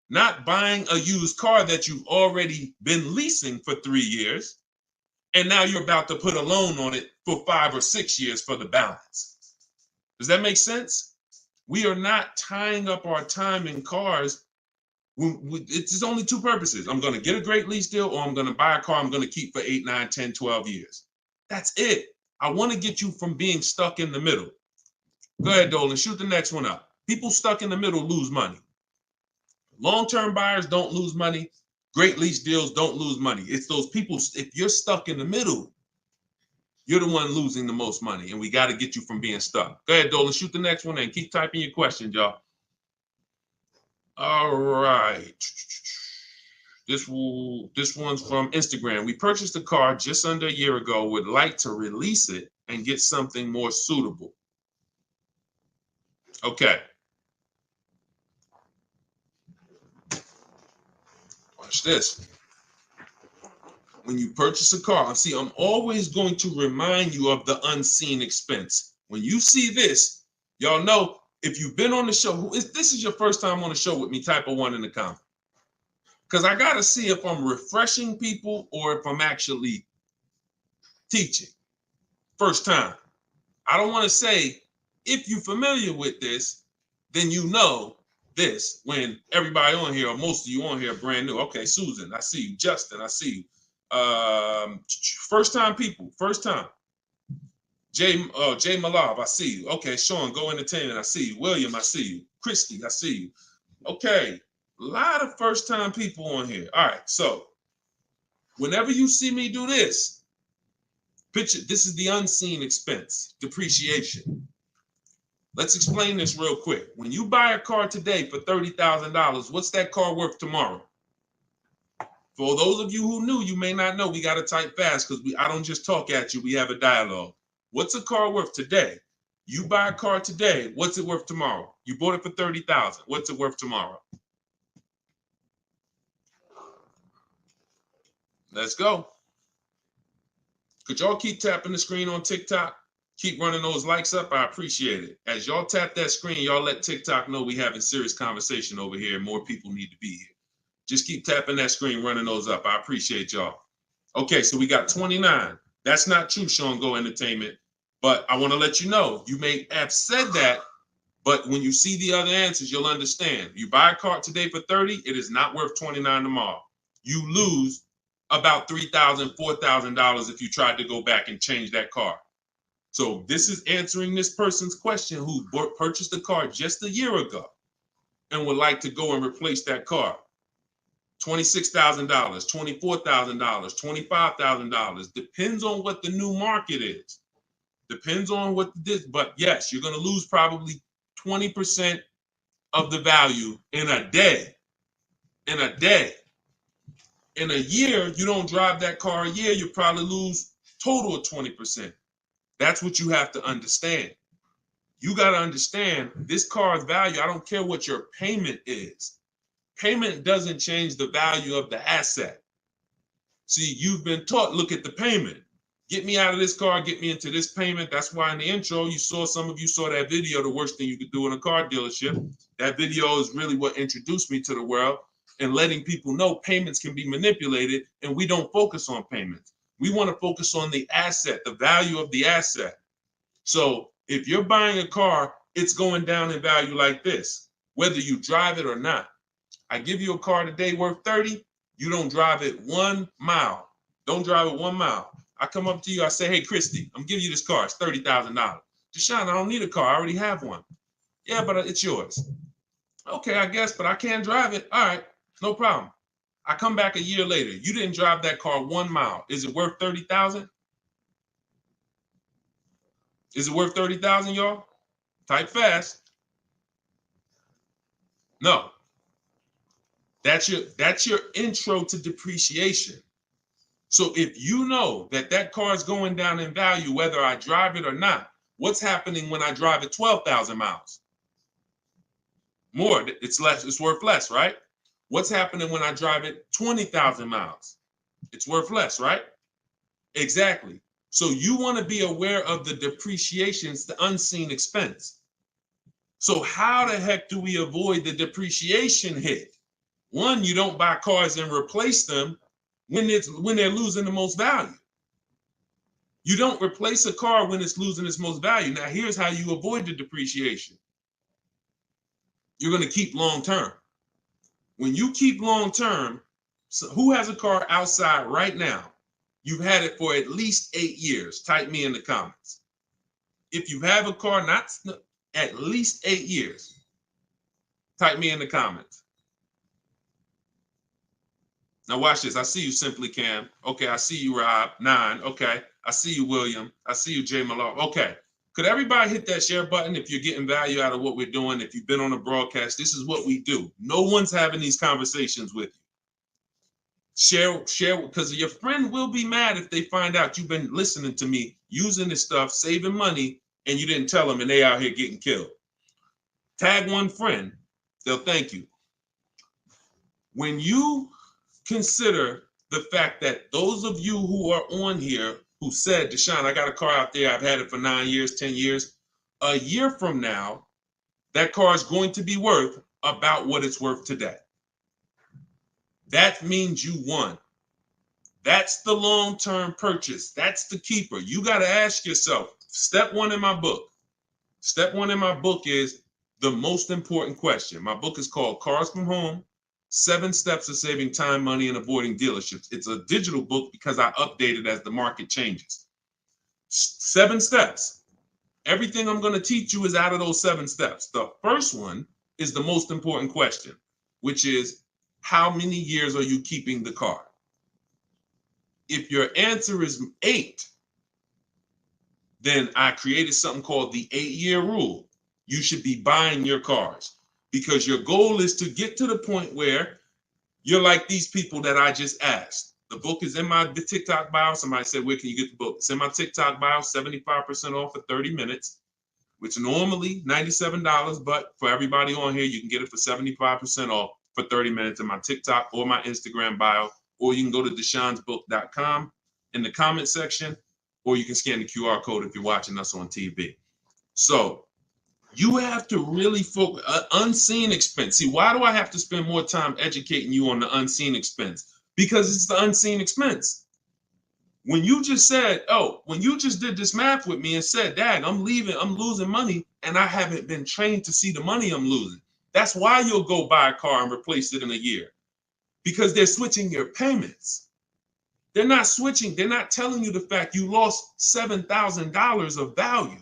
not buying a used car that you've already been leasing for 3 years, and now you're about to put a loan on it for 5 or 6 years for the balance. Does that make sense? We are not tying up our time in cars. It's only two purposes. I'm going to get a great lease deal, or I'm going to buy a car I'm going to keep for 8, 9, 10, 12 years. That's it. I want to get you from being stuck in the middle. Go ahead, Dolan. Shoot the next one up. People stuck in the middle lose money. Long-term buyers don't lose money. Great lease deals don't lose money. It's those people, if you're stuck in the middle, you're the one losing the most money, and we got to get you from being stuck. Go ahead, Dolan. Shoot the next one and keep typing your questions, y'all. All right. This one's from Instagram. We purchased a car just under a year ago. Would like to release it and get something more suitable. Okay. Watch this. When you purchase a car, see, I'm always going to remind you of the unseen expense. When you see this, y'all know, if you've been on the show, this is your first time on the show with me, type of 1 in the comment. Because I got to see if I'm refreshing people or if I'm actually teaching. First time. I don't want to say, if you're familiar with this, then you know this, when everybody on here, or most of you on here, are brand new. Okay, Susan, I see you. Justin, I see you. First time people, first time. Jay Malav, I see you. Okay, Sean, Go Entertainment, I see you. William, I see you. Christy, I see you. Okay, a lot of first time people on here. All right, so whenever you see me do this, picture, this is the unseen expense, depreciation. Let's explain this real quick. When you buy a car today for $30,000, what's that car worth tomorrow? For those of you who knew, you may not know, we got to type fast because I don't just talk at you, we have a dialogue. What's a car worth today? You buy a car today, what's it worth tomorrow? You bought it for $30,000, what's it worth tomorrow? Let's go. Could y'all keep tapping the screen on TikTok? Keep running those likes up, I appreciate it. As y'all tap that screen, y'all let TikTok know we having serious conversation over here and more people need to be here. Just keep tapping that screen, running those up. I appreciate y'all. Okay, so we got 29. That's not true, Sean Go Entertainment. But I want to let you know, you may have said that, but when you see the other answers, you'll understand. You buy a car today for 30, it is not worth 29 tomorrow. You lose about $3,000, $4,000 if you tried to go back and change that car. So this is answering this person's question who purchased a car just a year ago and would like to go and replace that car. $26,000, $24,000, $25,000. Depends on what the new market is. Depends on what this, but yes, you're going to lose probably 20% of the value in a day. In a day. In a year, you don't drive that car a year, you probably lose total of 20%. That's what you have to understand. You got to understand this car's value. I don't care what your payment is. Payment doesn't change the value of the asset. See, you've been taught, look at the payment. Get me out of this car, get me into this payment. That's why in the intro, some of you saw that video, the worst thing you could do in a car dealership. That video is really what introduced me to the world and letting people know payments can be manipulated, and we don't focus on payments. We want to focus on the asset, the value of the asset. So if you're buying a car, it's going down in value like this, whether you drive it or not. I give you a car today worth 30, you don't drive it 1 mile. Don't drive it 1 mile. I come up to you, I say, hey, Christy, I'm giving you this car. It's $30,000. Deshone, I don't need a car. I already have one. Yeah, but it's yours. Okay, I guess, but I can't drive it. All right, no problem. I come back a year later. You didn't drive that car 1 mile. Is it worth $30,000? Is it worth $30,000, y'all? Type fast. No. That's your intro to depreciation. So if you know that car is going down in value, whether I drive it or not, what's happening when I drive it 12,000 miles? More, it's less, it's worth less, right? What's happening when I drive it 20,000 miles? It's worth less, right? Exactly. So you want to be aware of the depreciations, the unseen expense. So how the heck do we avoid the depreciation hit? One, you don't buy cars and replace them when they're losing the most value. You don't replace a car when it's losing its most value. Now, here's how you avoid the depreciation. You're going to keep long term. When you keep long term, so who has a car outside right now? You've had it for at least 8 years. Type me in the comments. If you have a car not at least 8 years, type me in the comments. Now watch this. I see you, Simply Cam. Okay, I see you, Rob. 9. Okay, I see you, William. I see you, Jay Malone. Okay, could everybody hit that share button if you're getting value out of what we're doing? If you've been on a broadcast, this is what we do. No one's having these conversations with you. Share, because your friend will be mad if they find out you've been listening to me, using this stuff, saving money, and you didn't tell them, and they out here getting killed. Tag one friend, they'll thank you. When you consider the fact that those of you who are on here who said, Deshone, I got a car out there, I've had it for 9 years, 10 years, a year from now, that car is going to be worth about what it's worth today. That means you won. That's the long-term purchase. That's the keeper. You got to ask yourself, step one in my book. Step one in my book is the most important question. My book is called Cars from Home, 7 Steps of Saving Time, Money, and Avoiding Dealerships. It's a digital book because I update it as the market changes. 7 steps. Everything I'm going to teach you is out of those 7 steps. The first one is the most important question, which is, how many years are you keeping the car? If your answer is 8, then I created something called the 8-year rule. You should be buying your cars because your goal is to get to the point where you're like these people that I just asked. The book is in my TikTok bio. Somebody said, where can you get the book? It's in my TikTok bio, 75% off for 30 minutes, which normally $97, but for everybody on here, you can get it for 75% off for 30 minutes in my TikTok or my Instagram bio, or you can go to deshonesbook.com in the comment section, or you can scan the QR code if you're watching us on TV. So you have to really focus, unseen expense. See, why do I have to spend more time educating you on the unseen expense? Because it's the unseen expense. When you just said, when you just did this math with me and said, Dad, I'm losing money, and I haven't been trained to see the money I'm losing. That's why you'll go buy a car and replace it in a year. Because they're switching your payments. They're not switching. They're not telling you the fact you lost $7,000 of value.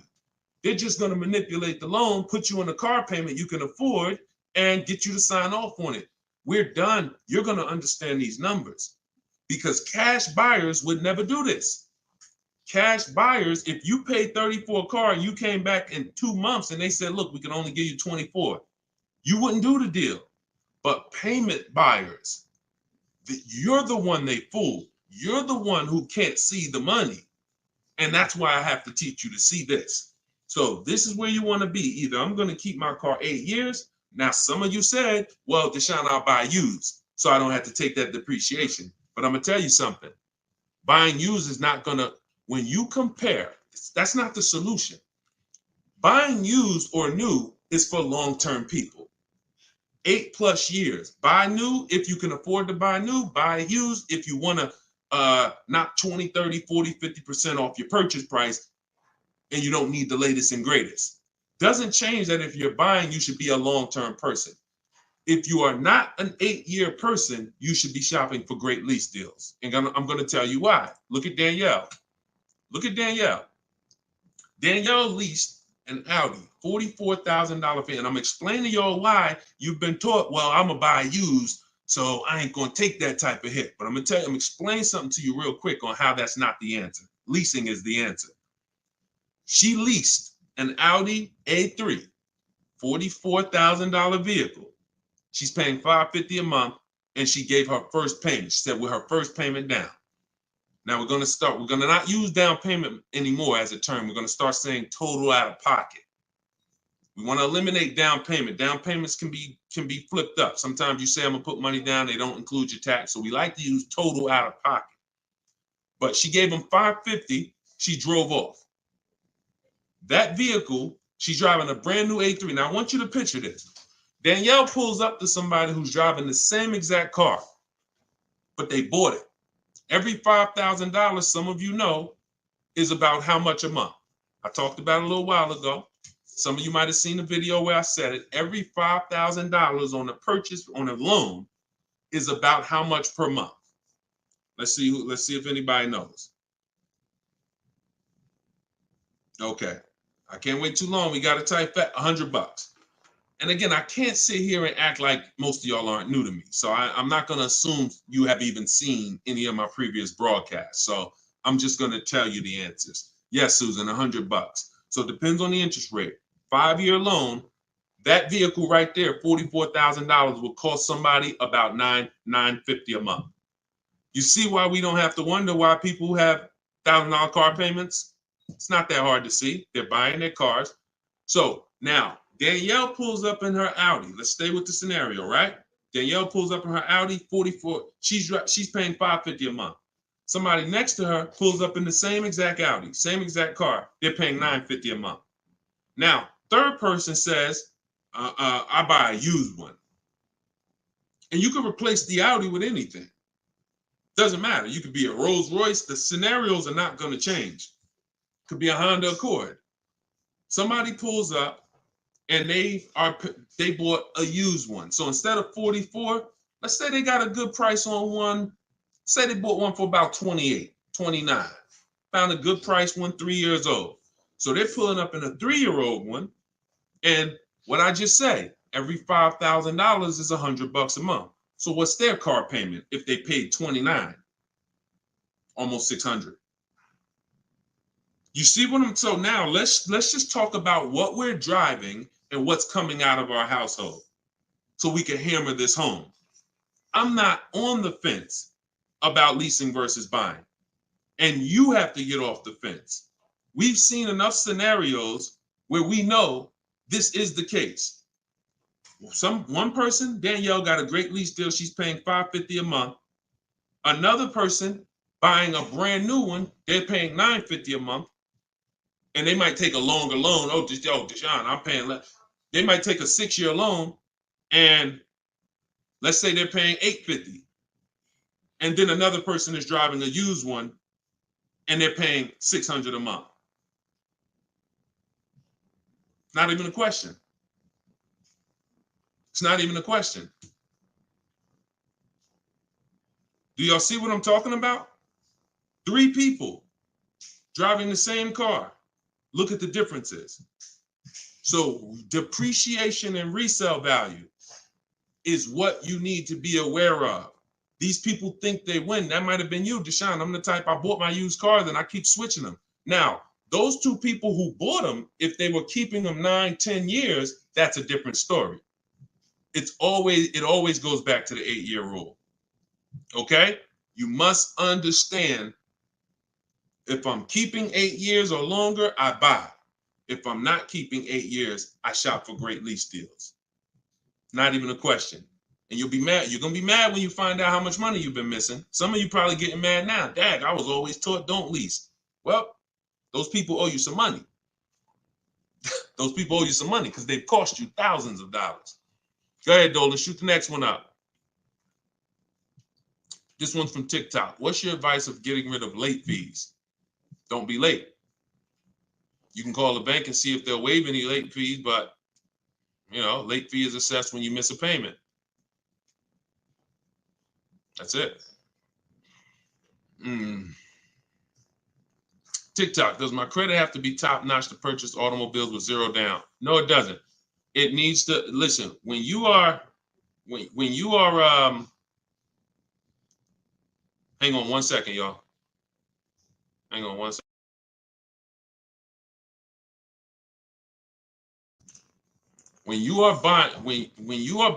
They're just going to manipulate the loan, put you on a car payment you can afford, and get you to sign off on it. We're done. You're going to understand these numbers because cash buyers would never do this. Cash buyers, if you paid 30 for a car and you came back in 2 months and they said, look, we can only give you 24, you wouldn't do the deal. But payment buyers, you're the one they fool. You're the one who can't see the money. And that's why I have to teach you to see this. So this is where you want to be. Either I'm going to keep my car 8 years. Now, some of you said, well, Deshone, I'll buy used, so I don't have to take that depreciation. But I'm going to tell you something. Buying used is not going to, when you compare, that's not the solution. Buying used or new is for long-term people. 8+ years. Buy new if you can afford to buy new. Buy used if you want to knock 20, 30, 40, 50% off your purchase price and you don't need the latest and greatest. Doesn't change that if you're buying, you should be a long-term person. If you are not an 8-year person, you should be shopping for great lease deals. And I'm going to tell you why. Look at Danielle. Look at Danielle. Danielle leased an Audi, $44,000 fee. And I'm explaining to y'all why you've been taught, well, I'm going to buy used, so I ain't going to take that type of hit. But I'm going to tell you, I'm explaining something to you real quick on how that's not the answer. Leasing is the answer. She leased an Audi A3, $44,000 vehicle. She's paying $550 a month, and she gave her first payment. She said, with her first payment down. Now we're going to not use down payment anymore as a term. We're going to start saying total out of pocket. We want to eliminate down payment. Down payments can be flipped up. Sometimes you say, I'm going to put money down. They don't include your tax. So we like to use total out of pocket. But she gave him $550. She drove off. That vehicle, she's driving a brand new A3. Now I want you to picture this. Danielle pulls up to somebody who's driving the same exact car, but they bought it. Every $5,000, some of you know, is about how much a month. I talked about it a little while ago. Some of you might have seen the video where I said it. Every $5,000 on a purchase, on a loan, is about how much per month. Let's see if anybody knows. Okay. I can't wait too long. We got to type that $100. And again, I can't sit here and act like most of y'all aren't new to me. So I'm not going to assume you have even seen any of my previous broadcasts. So I'm just going to tell you the answers. Yes, Susan, $100. So it depends on the interest rate. 5-year loan, that vehicle right there, $44,000, will cost somebody about $950 a month. You see why we don't have to wonder why people who have $1,000 car payments? It's not that hard to see. They're buying their cars. So now Danielle pulls up in her Audi. Let's stay with the scenario, right? Danielle pulls up in her Audi, 44. She's paying $550 a month. Somebody next to her pulls up in the same exact Audi, same exact car. They're paying $950 a month. Now, third person says, I buy a used one. And you can replace the Audi with anything. Doesn't matter. You could be a Rolls Royce. The scenarios are not going to change. Could be a Honda Accord. Somebody pulls up and they bought a used one. So instead of 44, let's say they got a good price on one. Say they bought one for about 28, 29. Found a good price one, 3 years old. So they're pulling up in a 3-year-old one. And what I just say, every $5,000 is $100 a month. So what's their car payment if they paid 29? Almost $600. You see what I'm, so now let's just talk about what we're driving and what's coming out of our household so we can hammer this home. I'm not on the fence about leasing versus buying. And you have to get off the fence. We've seen enough scenarios where we know this is the case. One person, Danielle, got a great lease deal. She's paying $550 a month. Another person buying a brand new one, they're paying $950 a month. And they might take a longer loan. Oh, Deshone, I'm paying less. They might take a 6-year loan, and let's say they're paying $850. And then another person is driving a used one, and they're paying $600 a month. Not even a question. It's not even a question. Do y'all see what I'm talking about? 3 people driving the same car. Look at the differences. So depreciation and resale value is what you need to be aware of. These people think they win. That might have been you, Deshone. I'm the type, I bought my used cars and I keep switching them. Now, those 2 people who bought them, if they were keeping them 9, 10 years, that's a different story. It always goes back to the 8-year rule. Okay? You must understand, if I'm keeping 8 years or longer, I buy. If I'm not keeping 8 years, I shop for great lease deals. Not even a question. And you'll be mad. You're going to be mad when you find out how much money you've been missing. Some of you probably getting mad now. Dad, I was always taught don't lease. Well, those people owe you some money. Those people owe you some money because they've cost you thousands of dollars. Go ahead, Dolan. Shoot the next one up. This one's from TikTok. What's your advice of getting rid of late fees? Don't be late. You can call the bank and see if they'll waive any late fees, but late fee is assessed when you miss a payment. That's it. TikTok, does my credit have to be top notch to purchase automobiles with 0 down? No, it doesn't. It needs to, listen, when you are, hang on 1 second, y'all. Hang on 1 second. When you are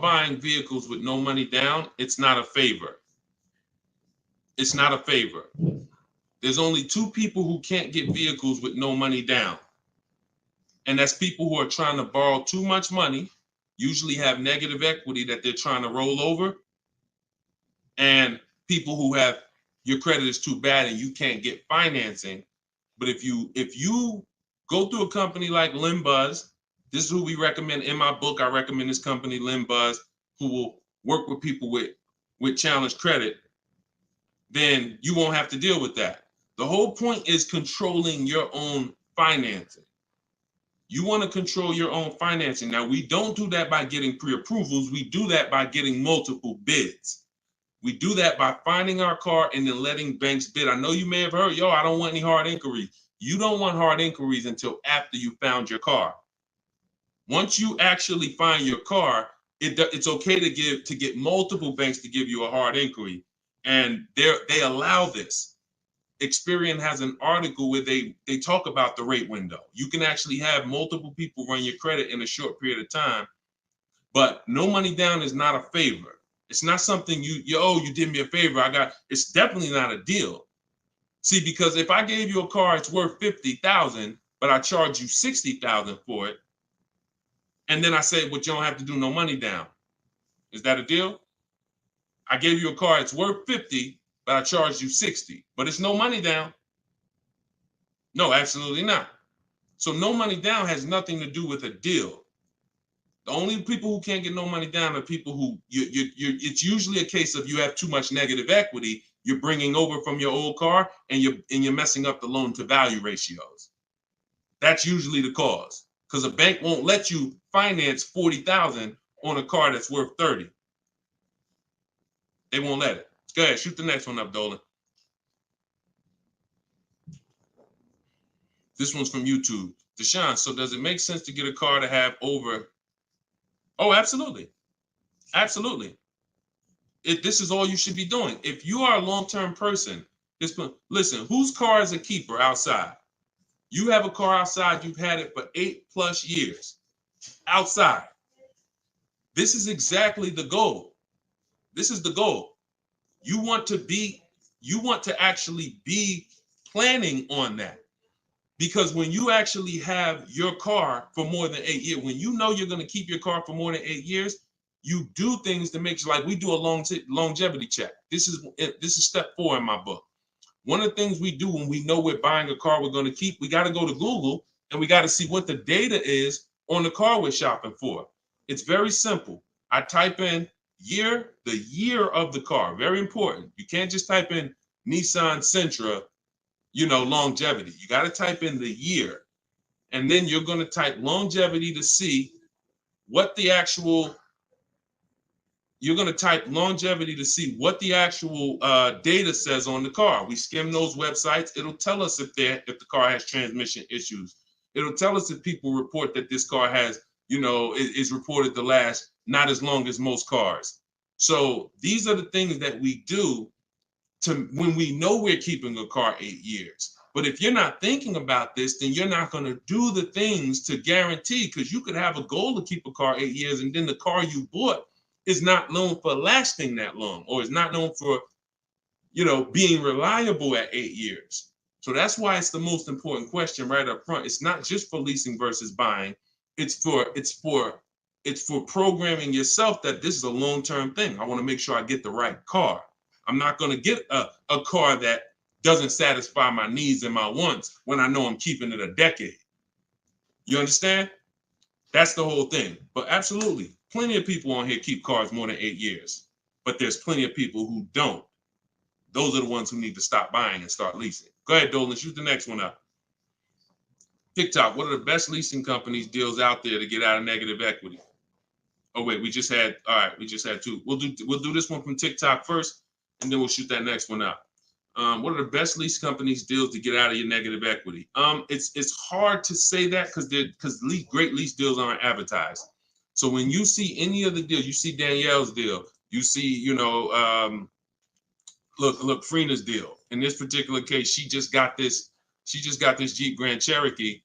buying vehicles with no money down, it's not a favor. It's not a favor. There's only 2 people who can't get vehicles with no money down. And that's people who are trying to borrow too much money, usually have negative equity that they're trying to roll over, and people who have, your credit is too bad and you can't get financing. But if you go through a company like Limbuzz, this is who we recommend in my book. I recommend this company, Limbuzz, who will work with people with challenged credit. Then you won't have to deal with that. The whole point is controlling your own financing. You want to control your own financing. Now, we don't do that by getting pre-approvals. We do that by getting multiple bids. We do that by finding our car and then letting banks bid. I know you may have heard, I don't want any hard inquiries. You don't want hard inquiries until after you found your car. Once you actually find your car, it's okay to get multiple banks to give you a hard inquiry. And they allow this. Experian has an article where they talk about the rate window. You can actually have multiple people run your credit in a short period of time, but no money down is not a favor. It's not something you did me a favor. It's definitely not a deal. See, because if I gave you a car, it's worth $50,000, but I charge you $60,000 for it, and then I say, well, you don't have to do no money down. Is that a deal? I gave you a car, it's worth 50, but I charged you 60, but it's no money down. No, absolutely not. So no money down has nothing to do with a deal. The only people who can't get no money down are people who it's usually a case of you have too much negative equity. You're bringing over from your old car and you're messing up the loan to value ratios. That's usually the cause, because a bank won't let you finance 40,000 on a car that's worth 30. They won't let it. Go ahead, shoot the next one up, Dolan. This one's from YouTube. Deshone, so does it make sense to get a car to have over? Oh, absolutely. Absolutely. This is all you should be doing. If you are a long-term person, listen, whose car is a keeper outside? You have a car outside, you've had it for 8+ years outside. This is exactly the goal. This is the goal. You want to actually be planning on that. Because when you actually have your car for more than 8 years, when you know you're going to keep your car for more than 8 years, you do things to make sure, like we do a longevity check. This is step 4 in my book. One of the things we do when we know we're buying a car we're going to keep, we got to go to Google and we got to see what the data is on the car we're shopping for. It's very simple. I type in the year of the car. Very important. You can't just type in Nissan Sentra, longevity. You got to type in the year. And then you're going to type longevity to see what the actual data says on the car. We skim those websites. It'll tell us if the car has transmission issues. It'll tell us if people report that this car has, is reported to last not as long as most cars. So these are the things that we do when we know we're keeping a car 8 years. But if you're not thinking about this, then you're not going to do the things to guarantee, because you could have a goal to keep a car 8 years and then the car you bought is not known for lasting that long, or is not known for, being reliable at 8 years. So that's why it's the most important question right up front. It's not just for leasing versus buying. It's for programming yourself that this is a long-term thing. I want to make sure I get the right car. I'm not going to get a car that doesn't satisfy my needs and my wants when I know I'm keeping it a decade. You understand? That's the whole thing. But absolutely, plenty of people on here keep cars more than 8 years. But there's plenty of people who don't. Those are the ones who need to stop buying and start leasing. Go ahead, Dolan, shoot the next one up. TikTok, what are the best leasing companies deals out there to get out of negative equity? Oh, wait, we just had 2. We'll do this one from TikTok first, and then we'll shoot that next one up. What are the best lease companies deals to get out of your negative equity? It's hard to say that because great lease deals aren't advertised. So when you see any of the deals, you see Danielle's deal, you see, look, Freena's deal. In this particular case, she just got this Jeep Grand Cherokee,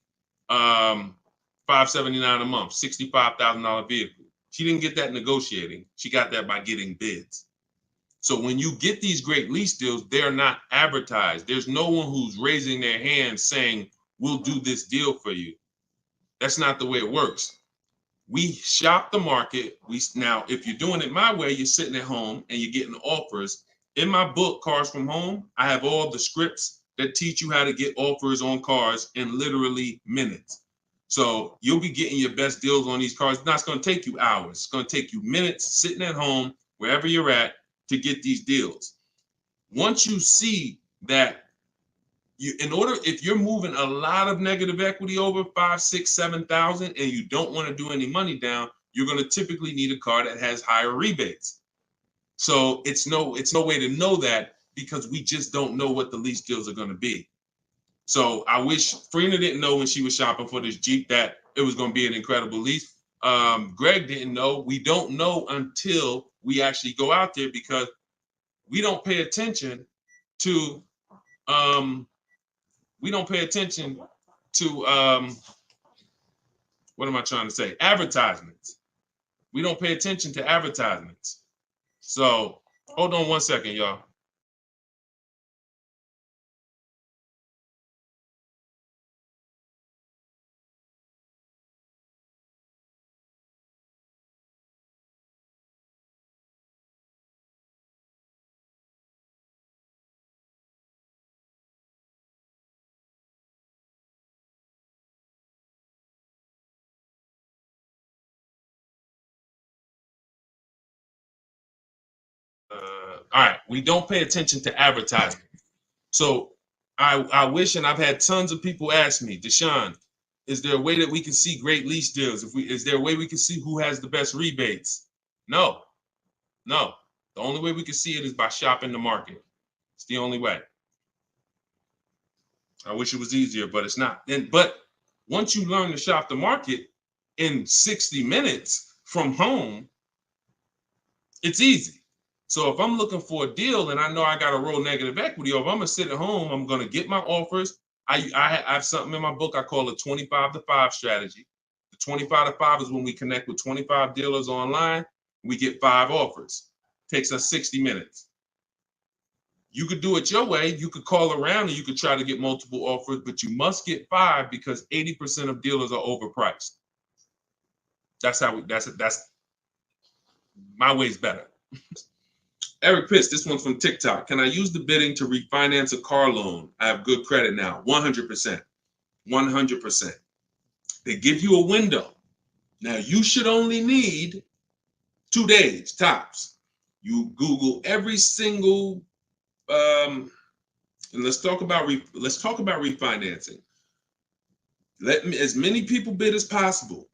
$579 a month, $65,000 vehicle. She didn't get that negotiating. She got that by getting bids. So when you get these great lease deals, they're not advertised. There's no one who's raising their hand saying, we'll do this deal for you. That's not the way it works. We shop the market. Now, if you're doing it my way, you're sitting at home and you're getting offers. In my book, Cars from Home, I have all the scripts that teach you how to get offers on cars in literally minutes. So you'll be getting your best deals on these cars. It's going to take you hours. It's going to take you minutes sitting at home, wherever you're at, to get these deals. Once you see that if you're moving a lot of negative equity over 5, 6, 7,000 and you don't want to do any money down, you're going to typically need a car that has higher rebates. So it's no way to know that, because we just don't know what the lease deals are going to be. So I wish Freena didn't know when she was shopping for this Jeep that it was going to be an incredible lease. Greg didn't know. We don't know until we actually go out there, because we don't pay attention to what am I trying to say? Advertisements. We don't pay attention to advertisements. So hold on one second, y'all. All right, we don't pay attention to advertising. So I wish, and I've had tons of people ask me, Deshaun, is there a way that we can see great lease deals? Is there a way we can see who has the best rebates? No. The only way we can see it is by shopping the market. It's the only way. I wish it was easier, but it's not. But once you learn to shop the market in 60 minutes from home, it's easy. So if I'm looking for a deal and I know I got to roll negative equity, or if I'm gonna sit at home, I'm gonna get my offers. I have something in my book I call a 25 to 5 strategy. The 25 to 5 is when we connect with 25 dealers online, we get 5 offers. Takes us 60 minutes. You could do it your way. You could call around and you could try to get multiple offers, but you must get 5 because 80% of dealers are overpriced. That's my way's better. Eric Pitts, this one's from TikTok. Can I use the bidding to refinance a car loan? I have good credit now. 100%. 100%. They give you a window. Now, you should only need 2 days, tops. You Google every single, and let's talk about refinancing. Let as many people bid as possible.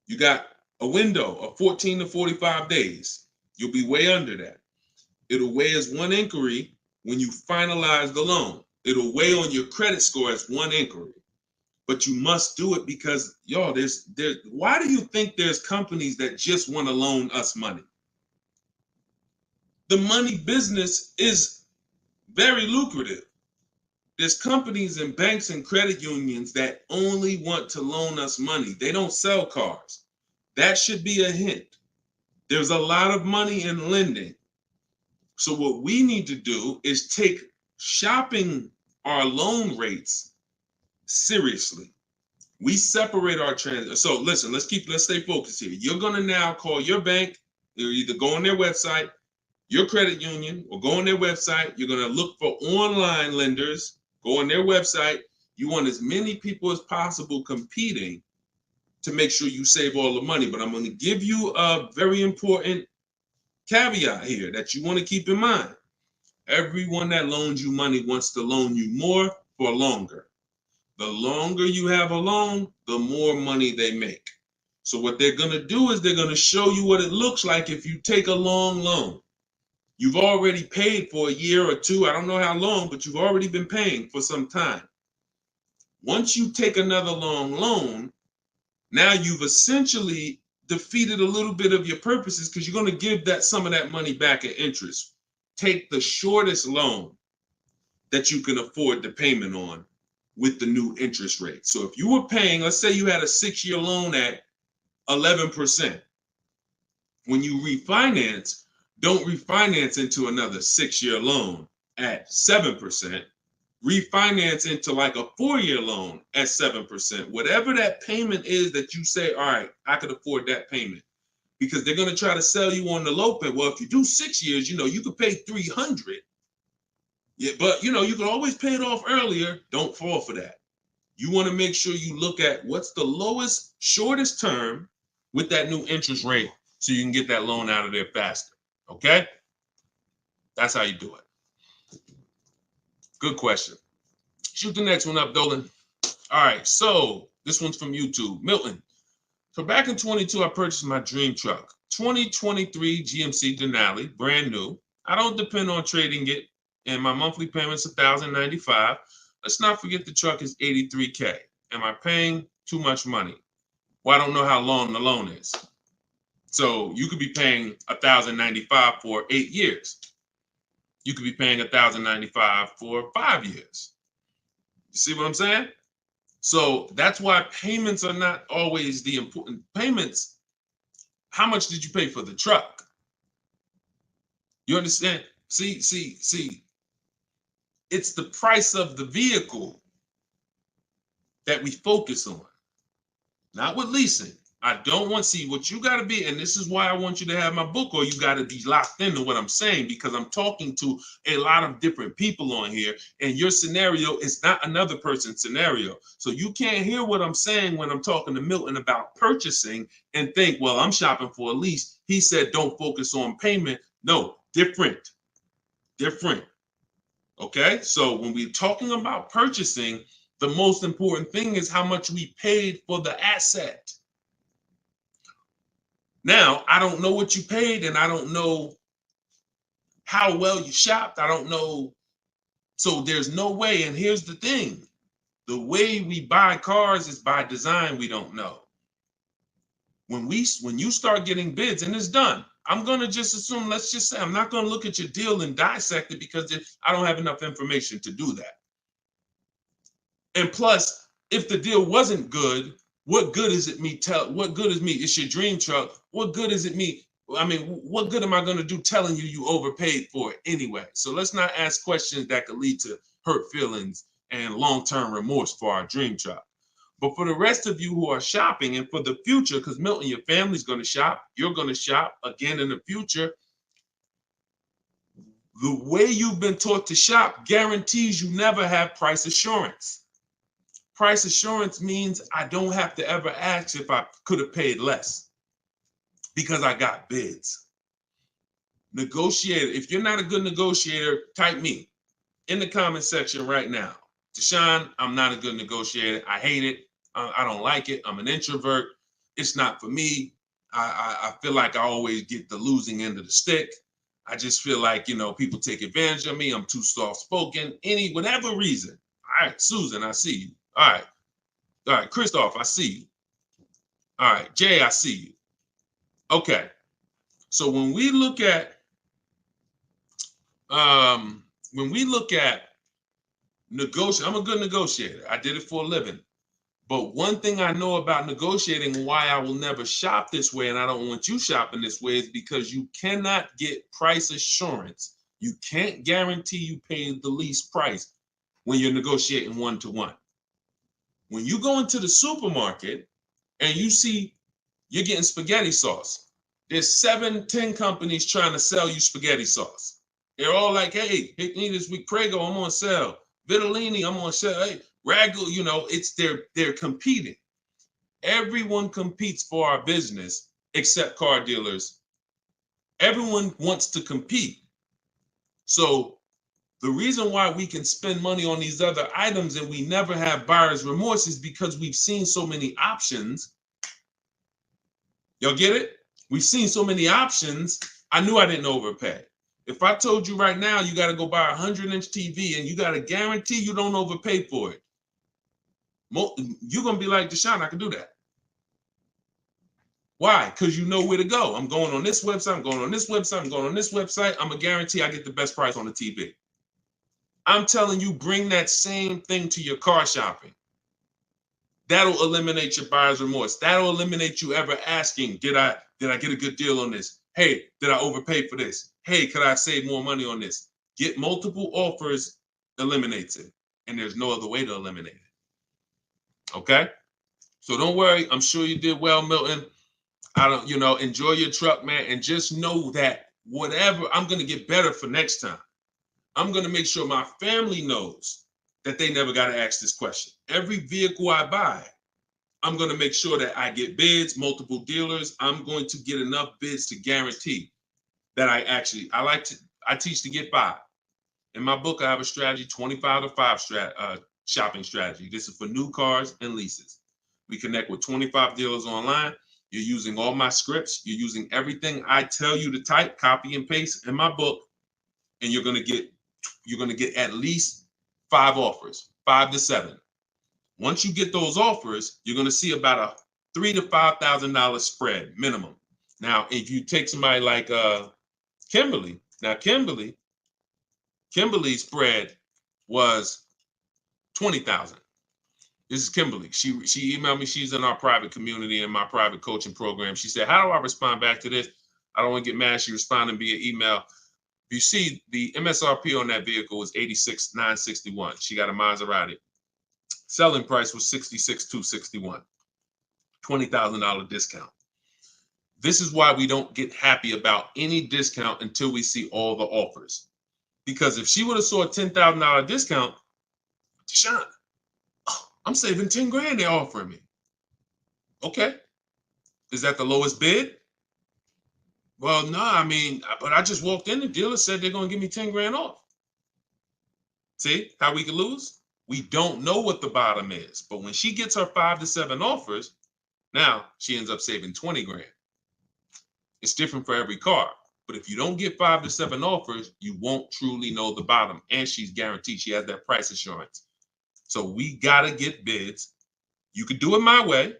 You got a window of 14 to 45 days. You'll be way under that. It'll weigh as 1 inquiry when you finalize the loan. It'll weigh on your credit score as 1 inquiry. But you must do it because, y'all, why do you think there's companies that just want to loan us money? The money business is very lucrative. There's companies and banks and credit unions that only want to loan us money. They don't sell cars. That should be a hint. There's a lot of money in lending. So what we need to do is take shopping our loan rates seriously. We separate our transactions. So listen, let's stay focused here. You're gonna now call your bank. You're either go on their website, your credit union, or go on their website. You're gonna look for online lenders. Go on their website. You want as many people as possible competing to make sure you save all the money. But I'm going to give you a very important caveat here that you want to keep in mind. Everyone that loans you money wants to loan you more for longer. The longer you have a loan, the more money they make. So what they're going to do is they're going to show you what it looks like if you take a long loan. You've already paid for a year or 2. I don't know how long, but you've already been paying for some time. Once you take another long loan, now you've essentially defeated a little bit of your purposes because you're going to give some of that money back in interest. Take the shortest loan that you can afford the payment on with the new interest rate. So if you were paying, let's say you had a 6-year loan at 11%. When you refinance, don't refinance into another 6-year loan at 7%. Refinance into like a 4-year loan at 7%. Whatever that payment is that you say, all right, I could afford that payment. Because they're going to try to sell you on the low pay. Well, if you do 6 years, you could pay $300. Yeah, but you can always pay it off earlier. Don't fall for that. You want to make sure you look at what's the lowest, shortest term with that new interest rate so you can get that loan out of there faster. Okay? That's how you do it. Good question. Shoot the next one up, Dolan. All right, so this one's from YouTube. Milton. So back in 22, I purchased my dream truck. 2023 GMC Denali, brand new. I don't depend on trading it, and my monthly payment's $1,095. Let's not forget the truck is $83K. Am I paying too much money? Well, I don't know how long the loan is. So you could be paying $1,095 for 8 years. You could be paying $1,095 for 5 years. You see what I'm saying? So that's why payments are not always the important payments. How much did you pay for the truck? You understand? See. It's the price of the vehicle that we focus on, not with leasing. I don't want to see what you got to be. And this is why I want you to have my book, or you got to be locked into what I'm saying, because I'm talking to a lot of different people on here, and your scenario is not another person's scenario. So you can't hear what I'm saying when I'm talking to Milton about purchasing and think, well, I'm shopping for a lease. He said, don't focus on payment, No, different. Okay, so when we're talking about purchasing, the most important thing is how much we paid for the asset. Now, I don't know what you paid, and I don't know how well you shopped. I don't know. So there's no way. And here's the thing. The way we buy cars is by design. We don't know. When you start getting bids and it's done, I'm going to just assume, let's just say, I'm not going to look at your deal and dissect it because I don't have enough information to do that. And plus, if the deal wasn't good, what good is it what good is me? It's your dream truck. What good is it me? I mean, what good am I going to do telling you overpaid for it anyway? So let's not ask questions that could lead to hurt feelings and long-term remorse for our dream truck. But for the rest of you who are shopping and for the future, because Milton, your family's going to shop, you're going to shop again in the future. The way you've been taught to shop guarantees you never have price assurance. Price assurance means I don't have to ever ask if I could have paid less because I got bids. Negotiator, if you're not a good negotiator, type me in the comment section right now. Deshone, I'm not a good negotiator. I hate it. I don't like it. I'm an introvert. It's not for me. I feel like I always get the losing end of the stick. I just feel like, people take advantage of me. I'm too soft-spoken. Whatever reason. All right, Susan, I see you. All right, Christoph, I see you. All right, Jay, I see you. Okay, so when we look at negotiate, I'm a good negotiator. I did it for a living. But one thing I know about negotiating and why I will never shop this way, and I don't want you shopping this way, is because you cannot get price assurance. You can't guarantee you pay the least price when you're negotiating one-to-one. When you go into the supermarket and you see you're getting spaghetti sauce, there's 7-10 companies trying to sell you spaghetti sauce. They're all like, hey, hit me this week, Prego, I'm on sale. Vitellini, I'm on sale. Hey, Ragu, it's they're competing. Everyone competes for our business except car dealers. Everyone wants to compete. So the reason why we can spend money on these other items and we never have buyer's remorse is because we've seen so many options. Y'all get it? We've seen so many options. I knew I didn't overpay. If I told you right now you got to go buy a 100-inch TV and you got to guarantee you don't overpay for it, you're going to be like, Deshone, I can do that. Why? Because you know where to go. I'm going on this website. I'm going on this website. I'm going on this website. I'm going to guarantee I get the best price on the TV. I'm telling you, bring that same thing to your car shopping. That'll eliminate your buyer's remorse. That'll eliminate you ever asking, did I get a good deal on this? Hey, did I overpay for this? Hey, could I save more money on this? Get multiple offers eliminates it. And there's no other way to eliminate it. Okay? So don't worry. I'm sure you did well, Milton. Enjoy your truck, man. And just know that whatever, I'm going to get better for next time. I'm going to make sure my family knows that they never got to ask this question. Every vehicle I buy, I'm going to make sure that I get bids, multiple dealers. I'm going to get enough bids to guarantee that I teach to get 5. In my book, I have a strategy, 25 to 5 shopping strategy. This is for new cars and leases. We connect with 25 dealers online. You're using all my scripts. You're using everything I tell you to type, copy and paste in my book. And you're going to get at least 5 offers, 5 to 7. Once you get those offers, you're going to see about a $3,000 to $5,000 spread minimum. Now, if you take somebody like Kimberly, now Kimberly's spread was $20,000. This is Kimberly. She emailed me. She's in our private community in my private coaching program. She said, how do I respond back to this? I don't want to get mad. She responded via email. You see, the MSRP on that vehicle was $86,961. She got a Maserati. Selling price was $66,261. $20,000 discount. This is why we don't get happy about any discount until we see all the offers. Because if she would have saw a $10,000 discount, Deshone, I'm saving 10 grand they're offering me. Okay. Is that the lowest bid? Well, no, I mean, but I just walked in. The dealer said they're going to give me 10 grand off. See how we could lose? We don't know what the bottom is. But when she gets her 5 to 7 offers, now she ends up saving 20 grand. It's different for every car. But if you don't get 5 to 7 offers, you won't truly know the bottom. And she's guaranteed. She has that price assurance. So we got to get bids. You could do it my way,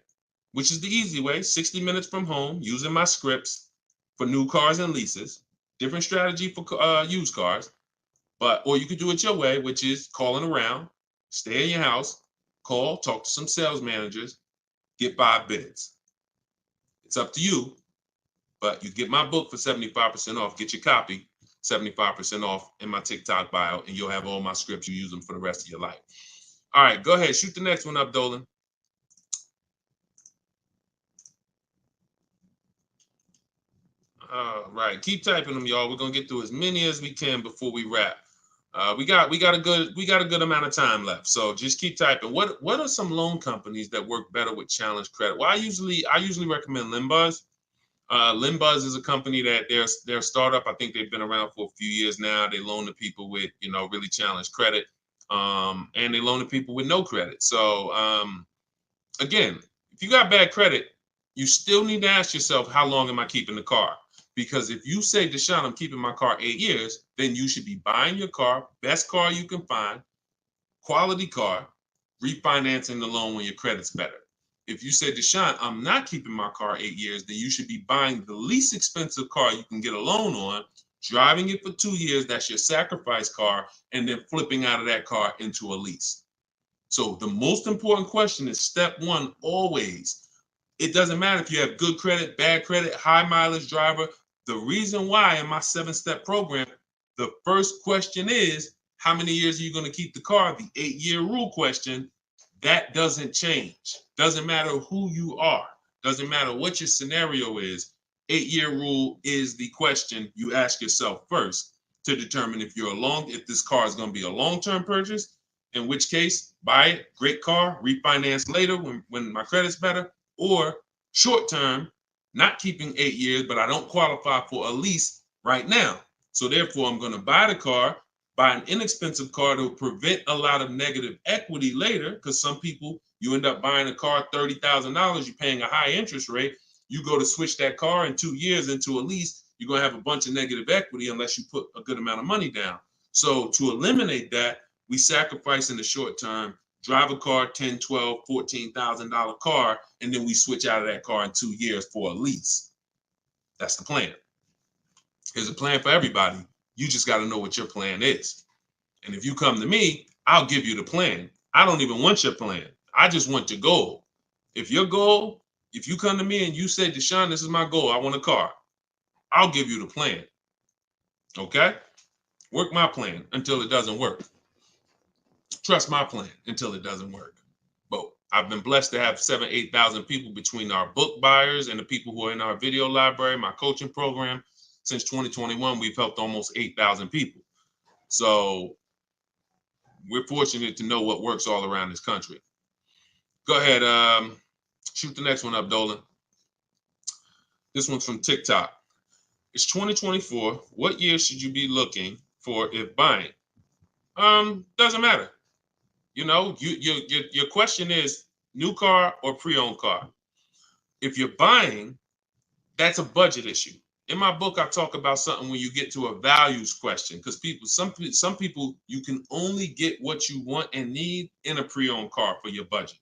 which is the easy way, 60 minutes from home, using my scripts for new cars and leases. Different strategy for used cars. Or you could do it your way, which is calling around, stay in your house, call, talk to some sales managers, get 5 bids. It's up to you. But you get my book for 75% off. Get your copy, 75% off in my TikTok bio, and you'll have all my scripts. You use them for the rest of your life. All right, go ahead. Shoot the next one up, Dolan. All right, keep typing them, y'all. We're gonna get through as many as we can before we wrap. We got a good amount of time left, so just keep typing. What are some loan companies that work better with challenge credit? Well, I usually recommend Limbuzz. Limbuzz is a company that they're a startup. I think they've been around for a few years now. They loan to people with really challenged credit, and they loan to people with no credit. So again, if you got bad credit, you still need to ask yourself, how long am I keeping the car? Because if you say, Deshone, I'm keeping my car 8 years, then you should be buying your car, best car you can find, quality car, refinancing the loan when your credit's better. If you say, Deshone, I'm not keeping my car 8 years, then you should be buying the least expensive car you can get a loan on, driving it for 2 years, that's your sacrifice car, and then flipping out of that car into a lease. So the most important question is step one, always. It doesn't matter if you have good credit, bad credit, high mileage driver. The reason why in my 7-step program, the first question is, how many years are you going to keep the car? The 8-year rule question, that doesn't change. Doesn't matter who you are. Doesn't matter what your scenario is. 8-year rule is the question you ask yourself first to determine if this car is going to be a long-term purchase, in which case, buy it, great car, refinance later when my credit's better, or short-term, not keeping 8 years, but I don't qualify for a lease right now. So therefore, I'm going to buy the car, buy an inexpensive car to prevent a lot of negative equity later, because some people, you end up buying a car, $30,000, you're paying a high interest rate. You go to switch that car in 2 years into a lease, you're going to have a bunch of negative equity unless you put a good amount of money down. So to eliminate that, we sacrifice in the short term, drive a car, $10,000, $12,000, $14,000 car, and then we switch out of that car in 2 years for a lease. That's the plan. Here's a plan for everybody. You just got to know what your plan is. And if you come to me, I'll give you the plan. I don't even want your plan. I just want your goal. If you come to me and you say, Deshone, this is my goal, I want a car, I'll give you the plan. Okay? Work my plan until it doesn't work. Trust my plan until it doesn't work. But I've been blessed to have 7,000, 8,000 people between our book buyers and the people who are in our video library, my coaching program. Since 2021, we've helped almost 8,000 people. So we're fortunate to know what works all around this country. Go ahead, shoot the next one up, Dolan. This one's from TikTok. It's 2024. What year should you be looking for if buying? Doesn't matter. Your question is new car or pre-owned car. If you're buying, that's a budget issue. In my book, I talk about something when you get to a values question, because some people, you can only get what you want and need in a pre-owned car for your budget.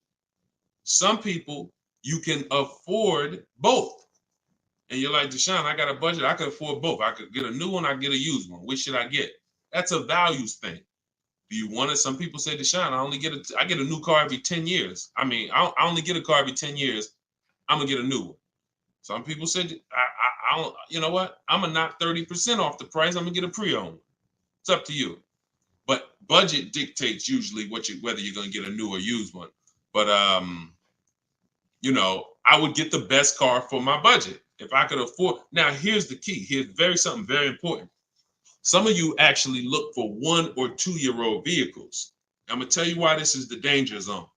Some people, you can afford both. And you're like, Deshone, I got a budget. I could afford both. I could get a new one. I get a used one. Which should I get? That's a values thing. Do you want it? Some people say, Deshone, I get a new car every 10 years. I mean, I only get a car every 10 years. I'm going to get a new one. Some people said, I don't, you know what? I'm going to knock 30% off the price. I'm going to get a pre-owned. It's up to you. But budget dictates usually whether you're going to get a new or used one. But, I would get the best car for my budget if I could afford. Now, here's the key. Here's something very important. Some of you actually look for 1 or 2-year-old vehicles. I'm going to tell you why this is the danger zone.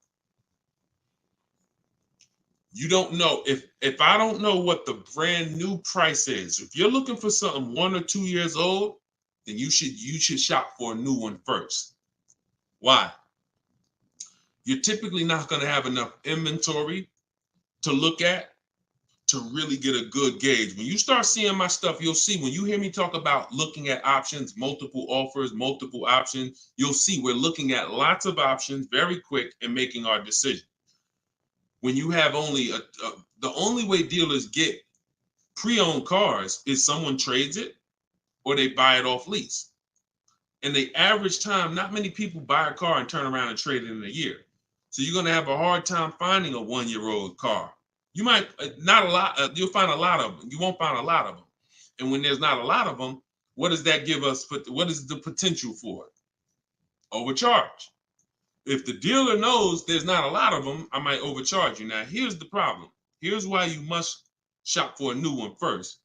You don't know if I don't know what the brand new price is. If you're looking for something 1 or 2 years old, then you should shop for a new one first. Why? You're typically not going to have enough inventory to look at to really get a good gauge. When you start seeing my stuff, you'll see when you hear me talk about looking at options, multiple offers, multiple options, you'll see we're looking at lots of options very quick and making our decision. When you have only the only way dealers get pre-owned cars is someone trades it or they buy it off lease. And the average time, not many people buy a car and turn around and trade it in a year. So you're going to have a hard time finding a 1-year-old car. You might not a lot. You'll find a lot of them. You won't find a lot of them. And when there's not a lot of them, what does that give us? What is the potential for it? Overcharge. If the dealer knows there's not a lot of them, I might overcharge you. Now, here's the problem. Here's why you must shop for a new one first.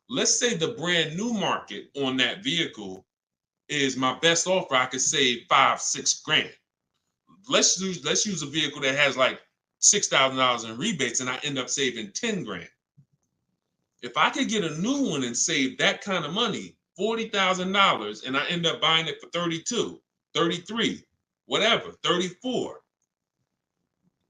Let's say the brand new market on that vehicle is my best offer. I could save $5-6 grand. Let's use a vehicle that has like $6,000 in rebates and I end up saving 10 grand. If I could get a new one and save that kind of money, $40,000, and I end up buying it for 32, 33, whatever, 34.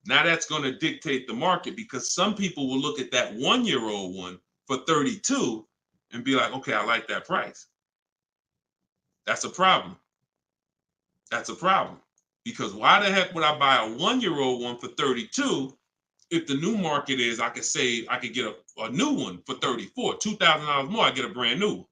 Now that's going to dictate the market because some people will look at that 1-year-old one for 32 and be like, okay, I like that price. That's a problem. That's a problem. Because why the heck would I buy a 1-year-old one for 32 if the new market is I could get a new one for 34, $2,000 more, I get a brand new one.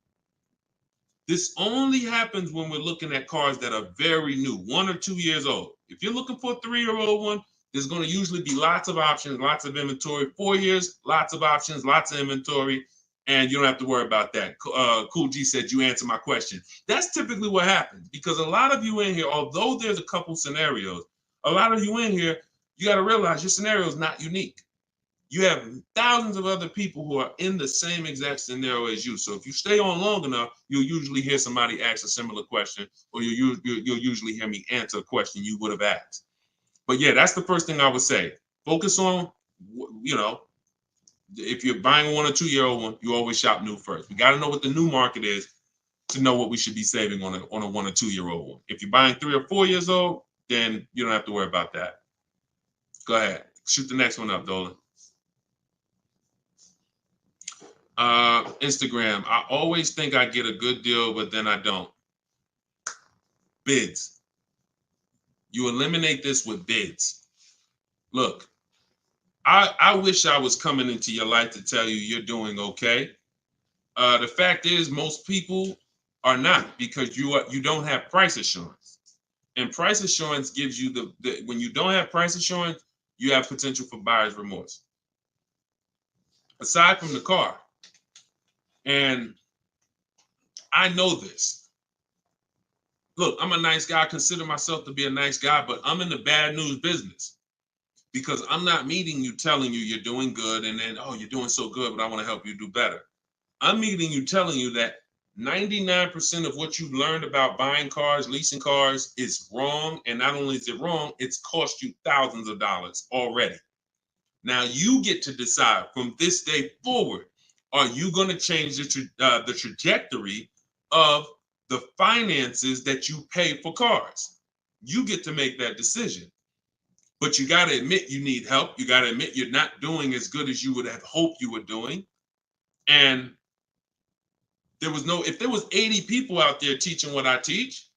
This only happens when we're looking at cars that are very new, 1 or 2 years old. If you're looking for a 3-year-old one, there's going to usually be lots of options, lots of inventory. 4 years, lots of options, lots of inventory, and you don't have to worry about that. Cool G said you answered my question. That's typically what happens because a lot of you in here, although there's a couple scenarios, a lot of you in here, you got to realize your scenario is not unique. You have thousands of other people who are in the same exact scenario as you. So if you stay on long enough, you'll usually hear somebody ask a similar question, or you'll usually hear me answer a question you would have asked. But yeah, that's the first thing I would say. Focus on, if you're buying a 1 or 2-year-old one, you always shop new first. We got to know what the new market is to know what we should be saving on a 1 or 2-year-old one. If you're buying 3 or 4 years old, then you don't have to worry about that. Go ahead. Shoot the next one up, Dolan. Instagram. I always think I get a good deal, but then I don't. Bids. You eliminate this with bids. Look, I wish I was coming into your life to tell you you're doing okay. The fact is, most people are not because you don't have price assurance. And price assurance gives you when you don't have price assurance, you have potential for buyer's remorse. Aside from the car. And I know this. Look, I'm a nice guy. I consider myself to be a nice guy, but I'm in the bad news business because I'm not meeting you telling you you're doing good and then, oh, you're doing so good, but I want to help you do better. I'm meeting you telling you that 99% of what you've learned about buying cars, leasing cars is wrong. And not only is it wrong, it's cost you thousands of dollars already. Now you get to decide from this day forward, are you going to change the trajectory of the finances that you pay for cars? You get to make that decision. But you got to admit you need help. You got to admit you're not doing as good as you would have hoped you were doing. And if there was 80 people out there teaching what I teach,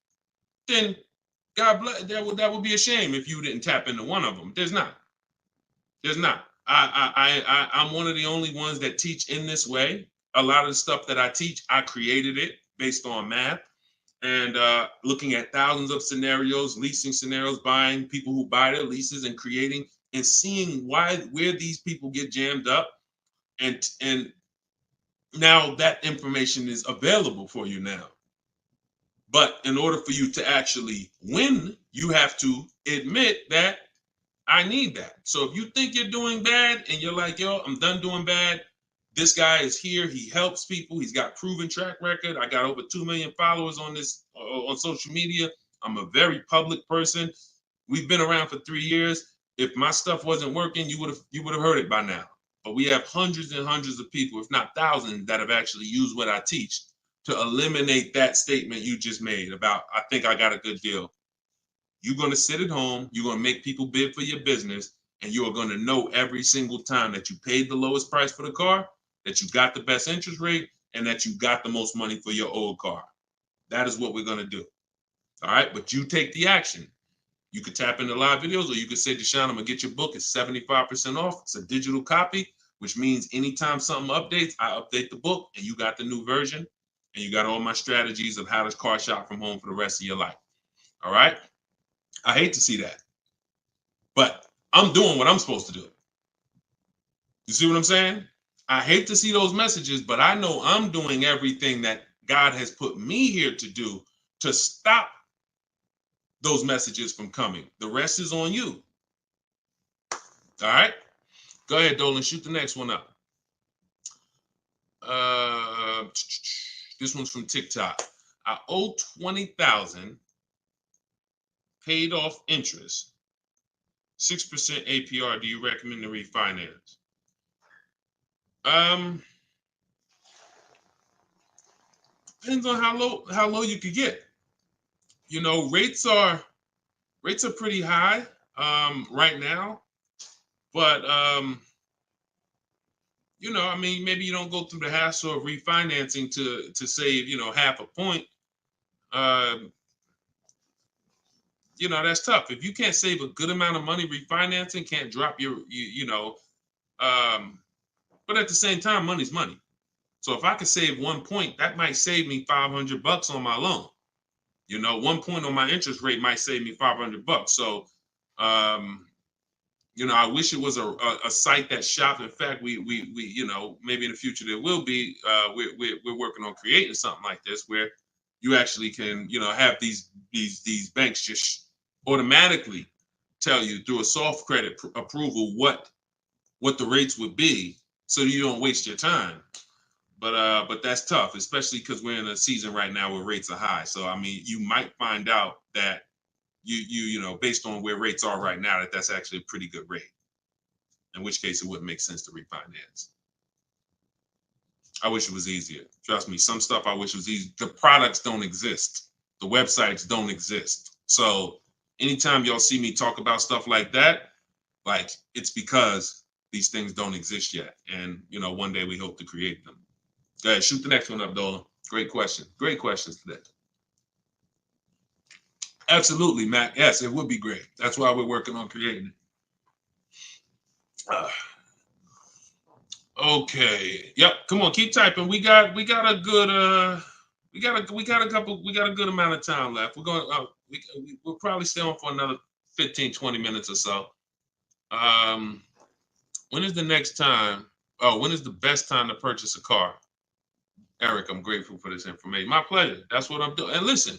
then God bless, that would be a shame if you didn't tap into one of them. There's not. I'm one of the only ones that teach in this way. A lot of the stuff that I teach, I created it based on math and looking at thousands of scenarios, leasing scenarios, buying people who buy their leases and creating and seeing where these people get jammed up. And now that information is available for you now. But in order for you to actually win, you have to admit that I need that. So if you think you're doing bad and you're like, yo, I'm done doing bad. This guy is here. He helps people. He's got proven track record. I got over 2 million followers on social media. I'm a very public person. We've been around for 3 years. if my stuff wasn't working, you would have heard it by now. But we have hundreds and hundreds of people, if not thousands, that have actually used what I teach to eliminate that statement you just made about, I think I got a good deal. You're going to sit at home, you're going to make people bid for your business, and you are going to know every single time that you paid the lowest price for the car, that you got the best interest rate, and that you got the most money for your old car. That is what we're going to do. All right, but you take the action. You could tap into live videos, or you could say, Deshone, I'm going to get your book. It's 75% off. It's a digital copy, which means anytime something updates, I update the book, and you got the new version, and you got all my strategies of how to car shop from home for the rest of your life. All right? I hate to see that, but I'm doing what I'm supposed to do. You see what I'm saying? I hate to see those messages, but I know I'm doing everything that God has put me here to do to stop those messages from coming. The rest is on you. All right? Go ahead, Dolan. Shoot the next one up. This one's from TikTok. I owe $20,000, paid off interest, 6% APR. Do you recommend to refinance? Depends on how low you could get. You know, rates are pretty high right now, but you know, I mean, maybe you don't go through the hassle of refinancing to save, you know, half a point. You know, that's tough. If you can't save a good amount of money refinancing, can't drop you know, but at the same time, money's money. So if I could save 1 point, that might save me $500 on my loan. You know, 1 point on my interest rate might save me $500. So, you know, I wish it was a site that shopped. In fact, we you know, maybe in the future there will be. We're working on creating something like this where you actually can, you know, have these banks just automatically tell you through a soft credit approval what the rates would be, so you don't waste your time. But that's tough, especially because we're in a season right now where rates are high. So I mean, you might find out that you know, based on where rates are right now, that's actually a pretty good rate. In which case, it wouldn't make sense to refinance. I wish it was easier. Trust me, some stuff I wish was easy. The products don't exist. The websites don't exist. So anytime y'all see me talk about stuff like that, like, it's because these things don't exist yet. And, you know, one day we hope to create them. Go ahead, shoot the next one up, Dolan. Great question. Great questions today. Absolutely, Matt. Yes, it would be great. That's why we're working on creating it. Okay. Yep. Come on, keep typing. We got a good we got a good amount of time left. We're going we'll probably stay on for another 15-20 minutes or so. When is the next time? Oh, when is the best time to purchase a car? Eric, I'm grateful for this information. My pleasure. That's what I'm doing. And listen,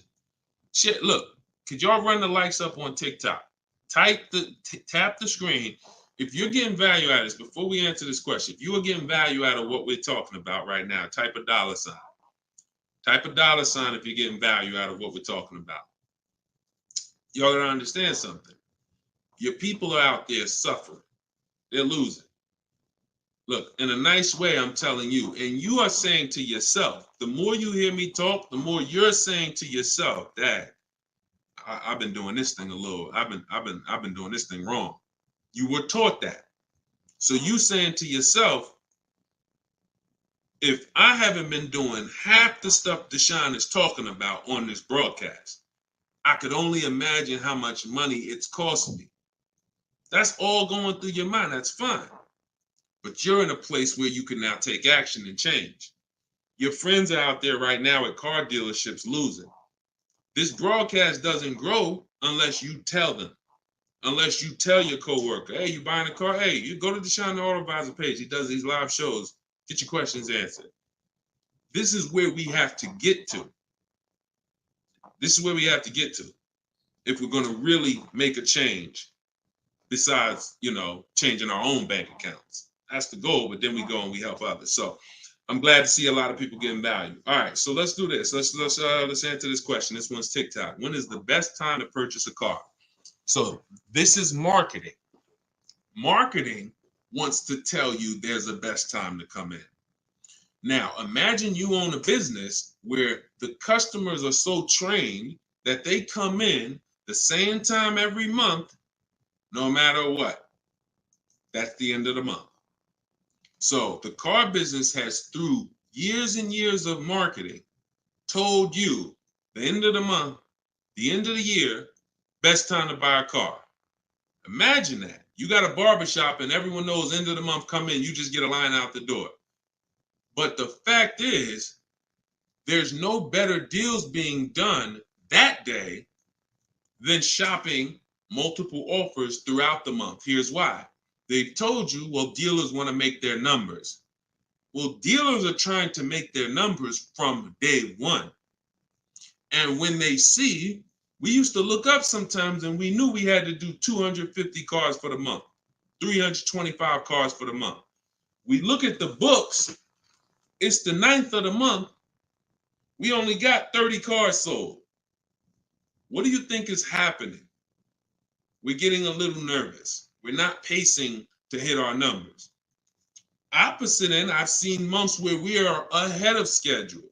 shit, look, could y'all run the likes up on TikTok? Tap the screen. If you're getting value out of this, before we answer this question, if you are getting value out of what we're talking about right now, type a $. Type a $sign if you're getting value out of what we're talking about. Y'all gotta understand something. Your people are out there suffering. They're losing. Look, in a nice way, I'm telling you, and you are saying to yourself, the more you hear me talk, the more you're saying to yourself, Dad, I've been doing this thing I've been doing this thing wrong. You were taught that. So you saying to yourself, if I haven't been doing half the stuff Deshone is talking about on this broadcast, I could only imagine how much money it's cost me. That's all going through your mind. That's fine. But you're in a place where you can now take action and change. Your friends are out there right now at car dealerships losing. This broadcast doesn't grow unless you tell them. Unless you tell your coworker, hey, you buying a car? Hey, you go to Deshone the Auto Advisor page. He does these live shows. Get your questions answered. This is where we have to get to. This is where we have to get to if we're going to really make a change besides, you know, changing our own bank accounts. That's the goal, but then we go and we help others. So I'm glad to see a lot of people getting value. All right, so let's do this. Let's answer this question. This one's TikTok. When is the best time to purchase a car? So this is marketing. Marketing wants to tell you there's a best time to come in. Now, imagine you own a business where the customers are so trained that they come in the same time every month, no matter what. That's the end of the month. So the car business has, through years and years of marketing, told you the end of the month, the end of the year, best time to buy a car. Imagine that. You got a barbershop and everyone knows end of the month come in, you just get a line out the door. But the fact is, there's no better deals being done that day than shopping multiple offers throughout the month. Here's why. They've told you, well, dealers want to make their numbers. Well, dealers are trying to make their numbers from day one. And when they see, we used to look up sometimes and we knew we had to do 250 cars for the month, 325 cars for the month. We look at the books, it's the 9th of the month, we only got 30 cars sold. What do you think is happening? We're getting a little nervous. We're not pacing to hit our numbers. Opposite end, I've seen months where we are ahead of schedule.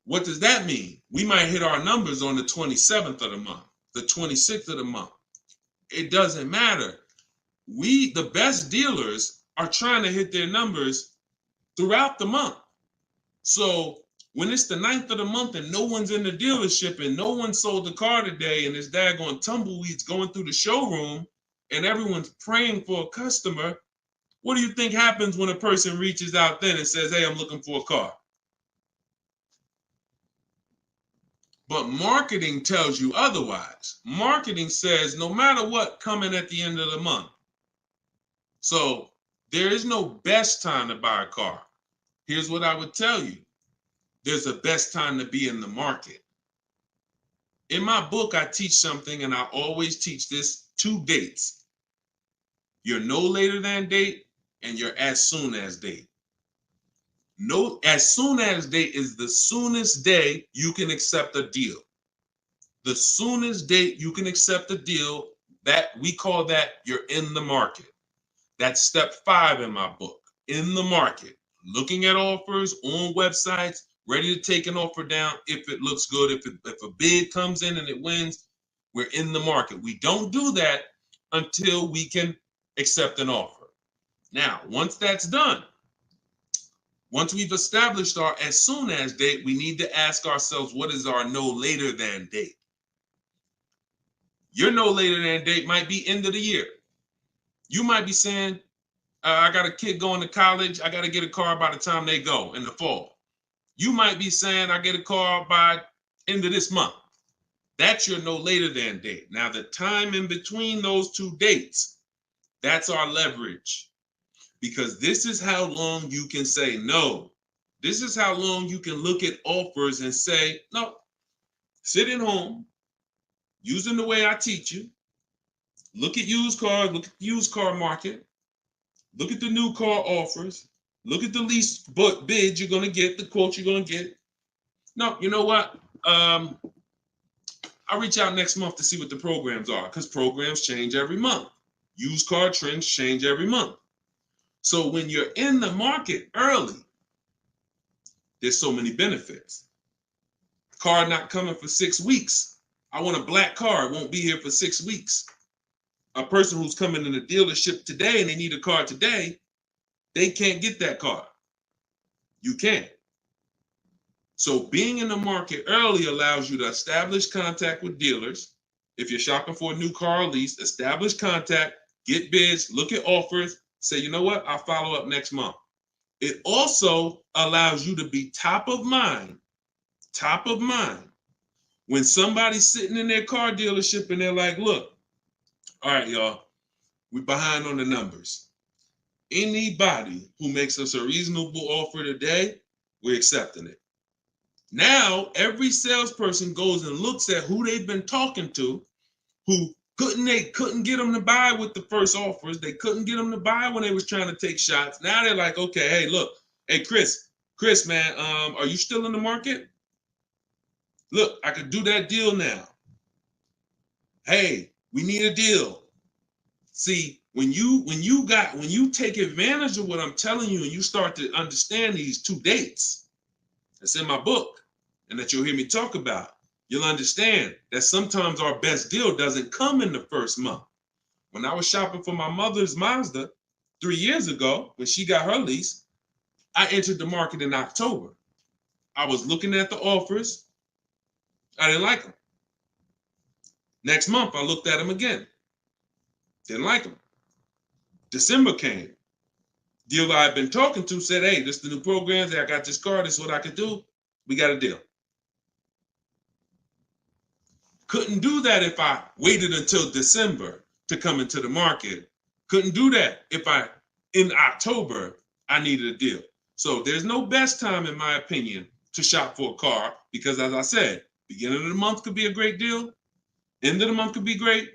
What does that mean? We might hit our numbers on the 27th of the month, the 26th of the month. It doesn't matter. We, the best dealers, are trying to hit their numbers throughout the month. So when it's the 9th of the month and no one's in the dealership and no one sold the car today and it's daggone tumbleweeds going through the showroom and everyone's praying for a customer, what do you think happens when a person reaches out then and says, hey, I'm looking for a car? But marketing tells you otherwise. Marketing says no matter what, coming at the end of the month. So there is no best time to buy a car. Here's what I would tell you. There's a best time to be in the market. In my book, I teach something, and I always teach this: 2 dates. Your no later than date and your as soon as date. No, as soon as date is the soonest day you can accept a deal. The soonest date you can accept a deal, that we call that you're in the market. That's step 5 in my book. In the market, looking at offers on websites, ready to take an offer down if it looks good. If a bid comes in and it wins, we're in the market. We don't do that until we can accept an offer. Now, once that's done, once we've established our as soon as date, we need to ask ourselves, what is our no later than date? Your no later than date might be end of the year. You might be saying, I got a kid going to college. I got to get a car by the time they go in the fall. You might be saying, I get a car by end of this month. That's your no later than date. Now, the time in between those 2 dates, that's our leverage. Because this is how long you can say no. This is how long you can look at offers and say, no, sit at home, using the way I teach you. Look at used cars, look at the used car market. Look at the new car offers. Look at the lease bids you're going to get, the quote you're going to get. No, you know what? I'll reach out next month to see what the programs are, because programs change every month. Used car trends change every month. So when you're in the market early, there's so many benefits. Car not coming for 6 weeks. I want a black car. It won't be here for 6 weeks. A person who's coming in the dealership today and they need a car today, they can't get that car. You can. So being in the market early allows you to establish contact with dealers. If you're shopping for a new car or lease, establish contact, get bids, look at offers, say, you know what, I'll follow up next month. It also allows you to be top of mind, when somebody's sitting in their car dealership and they're like, look, all right, y'all, we're behind on the numbers. Anybody who makes us a reasonable offer today, we're accepting it. Now, every salesperson goes and looks at who they've been talking to, who couldn't get them to buy with the first offers. They couldn't get them to buy when they was trying to take shots. Now they're like, okay, hey, look, hey, Chris, man, are you still in the market? Look, I could do that deal now. Hey, we need a deal. See, when you take advantage of what I'm telling you and you start to understand these 2 dates that's in my book and that you'll hear me talk about, you'll understand that sometimes our best deal doesn't come in the first month. When I was shopping for my mother's Mazda 3 years ago, when she got her lease, I entered the market in October. I was looking at the offers. I didn't like them. Next month, I looked at them again. Didn't like them. December came. Dealer I've been talking to said, hey, this is the new programs. I got this car. This is what I could do. We got a deal. Couldn't do that if I waited until December to come into the market. Couldn't do that if in October, I needed a deal. So there's no best time, in my opinion, to shop for a car because, as I said, beginning of the month could be a great deal. End of the month could be great.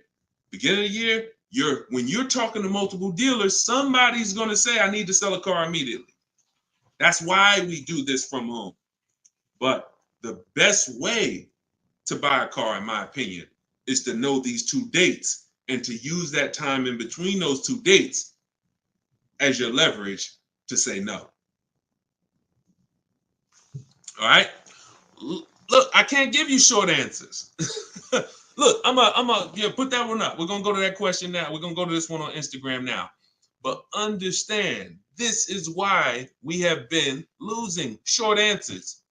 Beginning of the year, when you're talking to multiple dealers, somebody's going to say, I need to sell a car immediately. That's why we do this from home. But the best way to buy a car, in my opinion, is to know these 2 dates and to use that time in between those 2 dates as your leverage to say no. All right? Look, I can't give you short answers. Look, I'm put that one up. We're going to go to that question now. We're going to go to this one on Instagram now. But understand, this is why we have been losing short answers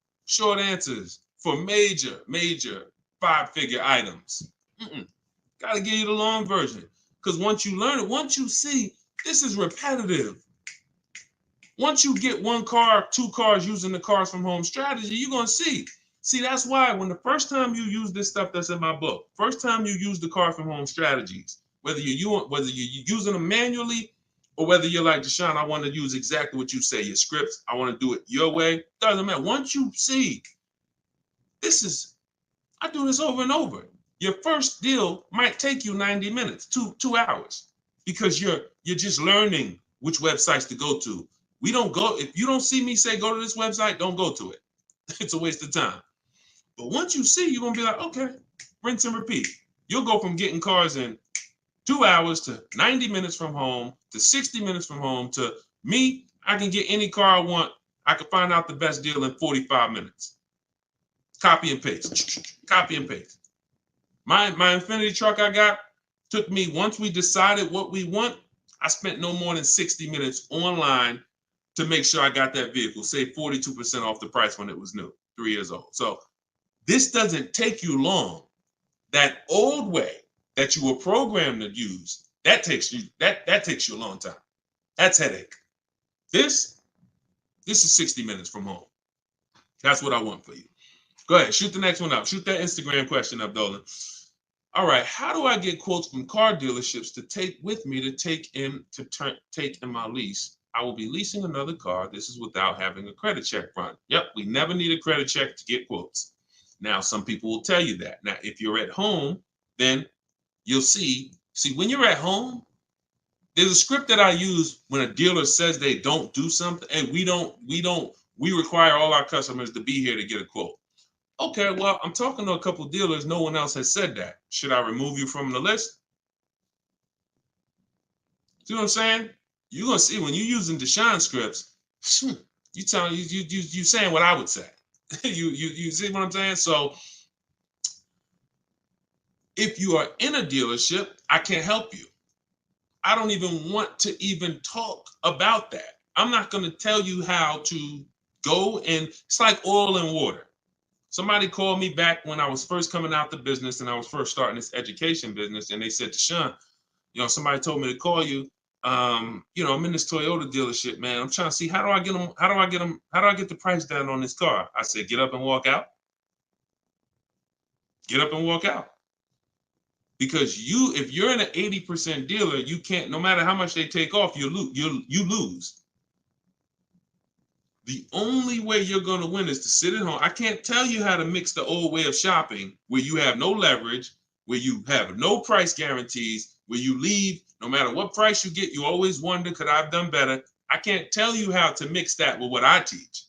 for major 5-figure items. Got to give you the long version. Because once you learn it, once you see, this is repetitive. Once you get 1 car, 2 cars using the cars from home strategy, you're going to see. See, that's why when the first time you use this stuff that's in my book, first time you use the car from home strategies, whether you're using them manually or whether you're like, Deshone, I want to use exactly what you say, your scripts, I want to do it your way, doesn't matter. Once you see, I do this over and over. Your first deal might take you 90 minutes, 2 hours, because you're just learning which websites to go to. We don't go, if you don't see me say, go to this website, don't go to it. It's a waste of time. But once you see, you're going to be like, okay, rinse and repeat. You'll go from getting cars in 2 hours to 90 minutes from home to 60 minutes from home to me. I can get any car I want. I can find out the best deal in 45 minutes. Copy and paste. Copy and paste. My Infinity truck I got took me, once we decided what we want, I spent no more than 60 minutes online to make sure I got that vehicle, save 42% off the price when it was new, 3 years old. So this doesn't take you long. That old way that you were programmed to use, that takes you a long time. That's headache. This is 60 minutes from home. That's what I want for you. Go ahead, shoot the next one up. Shoot that Instagram question up, Dolan. All right, how do I get quotes from car dealerships to take with me to take in my lease? I will be leasing another car. This is without having a credit check run. Yep, we never need a credit check to get quotes. Now, some people will tell you that. Now, if you're at home, then you'll see when you're at home, there's a script that I use when a dealer says they don't do something, and we require all our customers to be here to get a quote. Okay, well, I'm talking to a couple of dealers. No one else has said that. Should I remove you from the list? See what I'm saying? You're gonna see when you're using Deshone scripts, you saying what I would say. you see what I'm saying? So if you are in a dealership, I can't help you. I don't even want to even talk about that. I'm not going to tell you how to go, and it's like oil and water. Somebody called me back when I was first coming out the business and I was first starting this education business, and they said, Deshone, somebody told me to call you. I'm in this Toyota dealership, man. I'm trying to see how do I get the price down on this car? I said, get up and walk out. Get up and walk out. Because if you're in an 80% dealer, you can't, no matter how much they take off, you lose. The only way you're going to win is to sit at home. I can't tell you how to mix the old way of shopping where you have no leverage, where you have no price guarantees, where you leave, no matter what price you get, you always wonder, could I have done better? I can't tell you how to mix that with what I teach.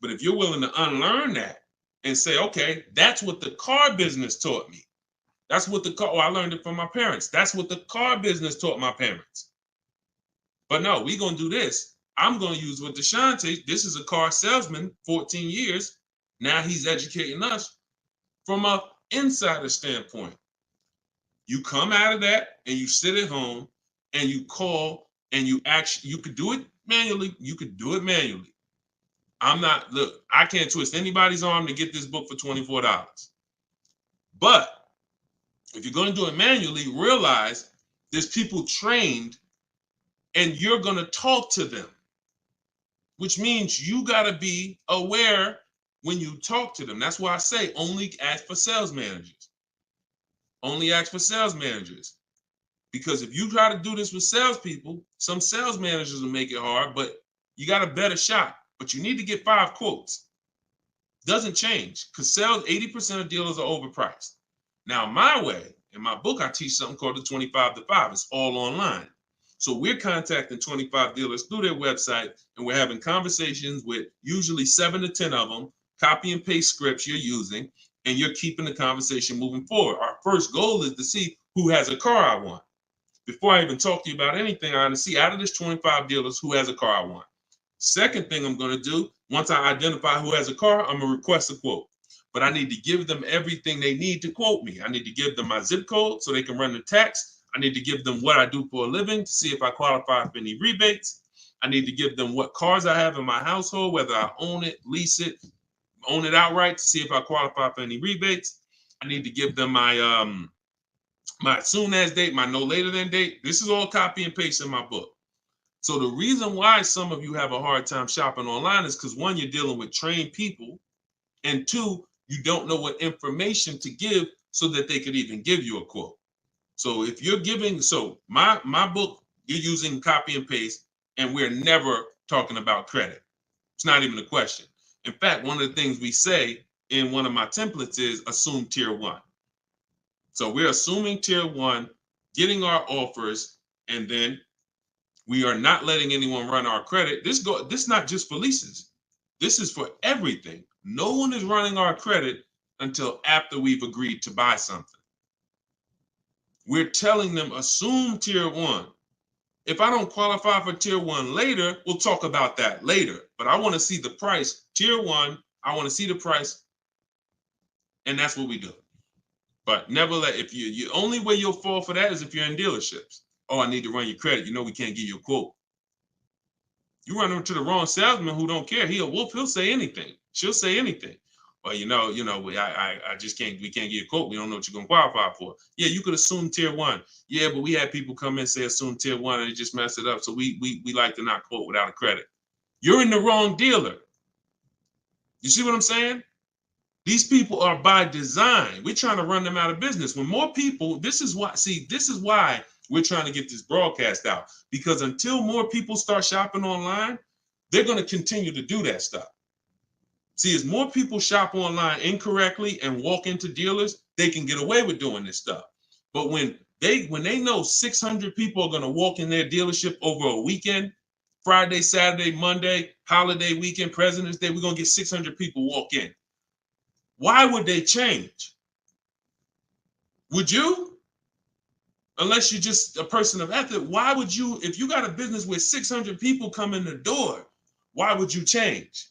But if you're willing to unlearn that and say, okay, that's what the car business taught me. That's what I learned it from my parents. That's what the car business taught my parents. But no, we're going to do this. I'm going to use what Deshone, this is a car salesman, 14 years. Now he's educating us from an insider standpoint. You come out of that and you sit at home and you call and you could do it manually. You could do it manually. I can't twist anybody's arm to get this book for $24. But if you're going to do it manually, realize there's people trained and you're going to talk to them, which means you got to be aware when you talk to them. That's why I say only ask for sales managers. Only ask for sales managers. Because if you try to do this with salespeople, some sales managers will make it hard, but you got a better shot. But you need to get 5 quotes. Doesn't change because 80% of dealers are overpriced. Now, my way, in my book, I teach something called the 25 to 5. It's all online. So we're contacting 25 dealers through their website, and we're having conversations with usually 7 to 10 of them, copy and paste scripts you're using, and you're keeping the conversation moving forward. Our first goal is to see who has a car I want. Before I even talk to you about anything, I want to see out of this 25 dealers who has a car I want. Second thing I'm going to do, once I identify who has a car, I'm going to request a quote. But I need to give them everything they need to quote me. I need to give them my zip code so they can run the tax. I need to give them what I do for a living to see if I qualify for any rebates. I need to give them what cars I have in my household, whether I own it, lease it, own it outright to see if I qualify for any rebates. I need to give them my my soon as date, my no later than date. This is all copy and paste in my book. So the reason why some of you have a hard time shopping online is because 1, you're dealing with trained people, and 2, you don't know what information to give so that they could even give you a quote. So if you're giving, my book, you're using copy and paste, and we're never talking about credit. It's not even a question. In fact, one of the things we say in one of my templates is assume tier 1. So we're assuming tier 1, getting our offers, and then we are not letting anyone run our credit. This is not just for leases. This is for everything. No one is running our credit until after we've agreed to buy something. We're telling them assume tier 1. If I don't qualify for tier 1 later, we'll talk about that later. But I want to see the price. Tier 1, I want to see the price. And that's what we do. But never if you only way you'll fall for that is if you're in dealerships. Oh, I need to run your credit. You know we can't give you a quote. You run into the wrong salesman who don't care. He'll say anything. She'll say anything. Well, I just can't. We can't give you a quote. We don't know what you're gonna qualify for. Yeah, you could assume tier 1. Yeah, but we had people come in and say assume tier 1 and they just messed it up. So we like to not quote without a credit. You're in the wrong dealer. You see what I'm saying? These people are by design. We're trying to run them out of business. When more people, this is why we're trying to get this broadcast out. Because until more people start shopping online, they're going to continue to do that stuff. See, as more people shop online incorrectly and walk into dealers, they can get away with doing this stuff. But when they know 600 people are going to walk in their dealership over a weekend, Friday, Saturday, Monday, holiday weekend, President's Day, we're going to get 600 people walk in. Why would they change? Would you? Unless you're just a person of ethic, why would you, if you got a business with 600 people come in the door, why would you change?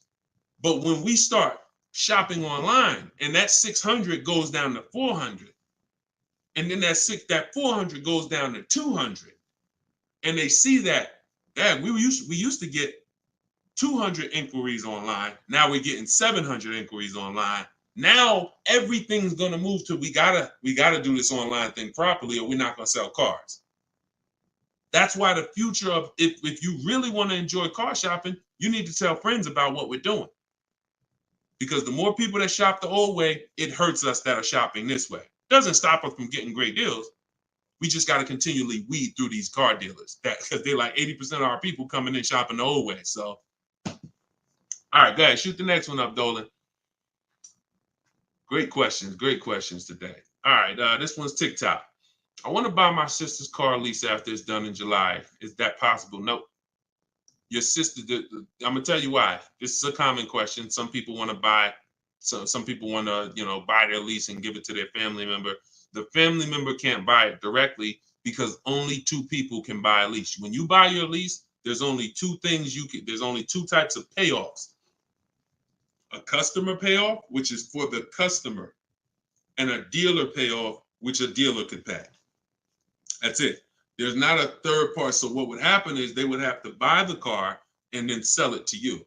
But when we start shopping online and that 600 goes down to 400, and then that 400 goes down to 200, and they see that, we used to get 200 inquiries online. Now we're getting 700 inquiries online. Now everything's gonna move to we gotta do this online thing properly, or we're not gonna sell cars. That's why the future of if you really want to enjoy car shopping, you need to tell friends about what we're doing. Because the more people that shop the old way, it hurts us that are shopping this way. Doesn't stop us from getting great deals. We just got to continually weed through these car dealers because they're like 80% of our people coming in shopping the old way. So, all right, go ahead, shoot the next one up, Dolan. Great questions today. All right, this one's TikTok. I want to buy my sister's car lease after it's done in July. Is that possible? Nope. Your sister, I'm gonna tell you why. This is a common question. Some people want to buy, some people want to, buy their lease and give it to their family member. The family member can't buy it directly because only two people can buy a lease. When you buy your lease, there's only two things there's only two types of payoffs. A customer payoff, which is for the customer, and a dealer payoff, which a dealer could pay. That's it. There's not a third part. So what would happen is they would have to buy the car and then sell it to you.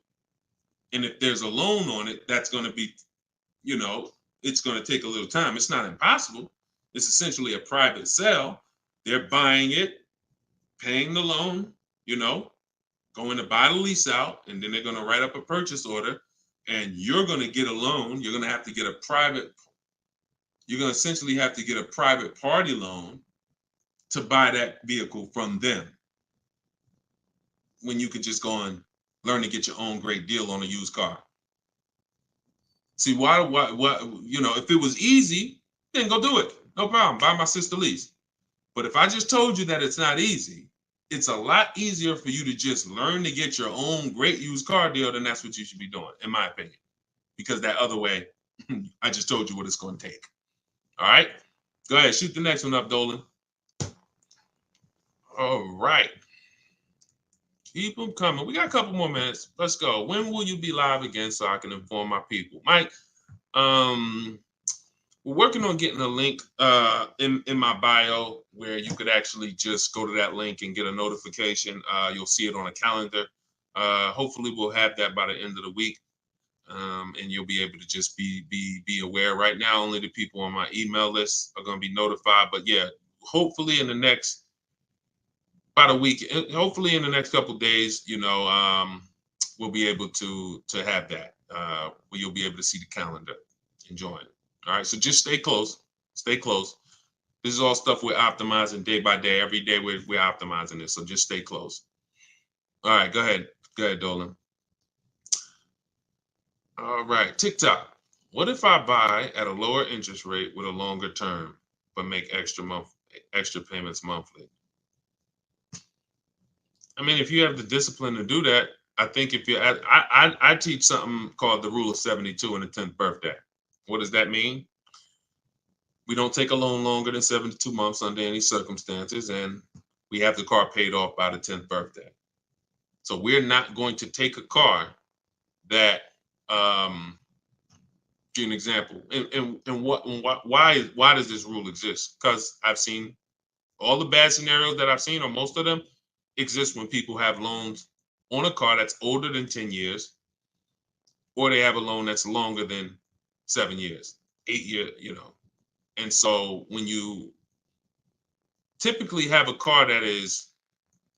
And if there's a loan on it, that's going to be, it's going to take a little time. It's not impossible. It's essentially a private sale. They're buying it, paying the loan, going to buy the lease out, and then they're going to write up a purchase order, and you're going to get a loan. You're going to have to get you're going to essentially have to get a private party loan to buy that vehicle from them, when you could just go and learn to get your own great deal on a used car. See, why, if it was easy, then go do it. No problem. Buy my sister lease. But if I just told you that it's not easy, it's a lot easier for you to just learn to get your own great used car deal, then that's what you should be doing, in my opinion. Because that other way, I just told you what it's going to take. All right? Go ahead. Shoot the next one up, Dolan. All right. Keep them coming. We got a couple more minutes. Let's go. When will you be live again so I can inform my people? Mike, we're working on getting a link in my bio where you could actually just go to that link and get a notification. You'll see it on a calendar. Hopefully we'll have that by the end of the week. And you'll be able to just be aware. Right now, only the people on my email list are going to be notified. But yeah, hopefully in the next about a week, hopefully in the next couple of days, we'll be able to have that where you'll be able to see the calendar and join. All right, so just stay close. Stay close. This is all stuff we're optimizing day by day. Every day we're optimizing this, so just stay close. All right, go ahead. Go ahead, Dolan. All right, TikTok. What if I buy at a lower interest rate with a longer term, but make extra payments monthly? I mean, if you have the discipline to do that, I think if I teach something called the rule of 72 in the 10th birthday. What does that mean? We don't take a loan longer than 72 months under any circumstances, and we have the car paid off by the 10th birthday. So we're not going to take a car that, give an example, why does this rule exist? Because I've seen all the bad scenarios that I've seen, or most of them, exist when people have loans on a car that's older than 10 years, or they have a loan that's longer than 7 years, 8 years, And so when you typically have a car that is,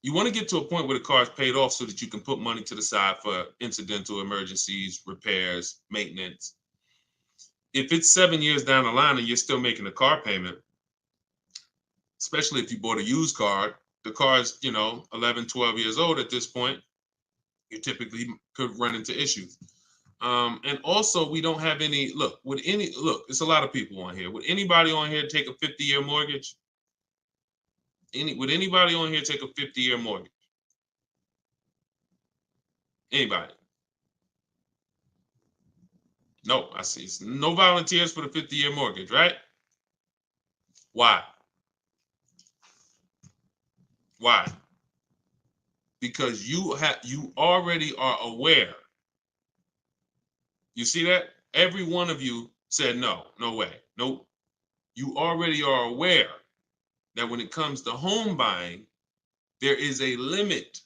you want to get to a point where the car is paid off so that you can put money to the side for incidental emergencies, repairs, maintenance. If it's 7 years down the line and you're still making a car payment, especially if you bought a used car, the car is, 11, 12 years old at this point, you typically could run into issues. And also we don't have any, it's a lot of people on here. Would anybody on here take a 50-year mortgage? Would anybody on here take a 50-year mortgage? Anybody? No, I see. No volunteers for the 50-year mortgage, right? Why? Why? Because you already are aware. You see that? Every one of you said no way. Nope. You already are aware that when it comes to home buying, there is a limit.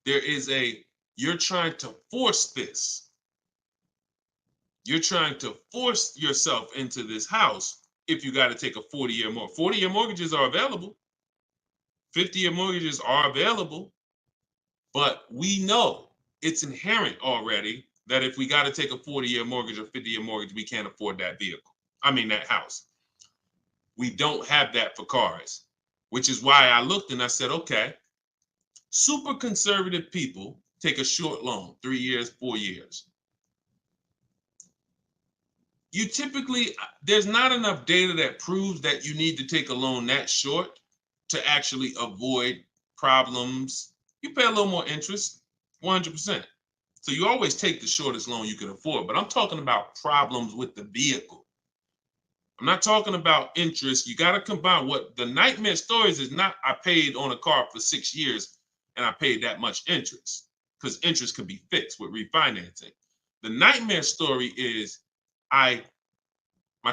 You're trying to force this. You're trying to force yourself into this house if you got to take a 40-year mortgage. 40-year mortgages are available. 50-year mortgages are available. But we know it's inherent already that if we got to take a 40-year mortgage or 50-year mortgage, we can't afford that that house. We don't have that for cars, which is why I looked and I said, okay, super conservative people take a short loan, 3 years, 4 years. You typically, there's not enough data that proves that you need to take a loan that short to actually avoid problems. You pay a little more interest, 100%. So you always take the shortest loan you can afford, but I'm talking about problems with the vehicle. I'm not talking about interest. You got to combine what the nightmare stories is not. I paid on a car for 6 years and I paid that much interest, because interest can be fixed with refinancing. The nightmare story is my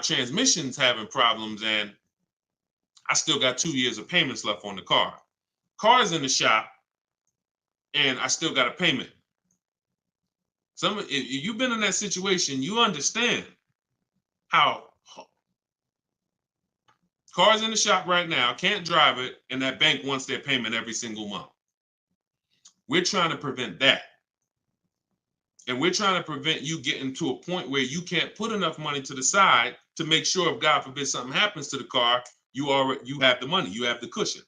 transmission's having problems and I still got 2 years of payments left on the car. Car's in the shop and I still got a payment. If you've been in that situation, you understand how car's in the shop right now, can't drive it, and that bank wants their payment every single month. We're trying to prevent that. And we're trying to prevent you getting to a point where you can't put enough money to the side to make sure if God forbid something happens to the car, you have the money, you have the cushion.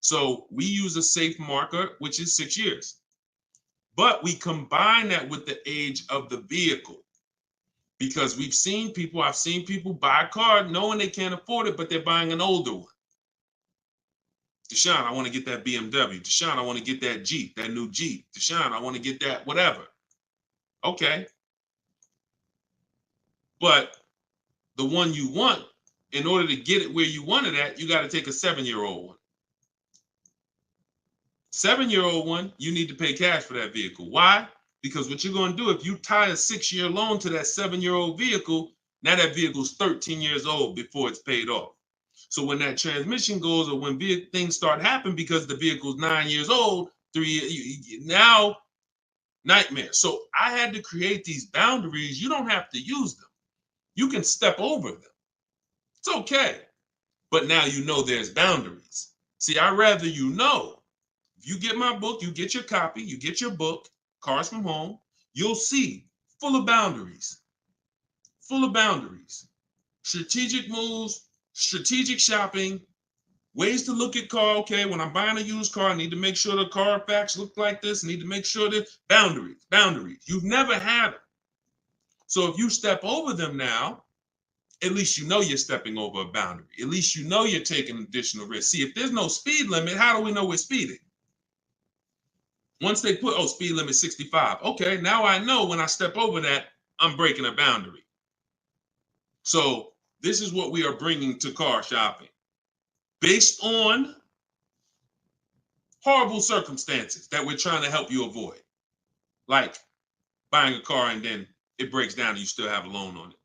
So we use a safe marker, which is 6 years. But we combine that with the age of the vehicle, because I've seen people buy a car knowing they can't afford it, but they're buying an older one. Deshone, I want to get that BMW. Deshone, I want to get that Jeep, that new Jeep. Deshone, I want to get that whatever. Okay. But the one you want, in order to get it where you want it at, you got to take a 7-year-old one. 7-year-old one, you need to pay cash for that vehicle. Why? Because what you're going to do, if you tie a 6-year loan to that 7-year-old vehicle, now that vehicle's 13 years old before it's paid off. So when that transmission goes, or when things start happening because the vehicle's 9 years old, 3 years, now nightmare. So I had to create these boundaries. You don't have to use them. You can step over them. It's okay. But now you know there's boundaries. See, I'd rather you know. If you get my book, you get your copy, you get your book, Cars from Home, you'll see full of boundaries. Full of boundaries. Strategic moves, strategic shopping, ways to look at car. Okay, when I'm buying a used car, I need to make sure the Carfax look like this. I need to make sure that boundaries. You've never had them. So if you step over them now, at least you know you're stepping over a boundary. At least you know you're taking additional risk. See, if there's no speed limit, how do we know we're speeding? Once they put, speed limit 65. Okay, now I know when I step over that, I'm breaking a boundary. So this is what we are bringing to car shopping. Based on horrible circumstances that we're trying to help you avoid. Like buying a car and then it breaks down and you still have a loan on it.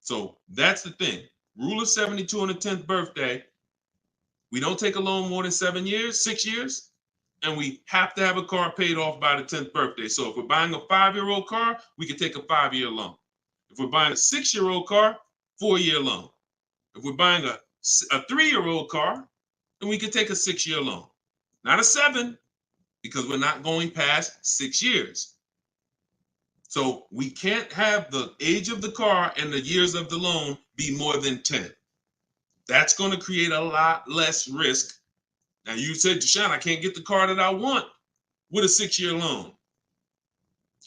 So that's the thing. Rule of 72 on the 10th birthday. We don't take a loan more than 6 years. And we have to have a car paid off by the 10th birthday. So if we're buying a 5-year-old car, we can take a 5-year loan. If we're buying a 6-year-old car, 4-year loan. If we're buying a 3-year-old car, then we can take a 6-year loan. Not a 7, because we're not going past 6 years. So we can't have the age of the car and the years of the loan be more than 10. That's going to create a lot less risk. Now you said, Deshone, I can't get the car that I want with a 6-year loan.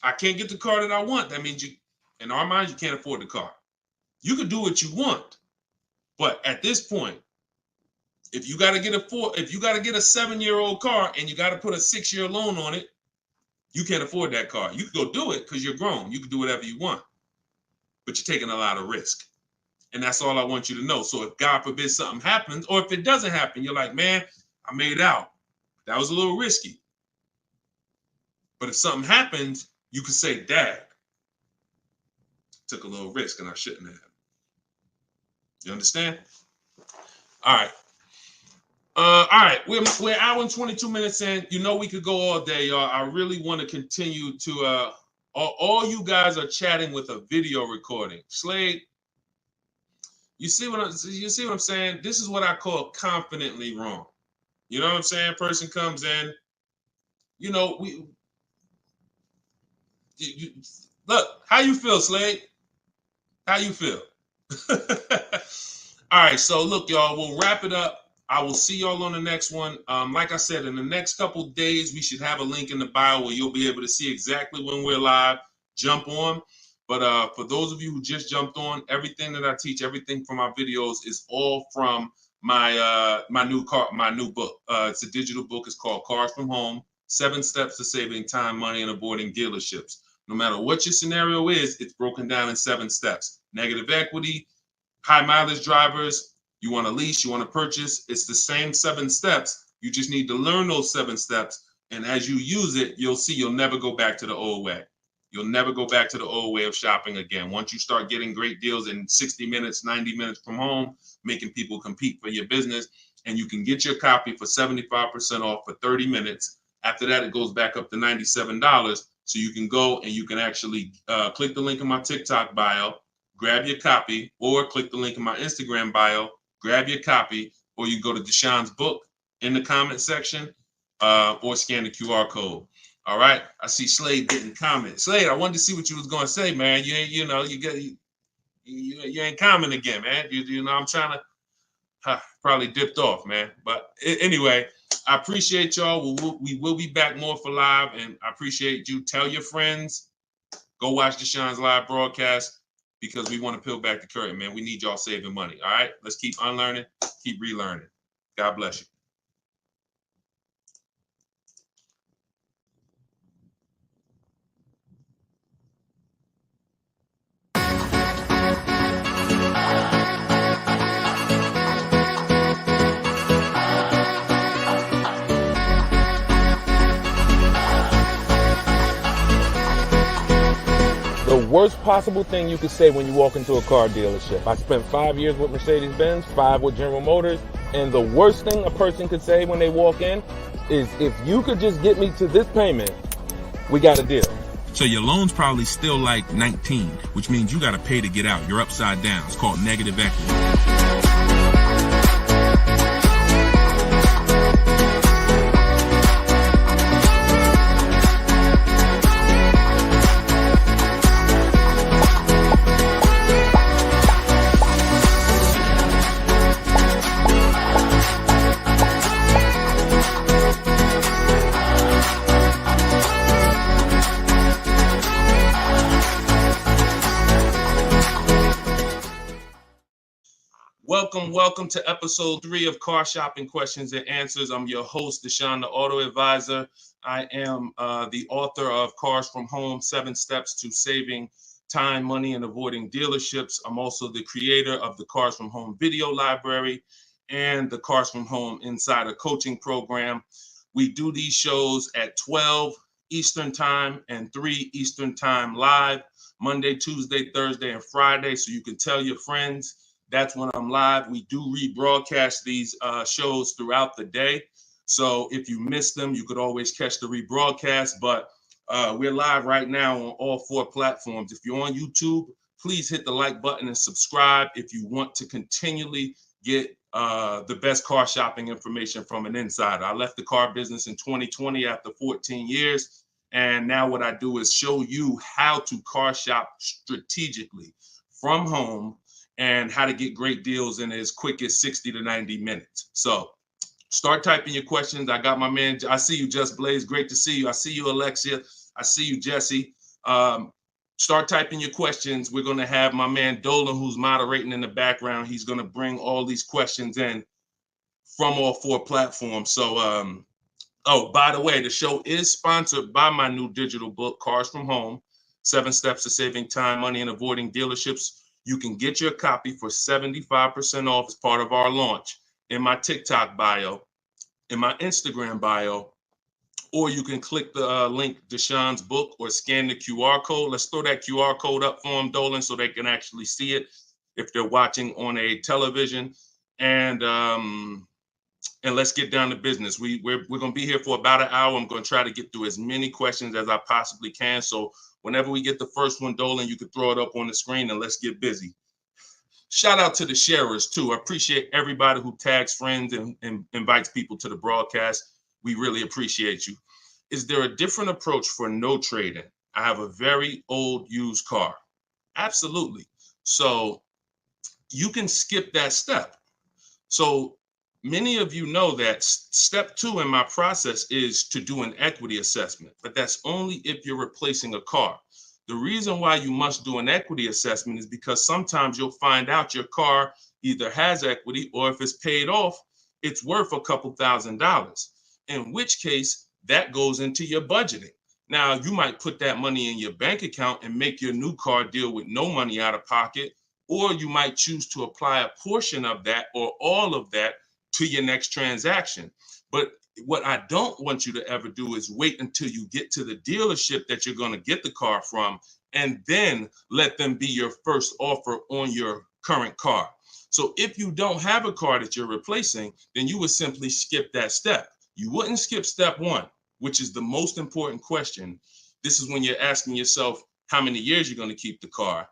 I can't get the car that I want. That means in our minds, you can't afford the car. You can do what you want, but at this point, if you got to get a 7-year-old car and you got to put a 6-year loan on it, you can't afford that car. You can go do it because you're grown. You can do whatever you want, but you're taking a lot of risk. And that's all I want you to know. So if God forbid something happens, or if it doesn't happen, you're like, man, I made out. That was a little risky. But if something happens, you could say, Dad, took a little risk and I shouldn't have. You understand? All right. All right. We're an hour and 22 minutes in. You know we could go all day, y'all. I really want to continue to all you guys are chatting with a video recording. Slade, you see what I'm saying? This is what I call confidently wrong. You know what I'm saying? Person comes in, you know, look, how you feel, Slade? How you feel? All right, so look, y'all, we'll wrap it up. I will see y'all on the next one. Like I said, in the next couple days, we should have a link in the bio where you'll be able to see exactly when we're live. Jump on. But for those of you who just jumped on, everything that I teach, everything from my videos is all from my new book. It's a digital book. It's called Cars from Home: 7 Steps to Saving Time, Money, and Avoiding Dealerships. No matter what your scenario is, it's broken down in 7 steps. Negative equity, High mileage drivers, you want to lease, you want to purchase, it's the same 7 steps. You just need to learn those 7 steps. And as you use it, you'll see you'll never go back to the old way. You'll never go back to the old way of shopping again. Once you start getting great deals in 60 minutes, 90 minutes from home, making people compete for your business, and you can get your copy for 75% off for 30 minutes. After that, it goes back up to $97. So you can go and you can actually click the link in my TikTok bio, grab your copy, or click the link in my Instagram bio, grab your copy, or you go to Deshone's book in the comment section, or scan the QR code. All right. I see Slade getting comments. Slade, I wanted to see what you was gonna say, man. You ain't, you ain't comment again, man. You know, I'm trying to probably dipped off, man. But anyway, I appreciate y'all. We will be back more for live, and I appreciate you. Tell your friends, go watch Deshone's live broadcast, because we want to peel back the curtain, man. We need y'all saving money. All right. Let's keep unlearning, keep relearning. God bless you. The worst possible thing you could say when you walk into a car dealership. I spent 5 years with Mercedes-Benz, 5 with General Motors, and the worst thing a person could say when they walk in is, if you could just get me to this payment, we got a deal. So your loan's probably still like 19, which means you got to pay to get out. You're upside down. It's called negative equity. Welcome to episode 3 of Car Shopping Questions and Answers. I'm your host, Deshone the Auto Advisor. I am the author of Cars from Home, 7 Steps to Saving Time, Money, and Avoiding Dealerships. I'm also the creator of the Cars from Home video library and the Cars from Home Insider Coaching Program. We do these shows at 12 Eastern Time and 3 Eastern Time live, Monday, Tuesday, Thursday, and Friday. So you can tell your friends. That's when I'm live. We do rebroadcast these shows throughout the day. So if you miss them, you could always catch the rebroadcast. But we're live right now on all 4 platforms. If you're on YouTube, please hit the like button and subscribe if you want to continually get the best car shopping information from an insider. I left the car business in 2020 after 14 years. And now what I do is show you how to car shop strategically from home, and how to get great deals in as quick as 60 to 90 minutes. So start typing your questions. I got my man, I see you, Just Blaze. Great to see you. I see you, Alexia. I see you, Jesse. Start typing your questions. We're going to have my man Dolan, who's moderating in the background. He's going to bring all these questions in from all 4 platforms. So, oh, by the way, the show is sponsored by my new digital book, Cars from Home, 7 Steps to Saving Time, Money, and Avoiding Dealerships. You can get your copy for 75% off as part of our launch in my TikTok bio, in my Instagram bio, or you can click the link, Deshone's book, or scan the QR code. Let's throw that QR code up for them, Dolan, so they can actually see it if they're watching on a television. And let's get down to business. We're going to be here for about an hour. I'm going to try to get through as many questions as I possibly can. So whenever we get the first one, Dolan, you can throw it up on the screen and let's get busy. Shout out to the sharers too. I appreciate everybody who tags friends and invites people to the broadcast. We really appreciate you. Is there a different approach for no trading? I have a very old used car. Absolutely. So you can skip that step. So many of you know that step 2 in my process is to do an equity assessment, but that's only if you're replacing a car. The reason why you must do an equity assessment is because sometimes you'll find out your car either has equity, or if it's paid off, it's worth a couple $1,000s, in which case that goes into your budgeting. Now, you might put that money in your bank account and make your new car deal with no money out of pocket, or you might choose to apply a portion of that or all of that to your next transaction. But what I don't want you to ever do is wait until you get to the dealership that you're going to get the car from and then let them be your first offer on your current car. So if you don't have a car that you're replacing, then you would simply skip that step. You wouldn't skip step one, which is the most important question. This is when you're asking yourself how many years you're going to keep the car.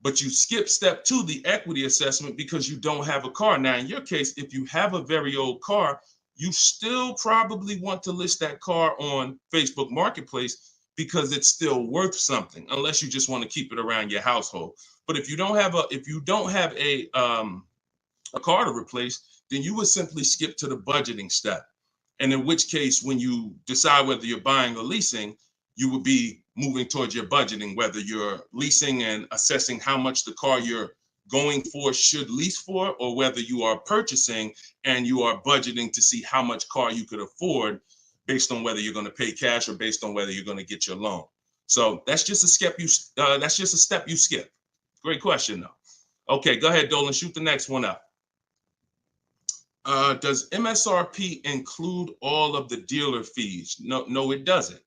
But you skip step two, the equity assessment, because you don't have a car. Now, in your case, if you have a very old car, you still probably want to list that car on Facebook Marketplace because it's still worth something, unless you just want to keep it around your household. But if you don't have a car to replace, then you would simply skip to the budgeting step. And in which case, when you decide whether you're buying or leasing, you would be moving towards your budgeting, whether you're leasing and assessing how much the car you're going for should lease for, or whether you are purchasing and you are budgeting to see how much car you could afford based on whether you're going to pay cash or based on whether you're going to get your loan. So that's just a step you skip. Great question though. Okay, go ahead, Dolan, shoot the next one up. Does MSRP include all of the dealer fees? No, it doesn't.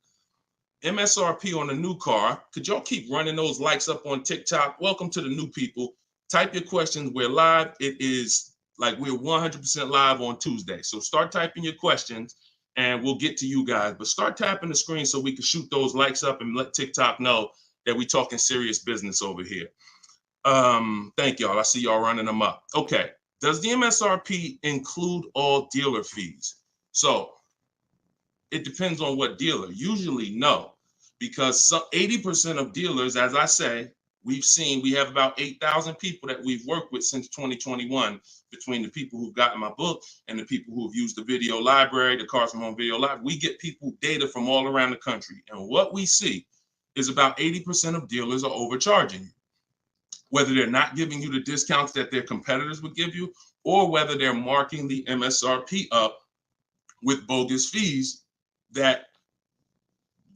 MSRP on a new car. Could y'all keep running those likes up on TikTok? Welcome to the new people. Type your questions. We're live. It is like we're 100% live on Tuesday. So start typing your questions and we'll get to you guys. But start tapping the screen so we can shoot those likes up and let TikTok know that we're talking serious business over here. Thank y'all. I see y'all running them up. Okay. Does the MSRP include all dealer fees? So it depends on what dealer. Usually no, because 80% of dealers, as I say, we have about 8,000 people that we've worked with since 2021, between the people who've gotten my book and the people who've used the video library, the Cars from Home video library. We get people data from all around the country. And what we see is about 80% of dealers are overcharging you, whether they're not giving you the discounts that their competitors would give you, or whether they're marking the MSRP up with bogus fees that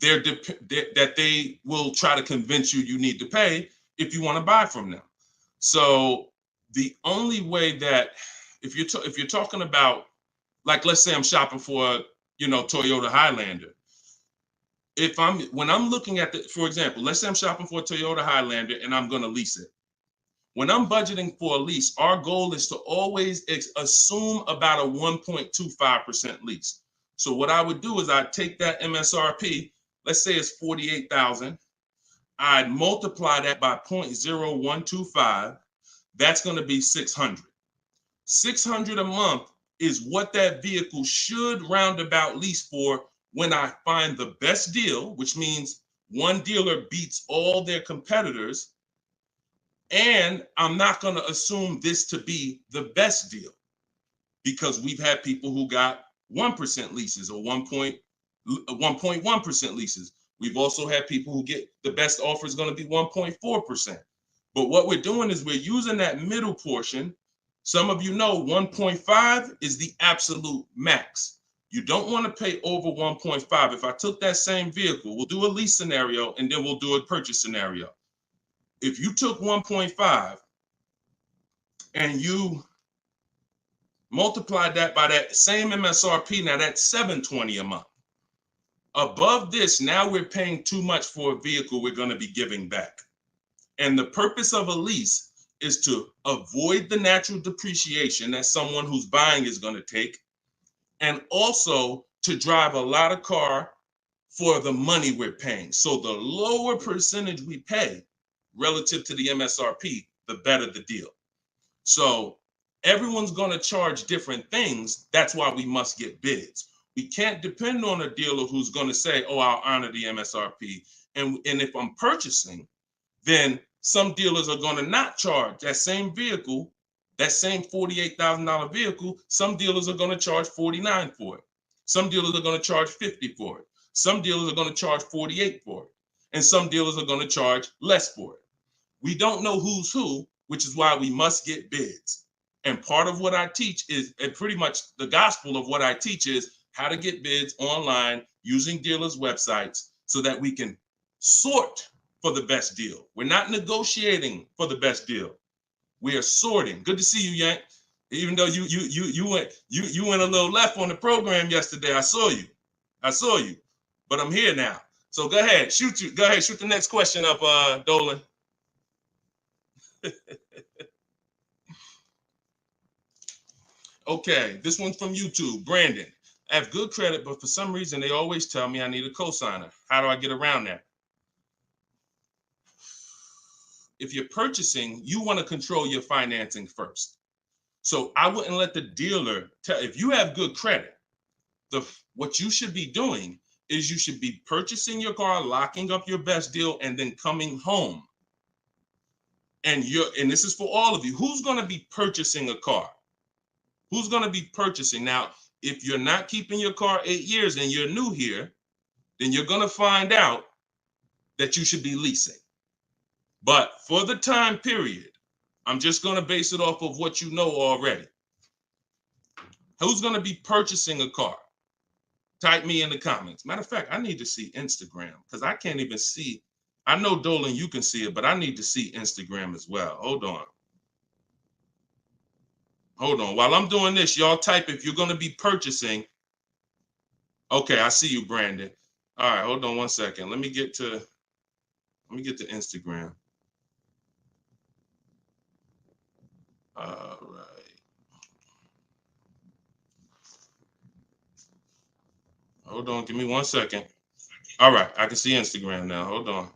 they will try to convince you need to pay if you want to buy from them. So the only way that, if you're talking about, like, let's say I'm shopping for Toyota Highlander. When I'm looking at for example, let's say I'm shopping for a Toyota Highlander and I'm going to lease it. When I'm budgeting for a lease, our goal is to always assume about a 1.25% lease. So what I would do is I'd take that MSRP, let's say it's $48,000. I'd multiply that by 0.0125. That's going to be $600. $600 a month is what that vehicle should roundabout lease for when I find the best deal, which means one dealer beats all their competitors. And I'm not going to assume this to be the best deal, because we've had people who got 1% leases or 1.1% leases. We've also had people who get the best offer is going to be 1.4%. But what we're doing is we're using that middle portion. Some of you know 1.5 is the absolute max. You don't want to pay over 1.5. If I took that same vehicle, we'll do a lease scenario and then we'll do a purchase scenario. If you took 1.5 and you multiplied that by that same MSRP, now that's $720 a month. Above this, now we're paying too much for a vehicle we're going to be giving back. And the purpose of a lease is to avoid the natural depreciation that someone who's buying is going to take, and also to drive a lot of car for the money we're paying. So the lower percentage we pay relative to the MSRP, the better the deal. So everyone's going to charge different things. That's why we must get bids. We can't depend on a dealer who's going to say, oh, I'll honor the MSRP. And if I'm purchasing, then some dealers are going to not charge that same vehicle, that same $48,000 vehicle. Some dealers are going to charge $49,000 for it. Some dealers are going to charge $50,000 for it. Some dealers are going to charge $48,000 for it. And some dealers are going to charge less for it. We don't know who's who, which is why we must get bids. And part of what I teach is, and pretty much the gospel of what I teach is how to get bids online using dealers' websites so that we can sort for the best deal. We're not negotiating for the best deal. We are sorting. Good to see you, Yank. Even though you went a little left on the program yesterday. I saw you. But I'm here now. So go ahead, shoot the next question up, Dolan. Okay, this one's from YouTube. Brandon, I have good credit, but for some reason they always tell me I need a cosigner. How do I get around that? If you're purchasing, you want to control your financing first. So I wouldn't let the dealer tell. If you have good credit, what you should be doing is you should be purchasing your car, locking up your best deal, and then coming home. And this is for all of you. Who's going to be purchasing a car? Who's going to be purchasing? Now, if you're not keeping your car 8 years and you're new here, then you're going to find out that you should be leasing. But for the time period, I'm just going to base it off of what you know already. Who's going to be purchasing a car? Type me in the comments. Matter of fact, I need to see Instagram because I can't even see. I know, Dolan, you can see it, but I need to see Instagram as well. Hold on. While I'm doing this, y'all type if you're going to be purchasing. Okay, I see you, Brandon. All right, hold on one second. Let me get to Instagram. All right. Hold on, give me 1 second. All right, I can see Instagram now. Hold on.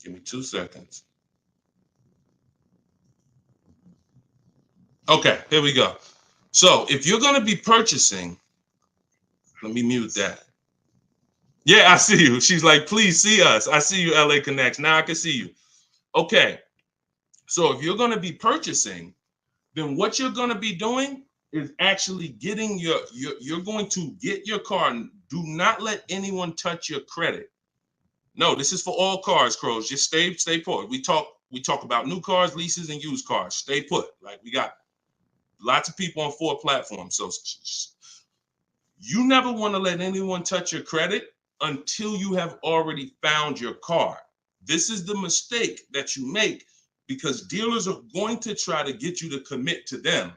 Give me 2 seconds. Okay, here we go. So if you're going to be purchasing, let me mute that. Yeah, I see you. She's like, please see us. I see you, LA Connects. Now I can see you. Okay. So if you're going to be purchasing, then what you're going to be doing is actually getting you're going to get your car. Do not let anyone touch your credit. No, this is for all cars, Crows. Just stay put. We talk about new cars, leases, and used cars. Stay put. Like, we got lots of people on 4 platforms. So you never want to let anyone touch your credit until you have already found your car. This is the mistake that you make because dealers are going to try to get you to commit to them.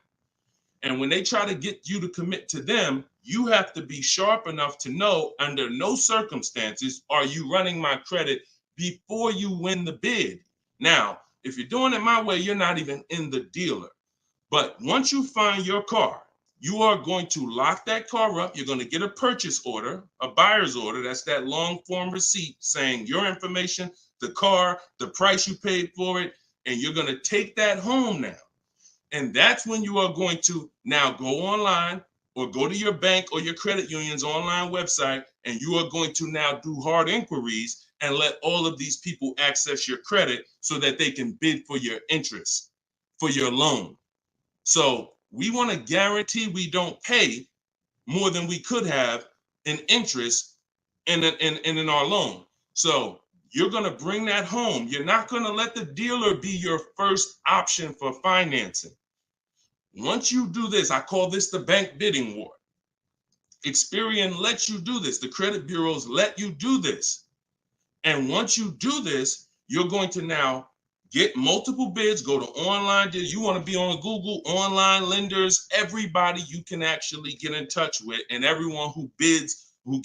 And when they try to get you to commit to them, you have to be sharp enough to know under no circumstances are you running my credit before you win the bid. Now, if you're doing it my way, you're not even in the dealer. But once you find your car, you are going to lock that car up. You're going to get a purchase order, a buyer's order. That's that long form receipt saying your information, the car, the price you paid for it, and you're going to take that home now. And that's when you are going to now go online or go to your bank or your credit union's online website, and you are going to now do hard inquiries and let all of these people access your credit so that they can bid for your interest, for your loan. So we want to guarantee we don't pay more than we could have in interest in our loan. So you're going to bring that home. You're not going to let the dealer be your first option for financing. Once you do this, I call this the bank bidding war. Experian lets you do this. The credit bureaus let you do this. And once you do this, you're going to now get multiple bids, go to online. You want to be on Google, online lenders, everybody you can actually get in touch with, and everyone who bids, who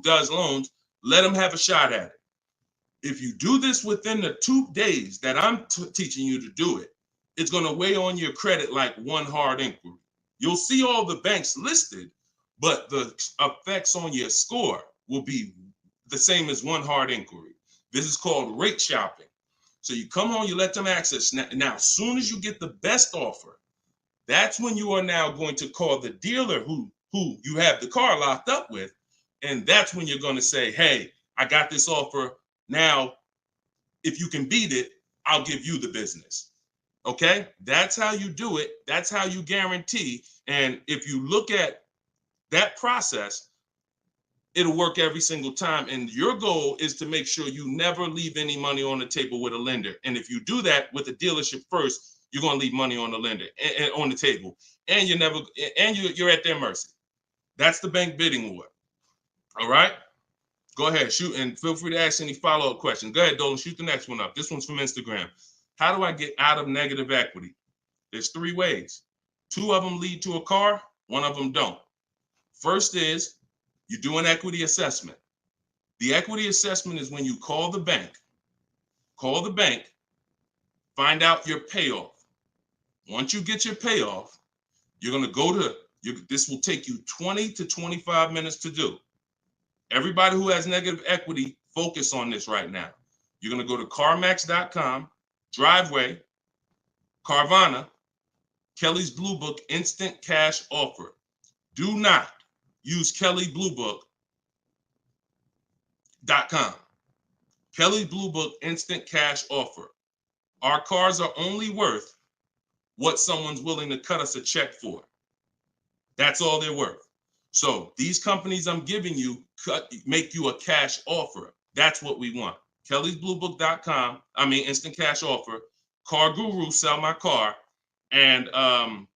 does loans, let them have a shot at it. If you do this within the 2 days that I'm teaching you to do it, it's going to weigh on your credit like one hard inquiry. You'll see all the banks listed, but the effects on your score will be the same as one hard inquiry. This is called rate shopping. So you come home, you let them access. Now, as soon as you get the best offer, that's when you are now going to call the dealer who you have the car locked up with. And that's when you're going to say, hey, I got this offer. Now, if you can beat it, I'll give you the business. Okay? That's how you do it. That's how you guarantee. And if you look at that process, it'll work every single time. And your goal is to make sure you never leave any money on the table with a lender. And if you do that with a dealership first, you're going to leave money on the lender and on the table. And you're at their mercy. That's the bank bidding war. All right? Go ahead, shoot, and feel free to ask any follow-up questions. Go ahead, Dolan, shoot the next one up. This one's from Instagram. How do I get out of negative equity? There's 3 ways. 2 of them lead to a car, 1 of them don't. First is you do an equity assessment. The equity assessment is when you call the bank, find out your payoff. Once you get your payoff, you're going to go to, this will take you 20 to 25 minutes to do. Everybody who has negative equity, focus on this right now. You're going to go to CarMax.com, Driveway, Carvana, Kelly's Blue Book Instant Cash Offer. Do not use KellyBlueBook.com. Kelly's Blue Book Instant Cash Offer. Our cars are only worth what someone's willing to cut us a check for. That's all they're worth. So these companies I'm giving you make you a cash offer. That's what we want. Kelly'sBlueBook.com. Instant cash offer. Car Guru, sell my car, and Auto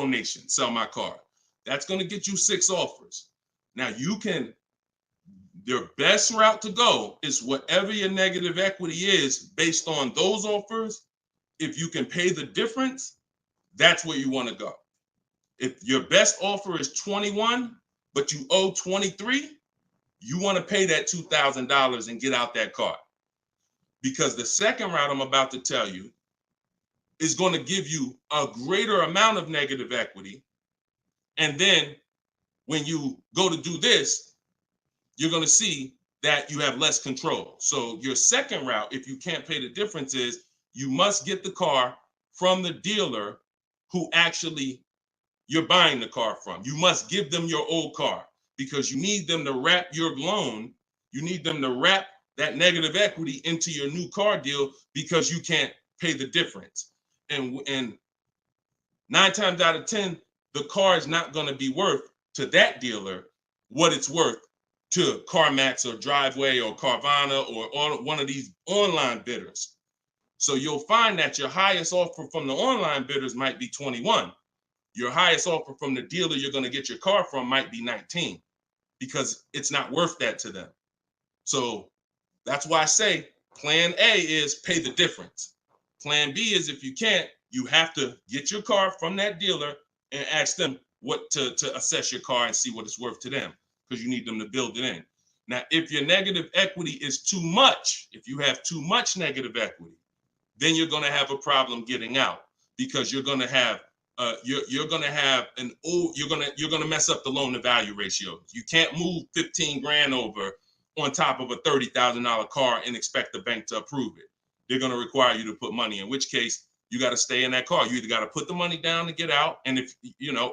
Nation, sell my car. That's going to get you 6 offers. Now your best route to go is whatever your negative equity is based on those offers. If you can pay the difference, that's where you want to go. If your best offer is 21, but you owe 23, you want to pay that $2,000 and get out that car. Because the second route I'm about to tell you is going to give you a greater amount of negative equity. And then when you go to do this, you're going to see that you have less control. So your second route, if you can't pay the difference, is you must get the car from the dealer who actually you're buying the car from. You must give them your old car because you need them to wrap your loan. You need them to wrap that negative equity into your new car deal because you can't pay the difference. And 9 times out of 10, the car is not going to be worth to that dealer what it's worth to CarMax or Driveway or Carvana or one of these online bidders. So you'll find that your highest offer from the online bidders might be 21. Your highest offer from the dealer you're going to get your car from might be 19 because it's not worth that to them. So that's why I say plan A is pay the difference. Plan B is if you can't, you have to get your car from that dealer and ask them what to assess your car and see what it's worth to them because you need them to build it in. Now, if your negative equity is too much, if you have too much negative equity, then you're going to have a problem getting out because you're going to have you're going to mess up the loan to value ratio. You can't move 15 grand over on top of a $30,000 car and expect the bank to approve it. They're going to require you to put money, in which case you got to stay in that car. You either got to put the money down to get out, and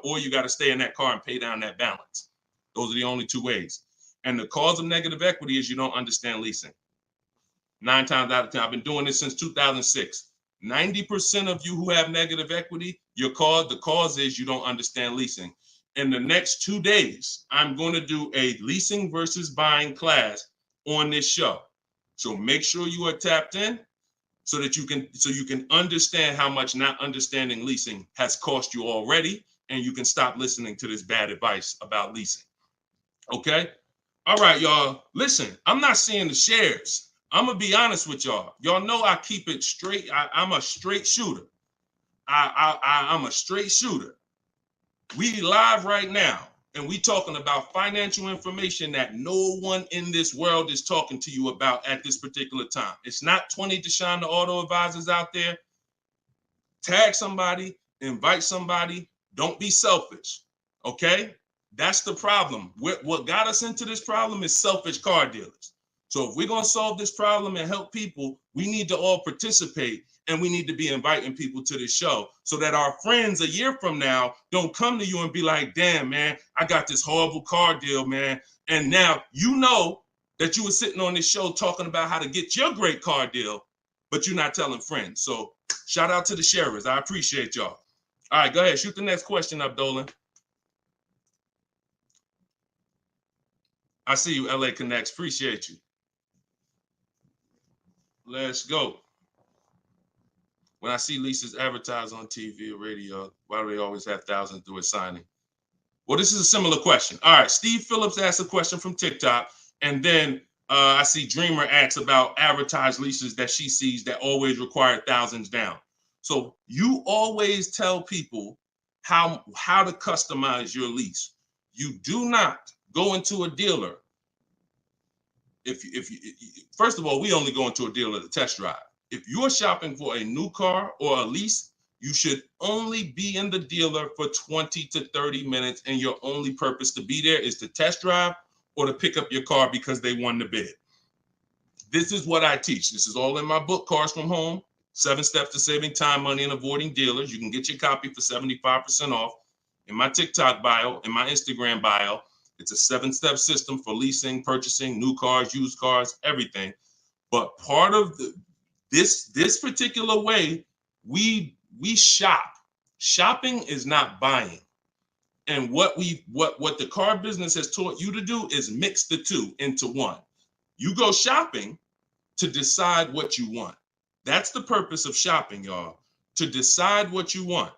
or you got to stay in that car and pay down that balance. Those are the only 2 ways. And the cause of negative equity is you don't understand leasing. 9 times out of 10, I've been doing this since 2006. 90% of you who have negative equity, the cause is you don't understand leasing. In the next 2 days, I'm going to do a leasing versus buying class on this show. So make sure you are tapped in so that you can understand how much not understanding leasing has cost you already, and you can stop listening to this bad advice about leasing. Okay? All right, y'all. Listen, I'm not seeing the shares. I'm going to be honest with y'all. Y'all know I keep it straight. I'm a straight shooter. I'm a straight shooter. We live right now, and we talking about financial information that no one in this world is talking to you about at this particular time. It's not 20 Deshone the Auto Advisors out there. Tag somebody, invite somebody. Don't be selfish, okay? That's the problem. What got us into this problem is selfish car dealers. So if we're going to solve this problem and help people, we need to all participate, and we need to be inviting people to the show so that our friends a year from now don't come to you and be like, damn, man, I got this horrible car deal, man. And now you know that you were sitting on this show talking about how to get your great car deal, but you're not telling friends. So shout out to the sharers. I appreciate y'all. All right, go ahead. Shoot the next question up, Dolan. I see you, LA Connects. Appreciate you. Let's go. When I see leases advertised on TV or radio, why do they always have thousands do a signing? Well, this is a similar question. All right, Steve Phillips asked a question from TikTok, and then I see Dreamer asks about advertised leases that she sees that always require thousands down. So you always tell people how to customize your lease. You do not go into a dealer. If you first of all, we only go into a dealer to test drive. If you're shopping for a new car or a lease, you should only be in the dealer for 20 to 30 minutes, and your only purpose to be there is to test drive or to pick up your car because they won the bid. This is what I teach. This is all in my book, Cars from Home, 7 Steps to Saving Time, Money, and Avoiding Dealers. You can get your copy for 75% off. In my TikTok bio, in my Instagram bio, it's a 7-step system for leasing, purchasing, new cars, used cars, everything. But part of this particular way, we shop. Shopping is not buying. And what the car business has taught you to do is mix the two into one. You go shopping to decide what you want. That's the purpose of shopping, y'all, to decide what you want.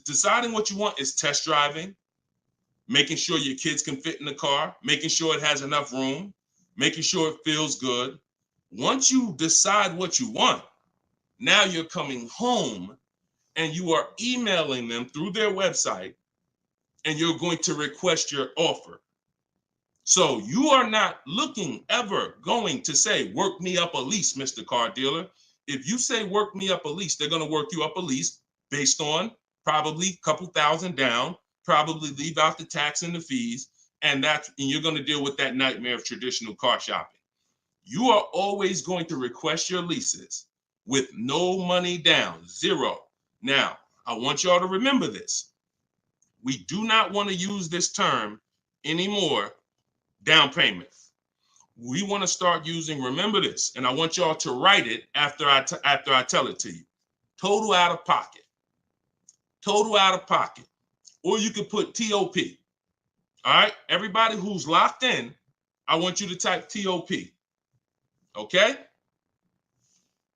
Deciding what you want is test driving, making sure your kids can fit in the car, making sure it has enough room, making sure it feels good. Once you decide what you want, now you're coming home and you are emailing them through their website, and you're going to request your offer. So you are not ever going to say, work me up a lease, Mr. Car Dealer. If you say work me up a lease, they're going to work you up a lease based on probably a couple thousand down, probably leave out the tax and the fees, and you're going to deal with that nightmare of traditional car shopping. You are always going to request your leases with no money down, zero. Now, I want y'all to remember this. We do not want to use this term anymore, down payment. We want to start using, remember this, and I want y'all to write it after I tell it to you. Total out of pocket. Total out of pocket. Or you could put TOP. All right? Everybody who's locked in, I want you to type TOP. Okay?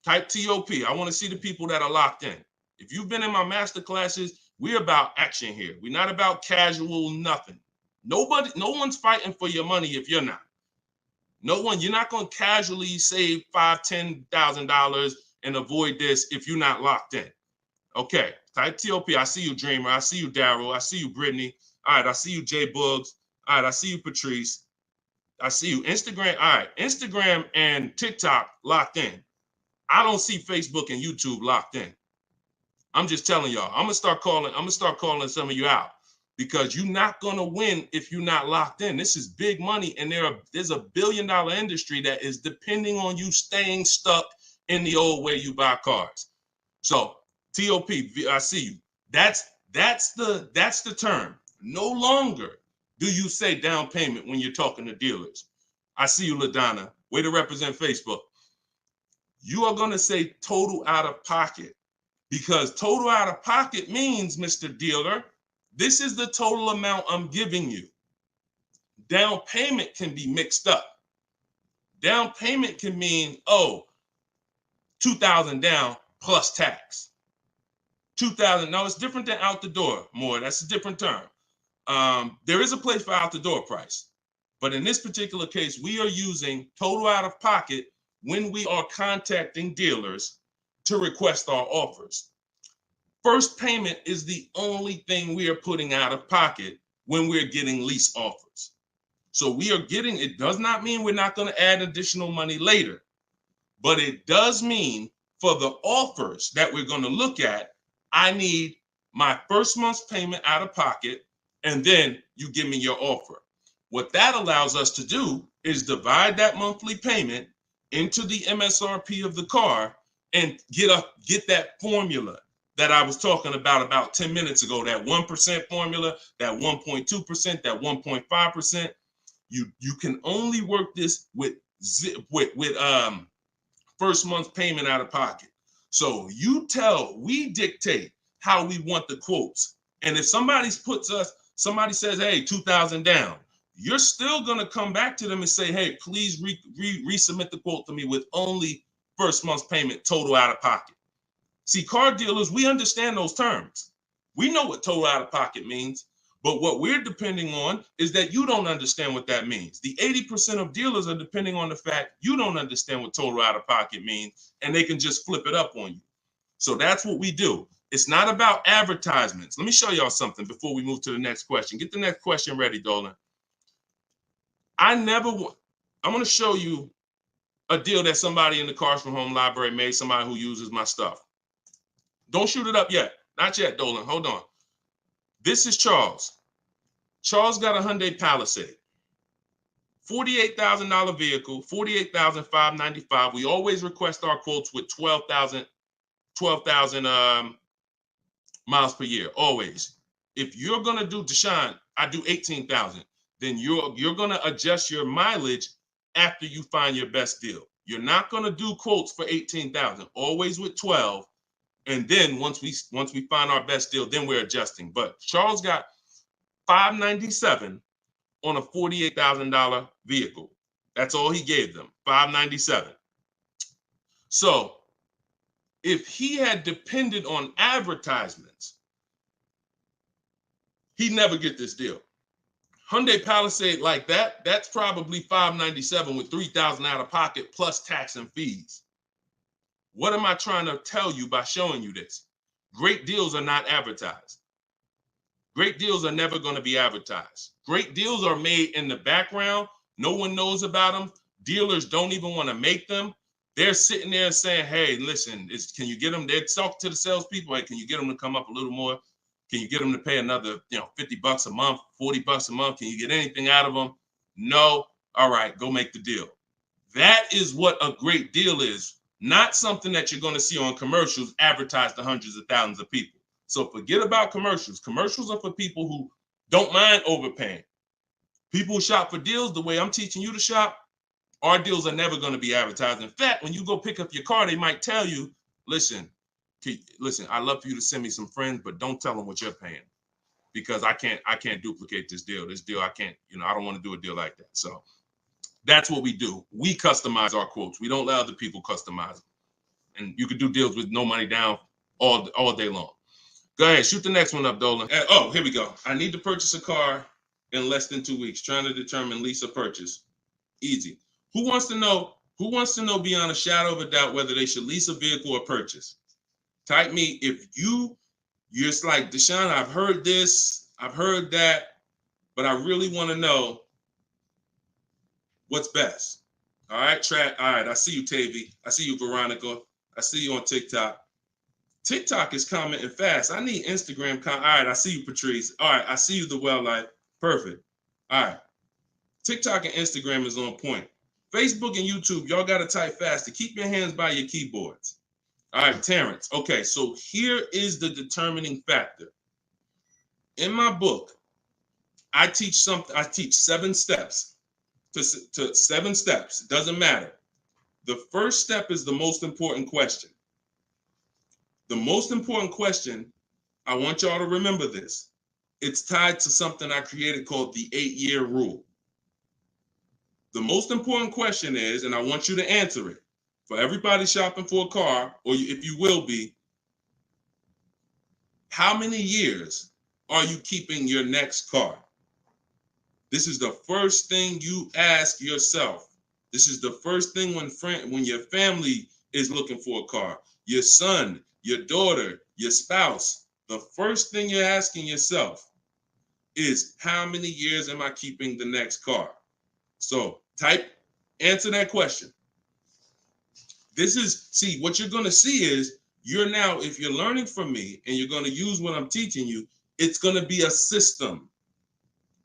Type TOP. I want to see the people that are locked in. If you've been in my master classes, we're about action here. We're not about casual nothing. No one's fighting for your money if you're not. You're not going to casually save $5,000, $10,000 and avoid this if you're not locked in. Okay, type TOP. I see you, Dreamer. I see you, Daryl. I see you, Brittany. All right, I see you, Jay Buggs. All right, I see you, Patrice. I see you, Instagram. All right, Instagram and TikTok locked in. I don't see Facebook and YouTube locked in. I'm just telling y'all. I'm gonna start calling some of you out, because you're not gonna win if you're not locked in. This is big money, and there's a billion-dollar industry that is depending on you staying stuck in the old way you buy cars. So TOP, I see you. That's the term. No longer do you say down payment when you're talking to dealers. I see you, LaDonna. Way to represent Facebook. You are gonna say total out of pocket, because total out of pocket means, Mr. Dealer, this is the total amount I'm giving you. Down payment can be mixed up. Down payment can mean, $2,000 down plus tax. $2,000, no, it's different than out the door, more. That's a different term. There is a place for out the door price. But in this particular case, we are using total out of pocket when we are contacting dealers to request our offers. First payment is the only thing we are putting out of pocket when we're getting lease offers. So it does not mean we're not going to add additional money later, but it does mean for the offers that we're going to look at, I need my first month's payment out of pocket, and then you give me your offer. What that allows us to do is divide that monthly payment into the MSRP of the car and get that formula that I was talking about 10 minutes ago, that 1% formula, that 1.2%, that 1.5%. You can only work this with first month's payment out of pocket. So we dictate how we want the quotes. And if somebody says, hey, 2,000 down, you're still going to come back to them and say, hey, please resubmit the quote to me with only first month's payment total out of pocket. See, car dealers, we understand those terms. We know what total out of pocket means, but what we're depending on is that you don't understand what that means. The 80% of dealers are depending on the fact you don't understand what total out of pocket means, and they can just flip it up on you. So that's what we do. It's not about advertisements. Let me show y'all something before we move to the next question. Get the next question ready, Dolan. I'm going to show you a deal that somebody in the Cars from Home library made, somebody who uses my stuff. Don't shoot it up yet. Not yet, Dolan. Hold on. This is Charles. Charles got a Hyundai Palisade. $48,000 vehicle, $48,595. We always request our quotes with 12,000 miles per year, always. If you're going to do, Deshone, I do 18,000. Then you're going to adjust your mileage after you find your best deal. You're not going to do quotes for 18,000, always with 12. And then once we find our best deal, then we're adjusting. But Charles got $597 on a $48,000 vehicle. That's all he gave them, $597. So if he had depended on advertisements, he'd never get this deal. Hyundai Palisade like that, that's probably $597 with $3,000 out of pocket plus tax and fees. What am I trying to tell you by showing you this? Great deals are not advertised. Great deals are never going to be advertised. Great deals are made in the background. No one knows about them. Dealers don't even want to make them. They're sitting there saying, hey, listen, can you get them? They talk to the salespeople. Hey, can you get them to come up a little more? Can you get them to pay another, $50 a month, $40 a month? Can you get anything out of them? No. All right, go make the deal. That is what a great deal is. Not something that you're going to see on commercials advertised to hundreds of thousands of people. So forget about commercials. Commercials are for people who don't mind overpaying. People who shop for deals the way I'm teaching you to shop, our deals are never going to be advertised. In fact, when you go pick up your car, they might tell you, listen, I'd love for you to send me some friends, but don't tell them what you're paying because I can't duplicate this deal. This deal, I can't, I don't want to do a deal like that. So that's what we do. We customize our quotes. We don't let other people customize them. And you can do deals with no money down all day long. Go ahead, shoot the next one up, Dolan. Oh, here we go. I need to purchase a car in less than 2 weeks. Trying to determine lease or purchase. Easy. Who wants to know beyond a shadow of a doubt whether they should lease a vehicle or purchase? Type me if you're just like, Deshone, I've heard this, I've heard that, but I really want to know what's best. All right, all right, I see you, Tavy. I see you, Veronica. I see you on TikTok. TikTok is commenting fast. I need Instagram. All right, I see you, Patrice. All right, I see you, The Well Life. Perfect. All right. TikTok and Instagram is on point. Facebook and YouTube, y'all got to type fast to keep your hands by your keyboards. All right, Terrence. Okay, so here is the determining factor. In my book, I teach 7 steps to 7 steps. It doesn't matter. The first step is the most important question. The most important question, I want y'all to remember this. It's tied to something I created called the 8-year rule. The most important question is, and I want you to answer it, for everybody shopping for a car, or if you will be, how many years are you keeping your next car? This is the first thing you ask yourself. This is the first thing when your family is looking for a car, your son, your daughter, your spouse. The first thing you're asking yourself is, how many years am I keeping the next car? So answer that question. What you're going to see is if you're learning from me and you're going to use what I'm teaching you, it's going to be a system.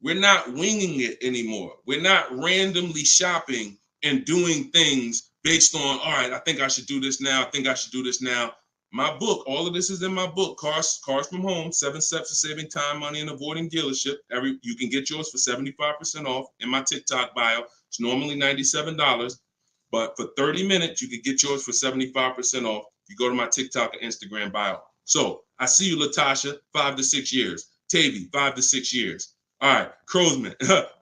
We're not winging it anymore. We're not randomly shopping and doing things based on, all right, I think I should do this now. I think I should do this now. My book, all of this is in my book, Cars from Home, 7 Steps to Saving Time, Money, and Avoiding Dealership. You can get yours for 75% off in my TikTok bio. It's normally $97, but for 30 minutes, you can get yours for 75% off. You go to my TikTok and Instagram bio. So I see you, Latasha, 5 to 6 years. Tavy, 5 to 6 years. All right, Crowsman,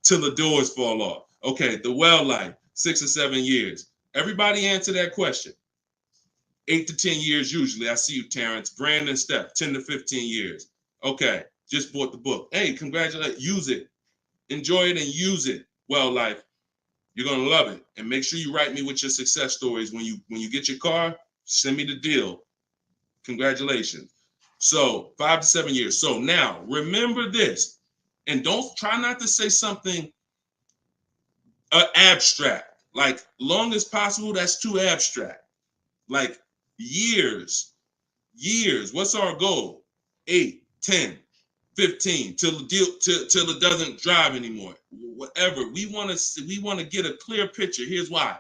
till the doors fall off. Okay, The Well Life, 6 or 7 years. Everybody answer that question. 8 to 10 years usually. I see you, Terrence. Brandon Steph, 10 to 15 years. Okay, just bought the book. Hey, congratulations. Use it. Enjoy it and use it. Well, life. You're gonna love it. And make sure you write me with your success stories. When you get your car, send me the deal. Congratulations. So 5 to 7 years. So now remember this, and don't try not to say something abstract. Like long as possible, that's too abstract. Like years. What's our goal? 8, 10, 15 till the deal till it doesn't drive anymore. Whatever. We want to get a clear picture. Here's why.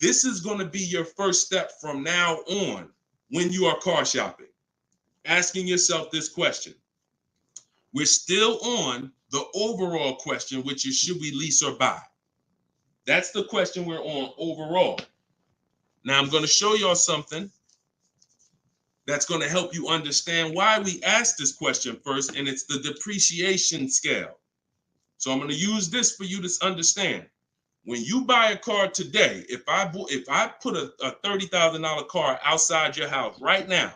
This is going to be your first step from now on when you are car shopping. Asking yourself this question. We're still on the overall question, which is should we lease or buy? That's the question we're on overall. Now I'm going to show y'all something that's going to help you understand why we asked this question first, and it's the depreciation scale. So I'm going to use this for you to understand. When you buy a car today, if I put a $30,000 car outside your house right now,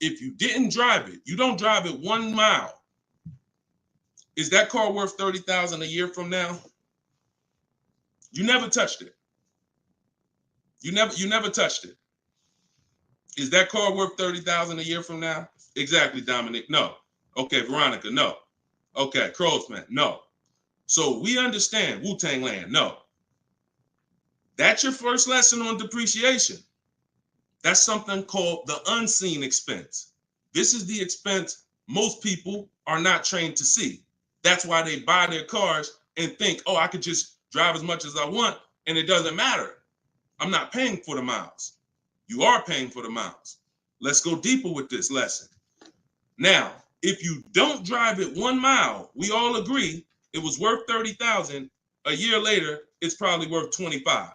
if you didn't drive it, you don't drive it 1 mile, is that car worth $30,000 a year from now? You never touched it. You never touched it. Is that car worth $30,000 a year from now? Exactly, Dominic. No. Okay, Veronica. No. Okay, Crowsman. No. So we understand Wu-Tang Land. No. That's your first lesson on depreciation. That's something called the unseen expense. This is the expense most people are not trained to see. That's why they buy their cars and think, oh, I could just drive as much as I want and it doesn't matter. I'm not paying for the miles. You are paying for the miles. Let's go deeper with this lesson. Now, if you don't drive it 1 mile, we all agree it was worth $30,000. A year later, it's probably worth $25,000.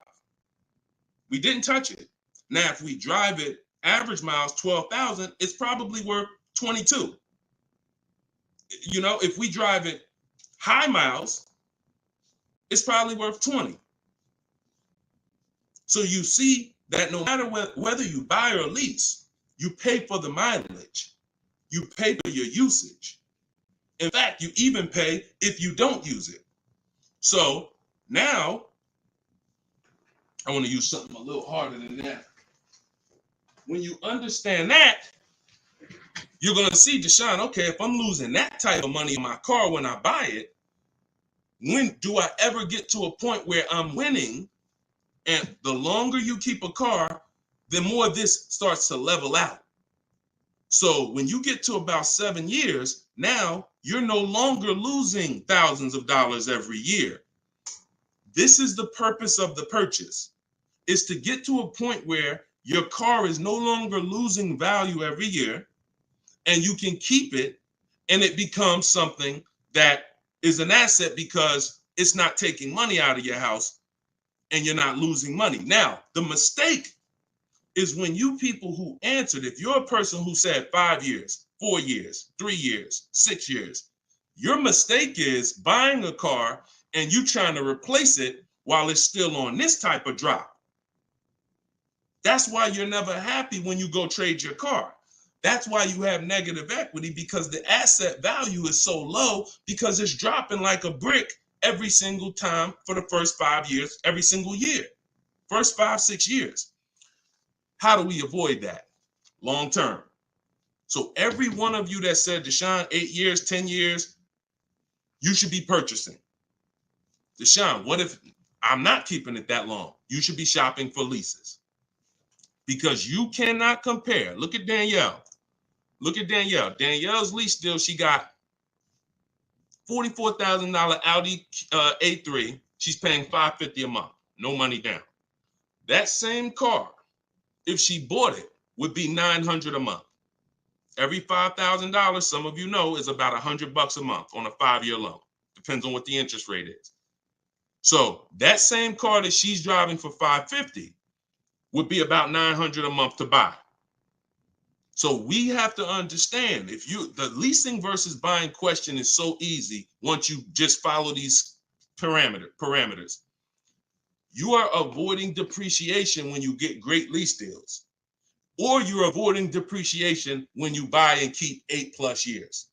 We didn't touch it. Now, if we drive it, average miles 12,000, it's probably worth 22. You know, if we drive it high miles, it's probably worth 20. So you see that no matter whether you buy or lease, you pay for the mileage. You pay for your usage. In fact, you even pay if you don't use it. So now, I want to use something a little harder than that. When you understand that, you're going to see, Deshone, okay, if I'm losing that type of money in my car when I buy it, when do I ever get to a point where I'm winning? And the longer you keep a car, the more this starts to level out. So when you get to about 7 years, now you're no longer losing thousands of dollars every year. This is the purpose of the purchase, is to get to a point where your car is no longer losing value every year and you can keep it and it becomes something that is an asset because it's not taking money out of your house and you're not losing money. Now, the mistake is when you people who answered, if you're a person who said 5 years, 4 years, 3 years, 6 years, your mistake is buying a car and you trying to replace it while it's still on this type of drop. That's why you're never happy when you go trade your car. That's why you have negative equity, because the asset value is so low because it's dropping like a brick every single time for the first 5 years, every single year, first 5, 6 years. How do we avoid that long term? So every one of you that said, Deshone, 8 years, 10 years, you should be purchasing. Deshone, what if I'm not keeping it that long? You should be shopping for leases, because you cannot compare. Look at Danielle. Look at Danielle. Danielle's lease deal, she got $44,000 Audi A3. She's paying $550 a month. No money down. That same car, if she bought it, would be $900 a month. Every $5,000, some of you know, is about $100 a month on a 5-year loan. Depends on what the interest rate is. So that same car that she's driving for $550 would be about $900 a month to buy. So we have to understand, the leasing versus buying question is so easy once you just follow these parameters. You are avoiding depreciation when you get great lease deals. or you're avoiding depreciation when you buy and keep 8+ years.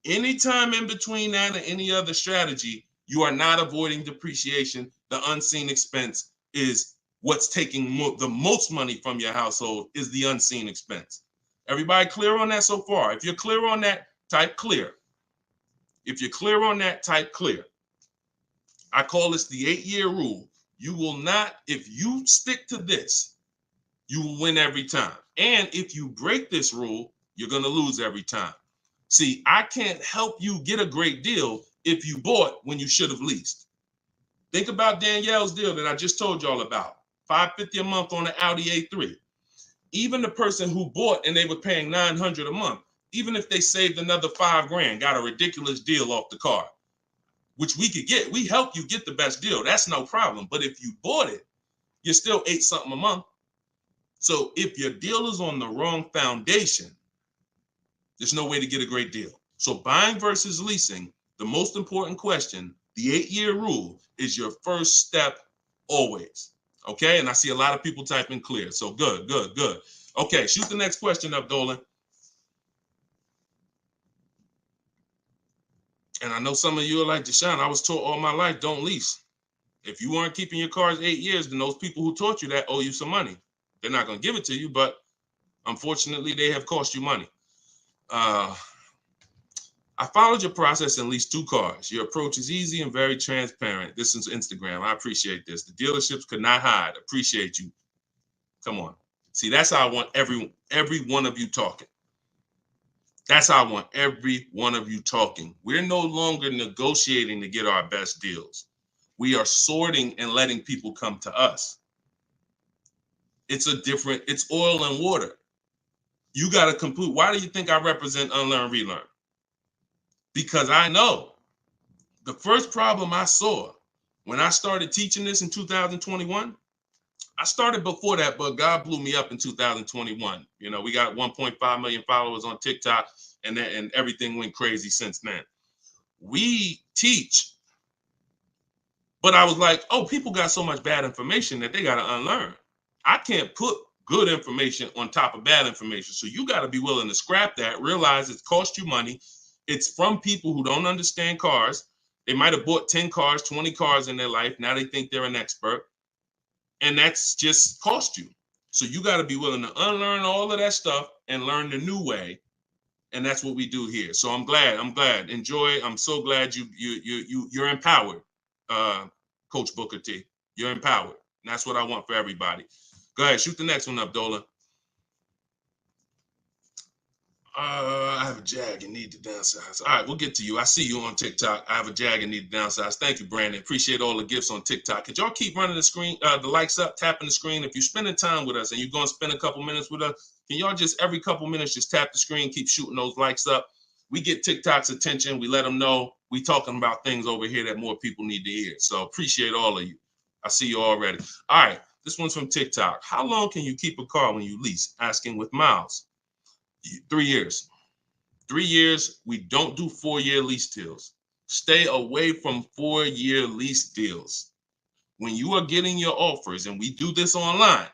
Anytime in between that and any other strategy, you are not avoiding depreciation. The unseen expense is what's taking the most money from your household, is the unseen expense. Everybody clear on that so far? If you're clear on that, type clear. If you're clear on that, type clear. I call this the 8-year rule. You will not, if you stick to this, you will win every time. And if you break this rule, you're going to lose every time. See, I can't help you get a great deal if you bought when you should have leased. Think about Danielle's deal that I just told y'all about. $550 a month on an Audi A3. Even the person who bought and they were paying $900 a month, even if they saved another $5,000, got a ridiculous deal off the car, which we could get. We help you get the best deal. That's no problem. But if you bought it, you're still $8 something a month. So if your deal is on the wrong foundation, there's no way to get a great deal. So buying versus leasing, the most important question, the 8-year rule, is your first step always. Okay, and I see a lot of people typing clear. So good. Okay, shoot the next question up, Dolan. And I know some of you are like, Deshone, I was taught all my life, don't lease. If you weren't keeping your cars 8 years, then those people who taught you that owe you some money. They're not going to give it to you, but unfortunately, they have cost you money. I followed your process and leased 2 cars. Your approach is easy and very transparent. This is Instagram. I appreciate this. The dealerships could not hide. Appreciate you. Come on. See, that's how I want every one of you talking. That's how I want every one of you talking. We're no longer negotiating to get our best deals. We are sorting and letting people come to us. It's oil and water. You got to complete. Why do you think I represent Unlearn, Relearn? Because I know the first problem I saw when I started teaching this in 2021, I started before that, but God blew me up in 2021. You know, we got 1.5 million followers on TikTok, and everything went crazy since then. We teach, but I was like, oh, people got so much bad information that they got to unlearn. I can't put good information on top of bad information. So you got to be willing to scrap that, realize it's cost you money. It's from people who don't understand cars. They might have bought 10 cars, 20 cars in their life. Now they think they're an expert. And that's just cost you. So you got to be willing to unlearn all of that stuff and learn the new way. And that's what we do here. So I'm glad. Enjoy. I'm so glad you're empowered, Coach Booker T. You're empowered. And that's what I want for everybody. Go ahead, shoot the next one up, Dolan. I have a Jag and need to downsize. All right, we'll get to you. I see you on TikTok. I have a Jag and need to downsize. Thank you, Brandon. Appreciate all the gifts on TikTok. Could y'all keep running the screen, the likes up, tapping the screen? If you're spending time with us and you're going to spend a couple minutes with us, can y'all just every couple minutes just tap the screen, keep shooting those likes up? We get TikTok's attention. We let them know we talking about things over here that more people need to hear. So appreciate all of you. I see you already. All right, this one's from TikTok. How long can you keep a car when you lease? Asking with miles. 3 years. 3 years. We don't do 4-year lease deals. Stay away from 4-year lease deals. When you are getting your offers, and we do this online,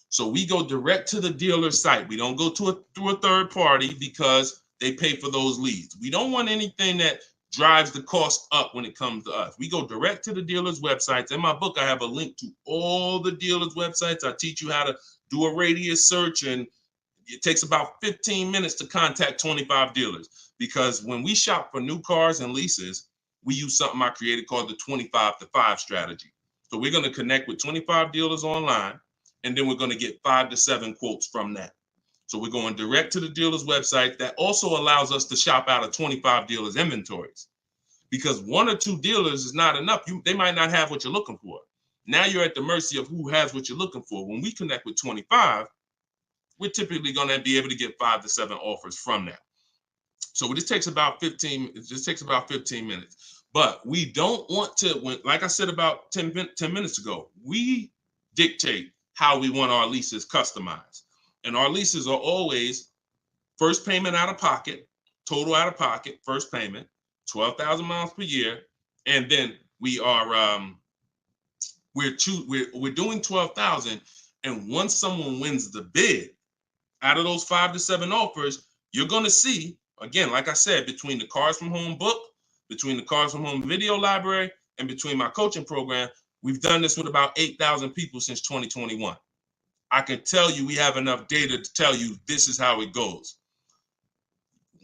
so we go direct to the dealer site. We don't go through a third party because they pay for those leads. We don't want anything that drives the cost up when it comes to us. We go direct to the dealer's websites. In my book, I have a link to all the dealer's websites. I teach you how to do a radius search, and it takes about 15 minutes to contact 25 dealers, because when we shop for new cars and leases, we use something I created called the 25-to-5 strategy. So we're going to connect with 25 dealers online, and then we're going to get 5 to 7 quotes from that. So we're going direct to the dealer's website. That also allows us to shop out of 25 dealers' inventories, because 1 or 2 dealers is not enough. They might not have what you're looking for. Now you're at the mercy of who has what you're looking for. When we connect with 25, we're typically going to be able to get 5 to 7 offers from that. So this takes about 15. It just takes about 15 minutes. But we don't want to, like I said about 10 minutes ago, we dictate how we want our leases customized. And our leases are always first payment out of pocket, total out of pocket, first payment, 12,000 miles per year. And then we are, we're doing 12,000. And once someone wins the bid, out of those 5 to 7 offers, you're going to see, again, like I said, between the Cars from Home book, between the Cars from Home video library, and between my coaching program, we've done this with about 8,000 people since 2021. I can tell you we have enough data to tell you this is how it goes.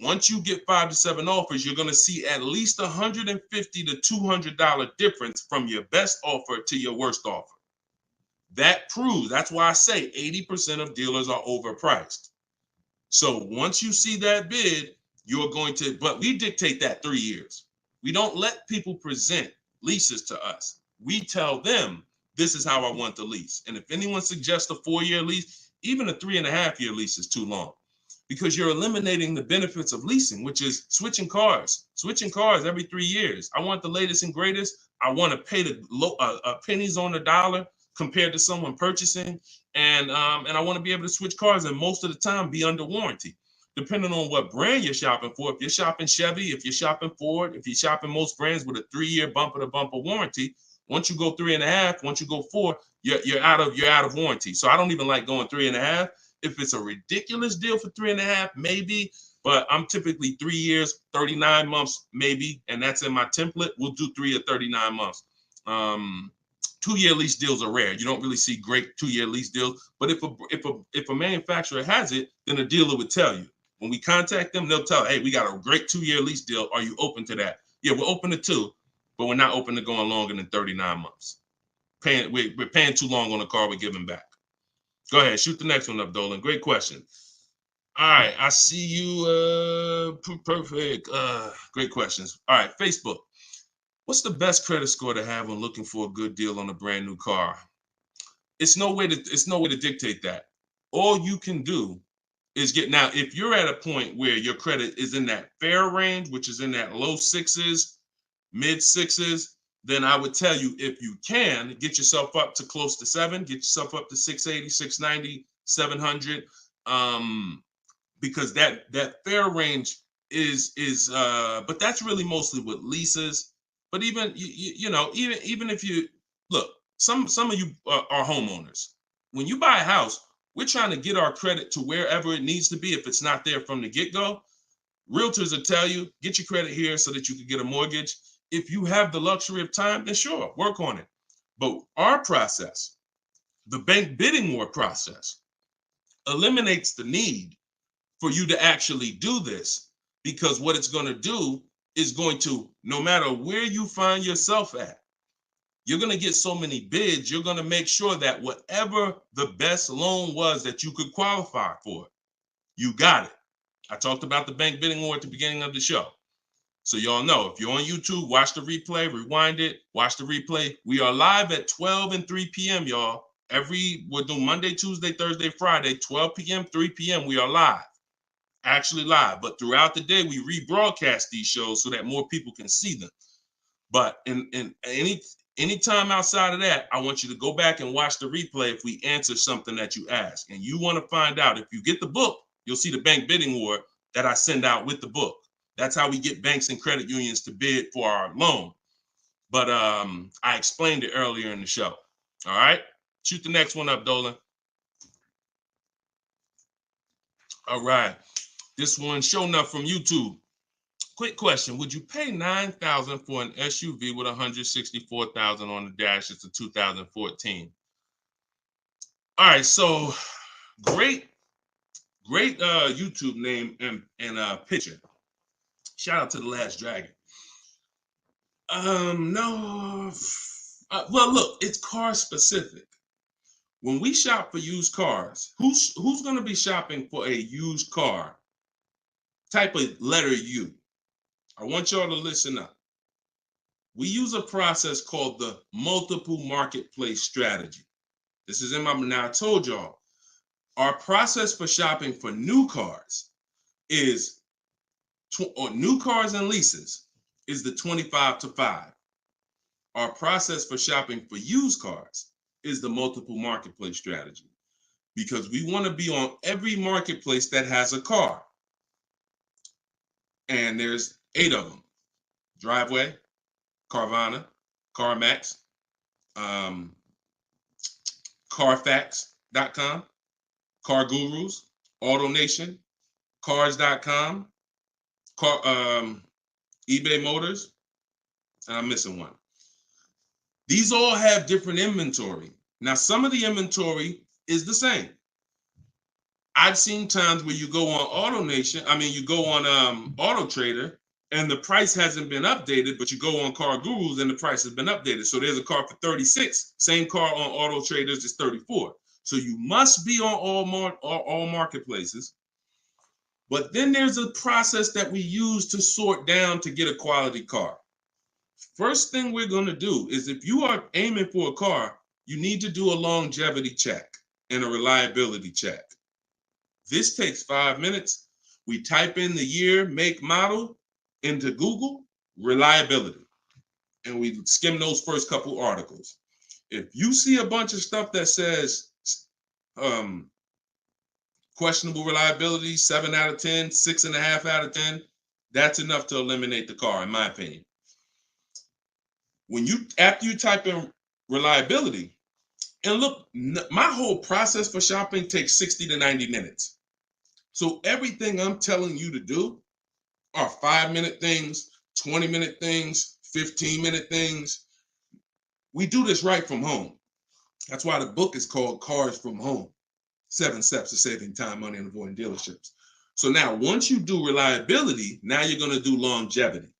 Once you get 5 to 7 offers, you're going to see at least $150 to $200 difference from your best offer to your worst offer. That proves, that's why I say 80% of dealers are overpriced. So once you see that bid, you're going to, but we dictate that 3 years. We don't let people present leases to us. We tell them, this is how I want the lease. And if anyone suggests a 4-year lease, even a 3.5-year lease is too long, because you're eliminating the benefits of leasing, which is switching cars every 3 years. I want the latest and greatest. I want to pay the pennies on the dollar compared to someone purchasing. And I want to be able to switch cars and most of the time be under warranty, depending on what brand you're shopping for. If you're shopping Chevy, if you're shopping Ford, if you're shopping most brands with a 3-year bumper to bumper warranty, once you go 3.5, once you go 4, you're out of warranty. So I don't even like going 3.5. If it's a ridiculous deal for 3.5, maybe, but I'm typically 3 years, 39 months, maybe, and that's in my template. We'll do 3 or 39 months. 2-year lease deals are rare. You don't really see great 2-year lease deals, but if a manufacturer has it, then a dealer would tell you. When we contact them, they'll tell, hey, we got a great 2-year lease deal. Are you open to that? Yeah, we're open to 2, but we're not open to going longer than 39 months. We're paying too long on a car we're giving back. Go ahead, shoot the next one up, Dolan. Great question. All right, I see you. Perfect. Great questions. All right, Facebook. What's the best credit score to have when looking for a good deal on a brand new car? It's no way to dictate that. All you can do is now, if you're at a point where your credit is in that fair range, which is in that low 6s, mid 6s, then I would tell you, if you can, get yourself up to close to 7, get yourself up to 680, 690, 700, because that fair range is but that's really mostly with leases. But even even if you look, some of you are homeowners. When you buy a house, we're trying to get our credit to wherever it needs to be. If it's not there from the get-go, realtors will tell you, get your credit here so that you can get a mortgage. If you have the luxury of time, then sure, work on it. But our process, the bank bidding war process, eliminates the need for you to actually do this, because what it's going to do is going to, no matter where you find yourself at, you're going to get so many bids, you're going to make sure that whatever the best loan was that you could qualify for, you got it. I talked about the bank bidding war at the beginning of the show. So y'all know, if you're on YouTube, watch the replay, rewind it, watch the replay. We are live at 12 and 3 p.m., y'all. We're doing Monday, Tuesday, Thursday, Friday, 12 p.m., 3 p.m. We are live, actually live. But throughout the day, we rebroadcast these shows so that more people can see them. But in any time outside of that, I want you to go back and watch the replay if we answer something that you ask. And you want to find out, if you get the book, you'll see the bank bidding war that I send out with the book. That's how we get banks and credit unions to bid for our loan. But I explained it earlier in the show. All right, shoot the next one up, Dolan. All right, this one showing up from YouTube. Quick question: would you pay $9,000 for an SUV with 164,000 on the dash? It's a 2014. All right, so great YouTube name and picture. Shout out to the Last Dragon. No. Well, look, it's car specific. When we shop for used cars, who's going to be shopping for a used car? Type a letter U. I want y'all to listen up. We use a process called the multiple marketplace strategy. This is in my, now I told y'all, our process for shopping for new cars is, or new cars and leases, is the 25 to 5. Our process for shopping for used cars is the multiple marketplace strategy, because we want to be on every marketplace that has a car. And there's 8 of them: Driveway, Carvana, CarMax, Carfax.com, Car Gurus, AutoNation, Cars.com, eBay Motors, and I'm missing one. These all have different inventory. Now, some of the inventory is the same. I've seen times where you go on you go on Auto Trader, and the price hasn't been updated, but you go on Car Gurus and the price has been updated. So there's a car for 36. Same car on Auto Traders is 34. So you must be on all marketplaces. But then there's a process that we use to sort down to get a quality car. First thing we're going to do is, if you are aiming for a car, you need to do a longevity check and a reliability check. This takes 5 minutes. We type in the year, make, model into Google, reliability, and we skim those first couple articles. If you see a bunch of stuff that says questionable reliability, 7 out of 10, 6.5 out of 10, that's enough to eliminate the car, in my opinion. After you type in reliability, and look, my whole process for shopping takes 60 to 90 minutes. So everything I'm telling you to do are 5-minute things, 20-minute things, 15-minute things. We do this right from home. That's why the book is called Cars from Home, 7 Steps to Saving Time, Money, and Avoiding Dealerships. So now, once you do reliability, now you're going to do longevity.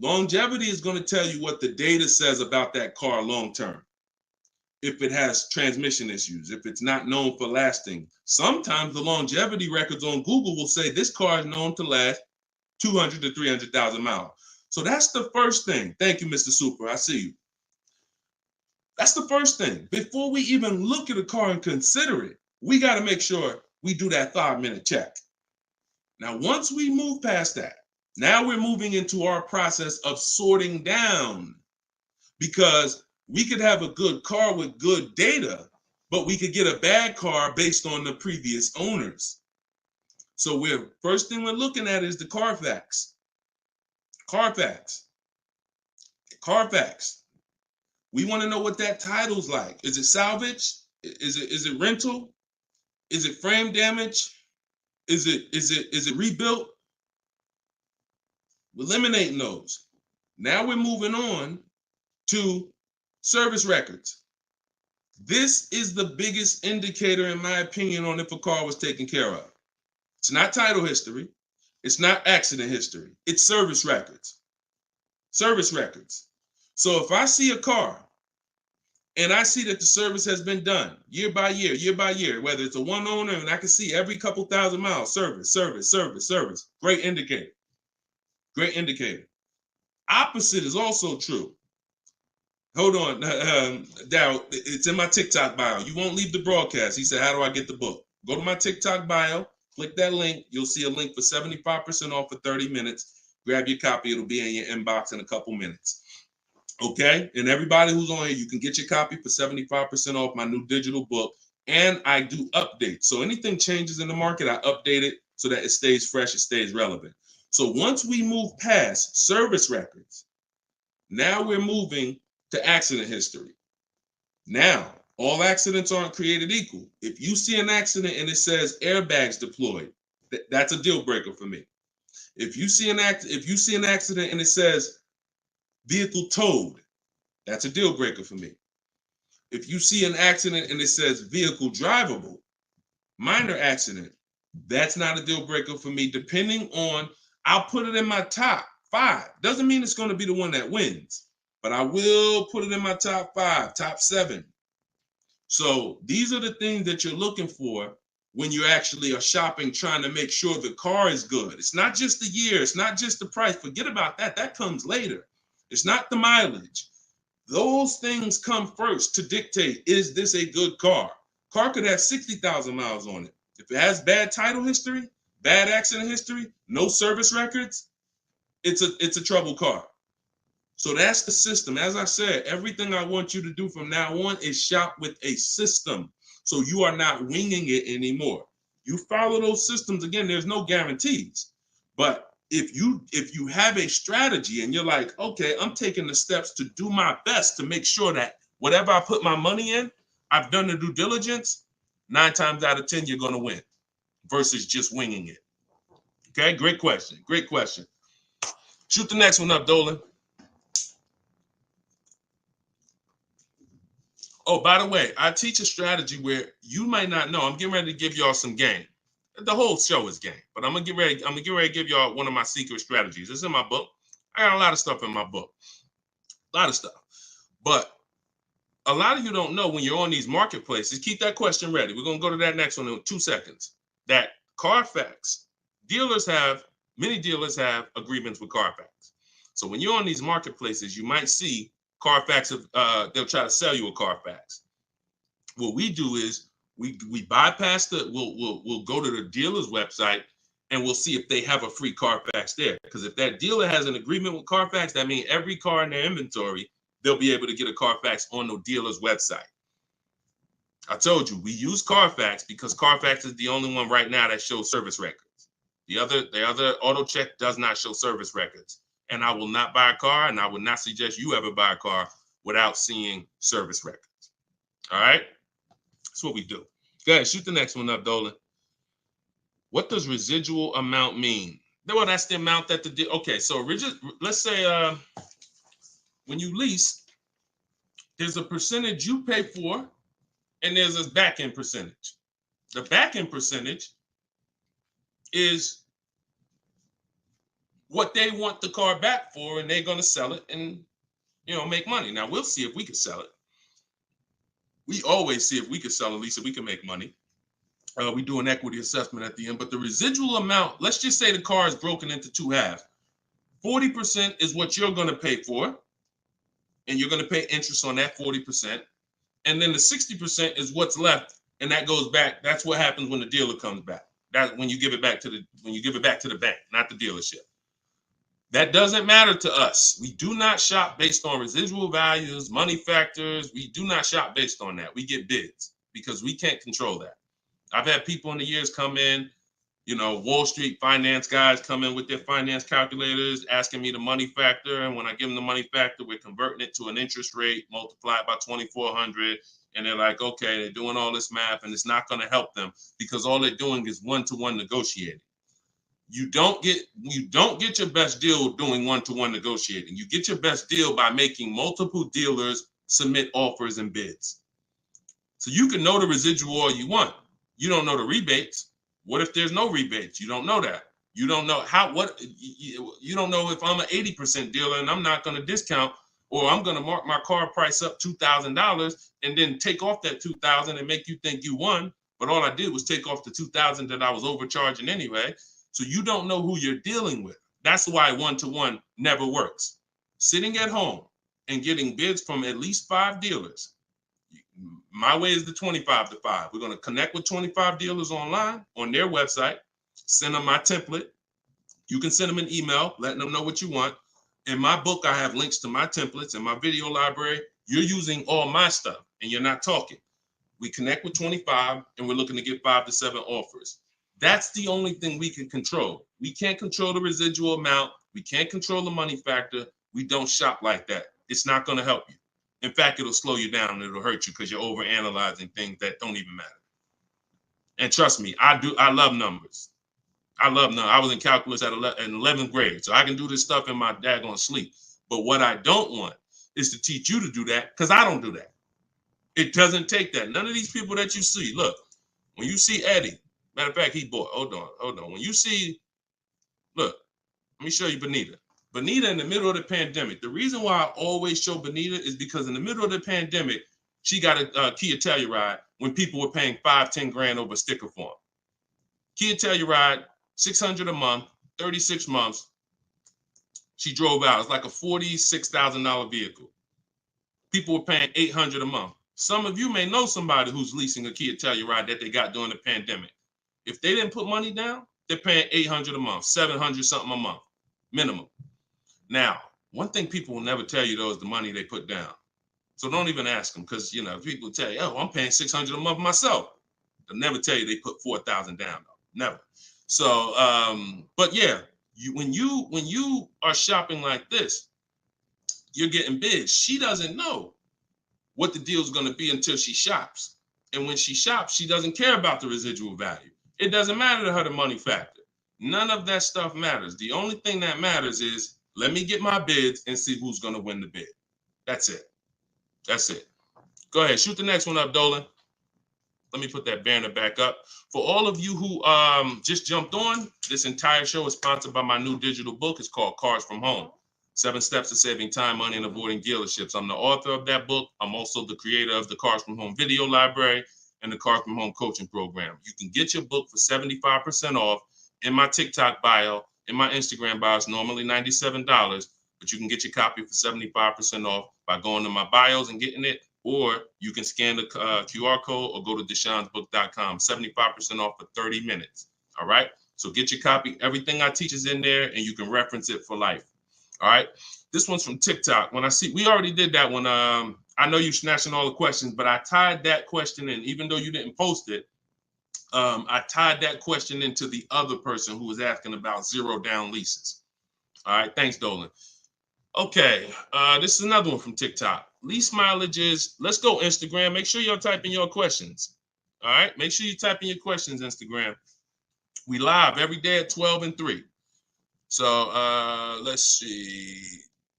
Longevity is going to tell you what the data says about that car long term. If it has transmission issues, if it's not known for lasting. Sometimes the longevity records on Google will say this car is known to last 200 to 300,000 miles. So that's the first thing. Thank you, Mr. Super. I see you. That's the first thing. Before we even look at a car and consider it, we got to make sure we do that 5-minute check. Now, once we move past that, now we're moving into our process of sorting down, because we could have a good car with good data, but we could get a bad car based on the previous owners. So first thing we're looking at is the Carfax. Carfax. We want to know what that title's like. Is it salvage? Is it rental? Is it frame damage? Is it rebuilt? We're eliminating those. Now we're moving on to service records. This is the biggest indicator, in my opinion, on if a car was taken care of. It's not title history. It's not accident history. It's service records. Service records. So if I see a car and I see that the service has been done year by year, whether it's a one owner, and I can see every couple thousand miles, service. Great indicator. Great indicator. Opposite is also true. Hold on, Darryl, it's in my TikTok bio. You won't leave the broadcast. He said, how do I get the book? Go to my TikTok bio, click that link. You'll see a link for 75% off for 30 minutes. Grab your copy. It'll be in your inbox in a couple minutes. Okay? And everybody who's on here, you can get your copy for 75% off my new digital book. And I do updates. So anything changes in the market, I update it so that it stays fresh, it stays relevant. So once we move past service records, now we're moving to accident history. Now, all accidents aren't created equal. If you see an accident and it says airbags deployed, that's a deal breaker for me. If you see an accident and it says vehicle towed, that's a deal breaker for me. If you see an accident and it says vehicle drivable, minor accident, that's not a deal breaker for me. Depending on, I'll put it in my top 5. Doesn't mean it's going to be the one that wins, but I will put it in my top 5, top 7. So these are the things that you're looking for when you actually are shopping, trying to make sure the car is good. It's not just the year. It's not just the price. Forget about that. That comes later. It's not the mileage. Those things come first to dictate, is this a good car? Car could have 60,000 miles on it. If it has bad title history, bad accident history, no service records, it's a trouble car. So that's the system. As I said, everything I want you to do from now on is shop with a system. So you are not winging it anymore. You follow those systems. Again, there's no guarantees. But if you have a strategy and you're like, okay, I'm taking the steps to do my best to make sure that whatever I put my money in, I've done the due diligence, 9 times out of 10, you're going to win. versus just winging it? Okay, great question. Great question. Shoot the next one up, Dolan. Oh, by the way, I teach a strategy where you might not know. I'm getting ready to give y'all some game. The whole show is game, but I'm gonna get ready to give y'all one of my secret strategies. It's in my book. I got a lot of stuff in my book. A lot of stuff. But a lot of you don't know when you're on these marketplaces. Keep that question ready. We're gonna go to that next one in 2 seconds. That Carfax, many dealers have agreements with Carfax. So when you're on these marketplaces, you might see Carfax, they'll try to sell you a Carfax. What we do is we bypass we'll go to the dealer's website and we'll see if they have a free Carfax there. Because if that dealer has an agreement with Carfax, that means every car in their inventory, they'll be able to get a Carfax on the dealer's website. I told you, we use Carfax because Carfax is the only one right now that shows service records. The other auto check does not show service records. And I will not buy a car, and I would not suggest you ever buy a car without seeing service records. All right? That's what we do. Go ahead, shoot the next one up, Dolan. What does residual amount mean? Well, that's the amount that okay, so let's say when you lease, there's a percentage you pay for, and there's a back-end percentage. The back-end percentage is what they want the car back for, and they're going to sell it and, make money. Now, we'll see if we can sell it. We always see if we can sell a lease, if we can make money. We do an equity assessment at the end, but the residual amount, let's just say the car is broken into 2 halves. 40% is what you're going to pay for, and you're going to pay interest on that 40%. And then the 60% is what's left, and that goes back. That's what happens when the dealer comes back. That's when you give it back to the bank, not the dealership. That doesn't matter to us. We do not shop based on residual values, money factors. We do not shop based on that. We get bids because we can't control that. I've had people in the years come in, Wall Street finance guys come in with their finance calculators, asking me the money factor. And when I give them the money factor, we're converting it to an interest rate multiplied by 2,400. And they're like, okay, they're doing all this math, and it's not going to help them because all they're doing is one-to-one negotiating. You don't get your best deal doing one-to-one negotiating. You get your best deal by making multiple dealers submit offers and bids. So you can know the residual all you want. You don't know the rebates. What if there's no rebates? You don't know that. You don't know you don't know if I'm an 80% dealer and I'm not going to discount, or I'm going to mark my car price up $2,000 and then take off that $2,000 and make you think you won. But all I did was take off the $2,000 that I was overcharging anyway. So you don't know who you're dealing with. That's why one-to-one never works. Sitting at home and getting bids from at least 5 dealers. My way is the 25-to-5. We're going to connect with 25 dealers online on their website, send them my template. You can send them an email, letting them know what you want. In my book, I have links to my templates and my video library. You're using all my stuff and you're not talking. We connect with 25 and we're looking to get 5 to 7 offers. That's the only thing we can control. We can't control the residual amount. We can't control the money factor. We don't shop like that. It's not going to help you. In fact, it'll slow you down and it'll hurt you because you're overanalyzing things that don't even matter. And trust me, I love numbers. I love numbers. I was in calculus in 11th grade, so I can do this stuff in my daggone sleep. But what I don't want is to teach you to do that, because I don't do that. It doesn't take that. None of these people that you see, look, when you see Eddie, matter of fact, hold on. When you see, look, let me show you Benita. Benita in the middle of the pandemic. The reason why I always show Benita is because in the middle of the pandemic, she got a Kia Telluride when people were paying $5-10 grand over sticker form. Kia Telluride, $600 a month, 36 months. She drove out. It's like a $46,000 vehicle. People were paying $800 a month. Some of you may know somebody who's leasing a Kia Telluride that they got during the pandemic. If they didn't put money down, they're paying $800 a month, $700 something a month, minimum. Now, one thing people will never tell you, though, is the money they put down. So don't even ask them, because, people tell you, oh, I'm paying $600 a month myself. They'll never tell you they put $4,000 down, though. Never. So, but yeah, when you are shopping like this, you're getting bids. She doesn't know what the deal is going to be until she shops. And when she shops, she doesn't care about the residual value. It doesn't matter to her the money factor. None of that stuff matters. The only thing that matters is let me get my bids and see who's going to win the bid. That's it. That's it. Go ahead. Shoot the next one up, Dolan. Let me put that banner back up. For all of you who just jumped on, this entire show is sponsored by my new digital book. It's called Cars from Home. 7 Steps to Saving Time, Money, and Avoiding Dealerships. I'm the author of that book. I'm also the creator of the Cars from Home video library and the Cars from Home coaching program. You can get your book for 75% off in my TikTok bio, in my Instagram bio. It's normally $97, but you can get your copy for 75% off by going to my bios and getting it, or you can scan the QR code or go to deshonsbook.com. 75% off for 30 minutes. All right? So get your copy. Everything I teach is in there, and you can reference it for life. All right. This one's from TikTok. When I see, we already did that one. I know you're snatching all the questions, but I tied that question in, even though you didn't post it. I tied that question into the other person who was asking about 0 down leases. All right. Thanks, Dolan. Okay. This is another one from TikTok. Lease mileage is, let's go Instagram. Make sure you're typing your questions. All right. Make sure you type in your questions, Instagram. We live every day at 12 and 3. So let's see,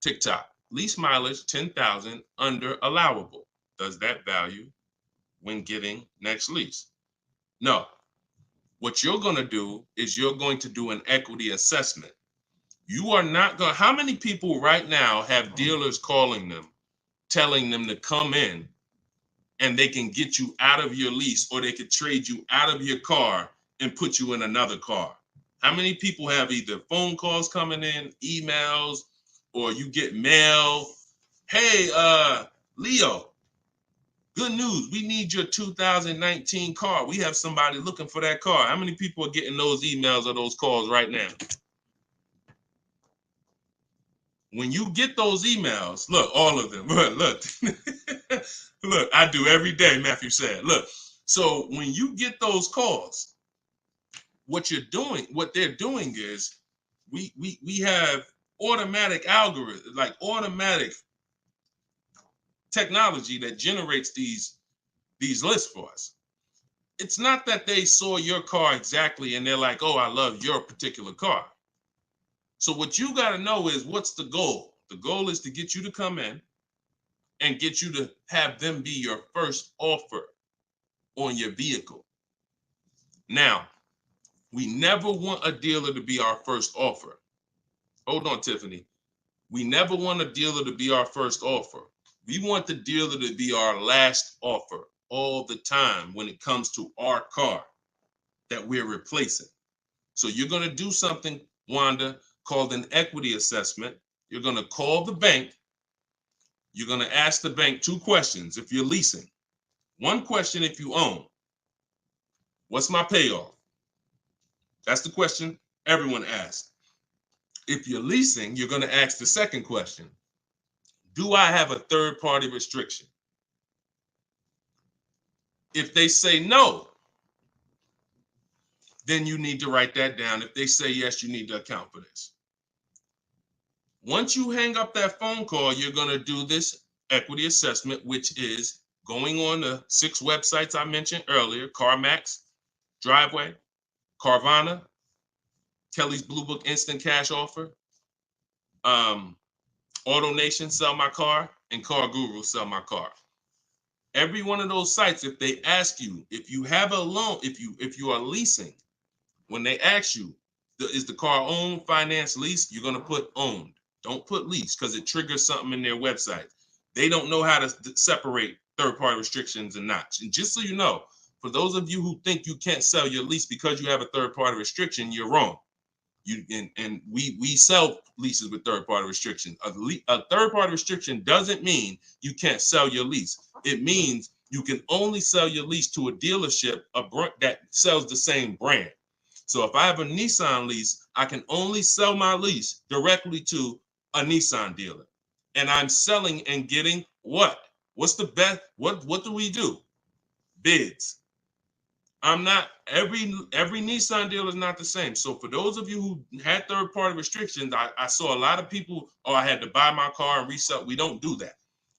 TikTok, lease mileage 10,000 under allowable. Does that value when getting next lease? No. What you're going to do is you're going to do an equity assessment. You are not going to, how many people right now have dealers calling them, telling them to come in and they can get you out of your lease, or they could trade you out of your car and put you in another car? How many people have either phone calls coming in, emails, or you get mail? Hey, Leo, good news. We need your 2019 car. We have somebody looking for that car. How many people are getting those emails or those calls right now? When you get those emails, look, all of them, look, look, I do every day, Matthew said. Look, so when you get those calls, what they're doing is we have automatic algorithms, like automatic technology that generates these lists for us. It's not that they saw your car exactly and they're like, oh, I love your particular car. So what you got to know is, what's the goal? The goal is to get you to come in and get you to have them be your first offer on your vehicle. Now, we never want a dealer to be our first offer. Hold on, Tiffany. We never want a dealer to be our first offer. We want the dealer to be our last offer all the time when it comes to our car that we're replacing. So you're going to do something, Wanda, called an equity assessment. You're going to call the bank. You're going to ask the bank 2 questions if you're leasing. 1 question if you own. What's my payoff? That's the question everyone asks. If you're leasing, you're going to ask the second question. Do I have a third-party restriction? If they say no, then you need to write that down. If they say yes, you need to account for this. Once you hang up that phone call, you're going to do this equity assessment, which is going on the 6 websites I mentioned earlier: CarMax, Driveway, Carvana, Kelly's Blue Book Instant Cash Offer, AutoNation, Sell My Car, and Car Guru, Sell My Car. Every one of those sites, if they ask you, if you have a loan, if you are leasing, when they ask you, is the car owned, finance, leased, you're going to put owned. Don't put lease, because it triggers something in their website. They don't know how to separate third-party restrictions and not. And just so you know, for those of you who think you can't sell your lease because you have a third-party restriction, you're wrong. We sell leases with third-party restrictions. A third-party restriction doesn't mean you can't sell your lease. It means you can only sell your lease to a dealership that sells the same brand. So if I have a Nissan lease, I can only sell my lease directly to a Nissan dealer. And I'm selling and getting what? What's the best? What do we do? Bids. I'm not, every Nissan dealer is not the same. So for those of you who had third-party restrictions, I saw a lot of people, oh, I had to buy my car and resell. We don't do that.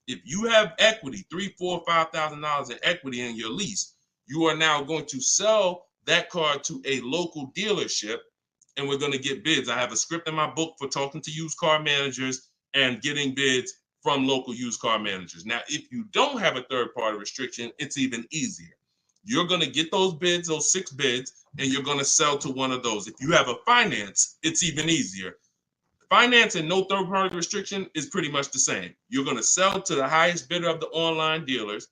If you have equity, $3,000, $4,000, $5,000 in equity in your lease, you are now going to sell that car to a local dealership, and we're going to get bids. I have a script in my book for talking to used car managers and getting bids from local used car managers. Now, if you don't have a third-party restriction, it's even easier. You're going to get those bids, those 6 bids, and you're going to sell to one of those. If you have a finance, it's even easier. Finance and no third-party restriction is pretty much the same. You're going to sell to the highest bidder of the online dealers,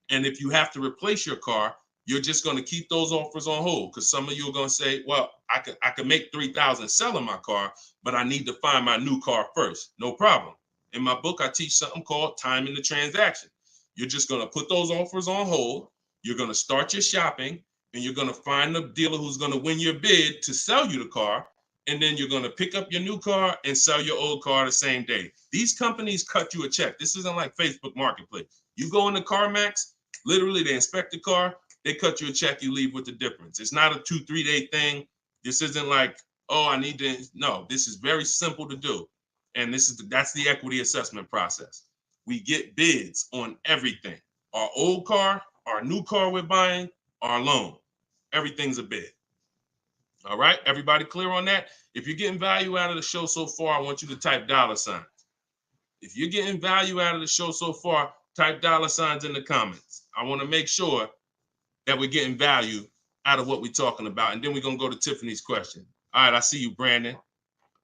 and if you have to replace your car, you're just going to keep those offers on hold, because some of you are going to say, well, I could make $3,000 selling my car, but I need to find my new car first. No problem. In my book, I teach something called timing the transaction. You're just going to put those offers on hold. You're going to start your shopping, and you're going to find the dealer who's going to win your bid to sell you the car. And then you're going to pick up your new car and sell your old car the same day. These companies cut you a check. This isn't like Facebook Marketplace. You go into CarMax, literally they inspect the car, they cut you a check, you leave with the difference. It's not a 2-3 day thing. This isn't like, oh, I need to. No, this is very simple to do. And that's the equity assessment process. We get bids on everything. Our old car, our new car we're buying, our loan. Everything's a bid. All right, everybody clear on that? If you're getting value out of the show so far, I want you to type $signs. If you're getting value out of the show so far, type $signs in the comments. I want to make sure that we're getting value out of what we're talking about. And then we're going to go to Tiffany's question. All right, I see you, Brandon.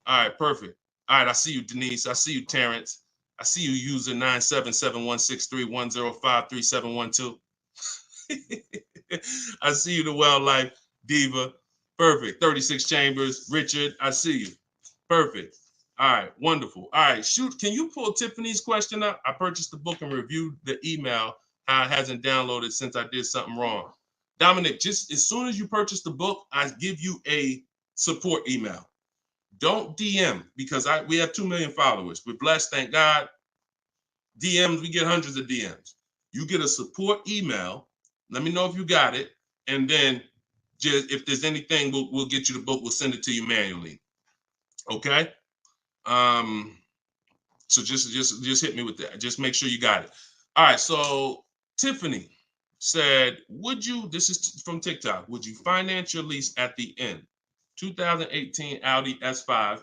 All right, perfect. All right, I see you, Denise. I see you, Terrence. I see you, user 977-163-105-3712. I see you, the Wildlife Diva. Perfect. 36 Chambers. Richard, I see you. Perfect. All right. Wonderful. All right. Shoot. Can you pull Tiffany's question up? I purchased the book and reviewed the email. How it hasn't downloaded since I did something wrong. Dominic, just as soon as you purchase the book, I give you a support email. Don't DM, because we have 2 million followers. We're blessed, thank God. DMs, we get hundreds of DMs. You get a support email. Let me know if you got it. And then just if there's anything, we'll get you the book. We'll send it to you manually. Okay. So just hit me with that. Just make sure you got it. All right. So Tiffany said, this is from TikTok, would you finance your lease at the end? 2018 Audi S5,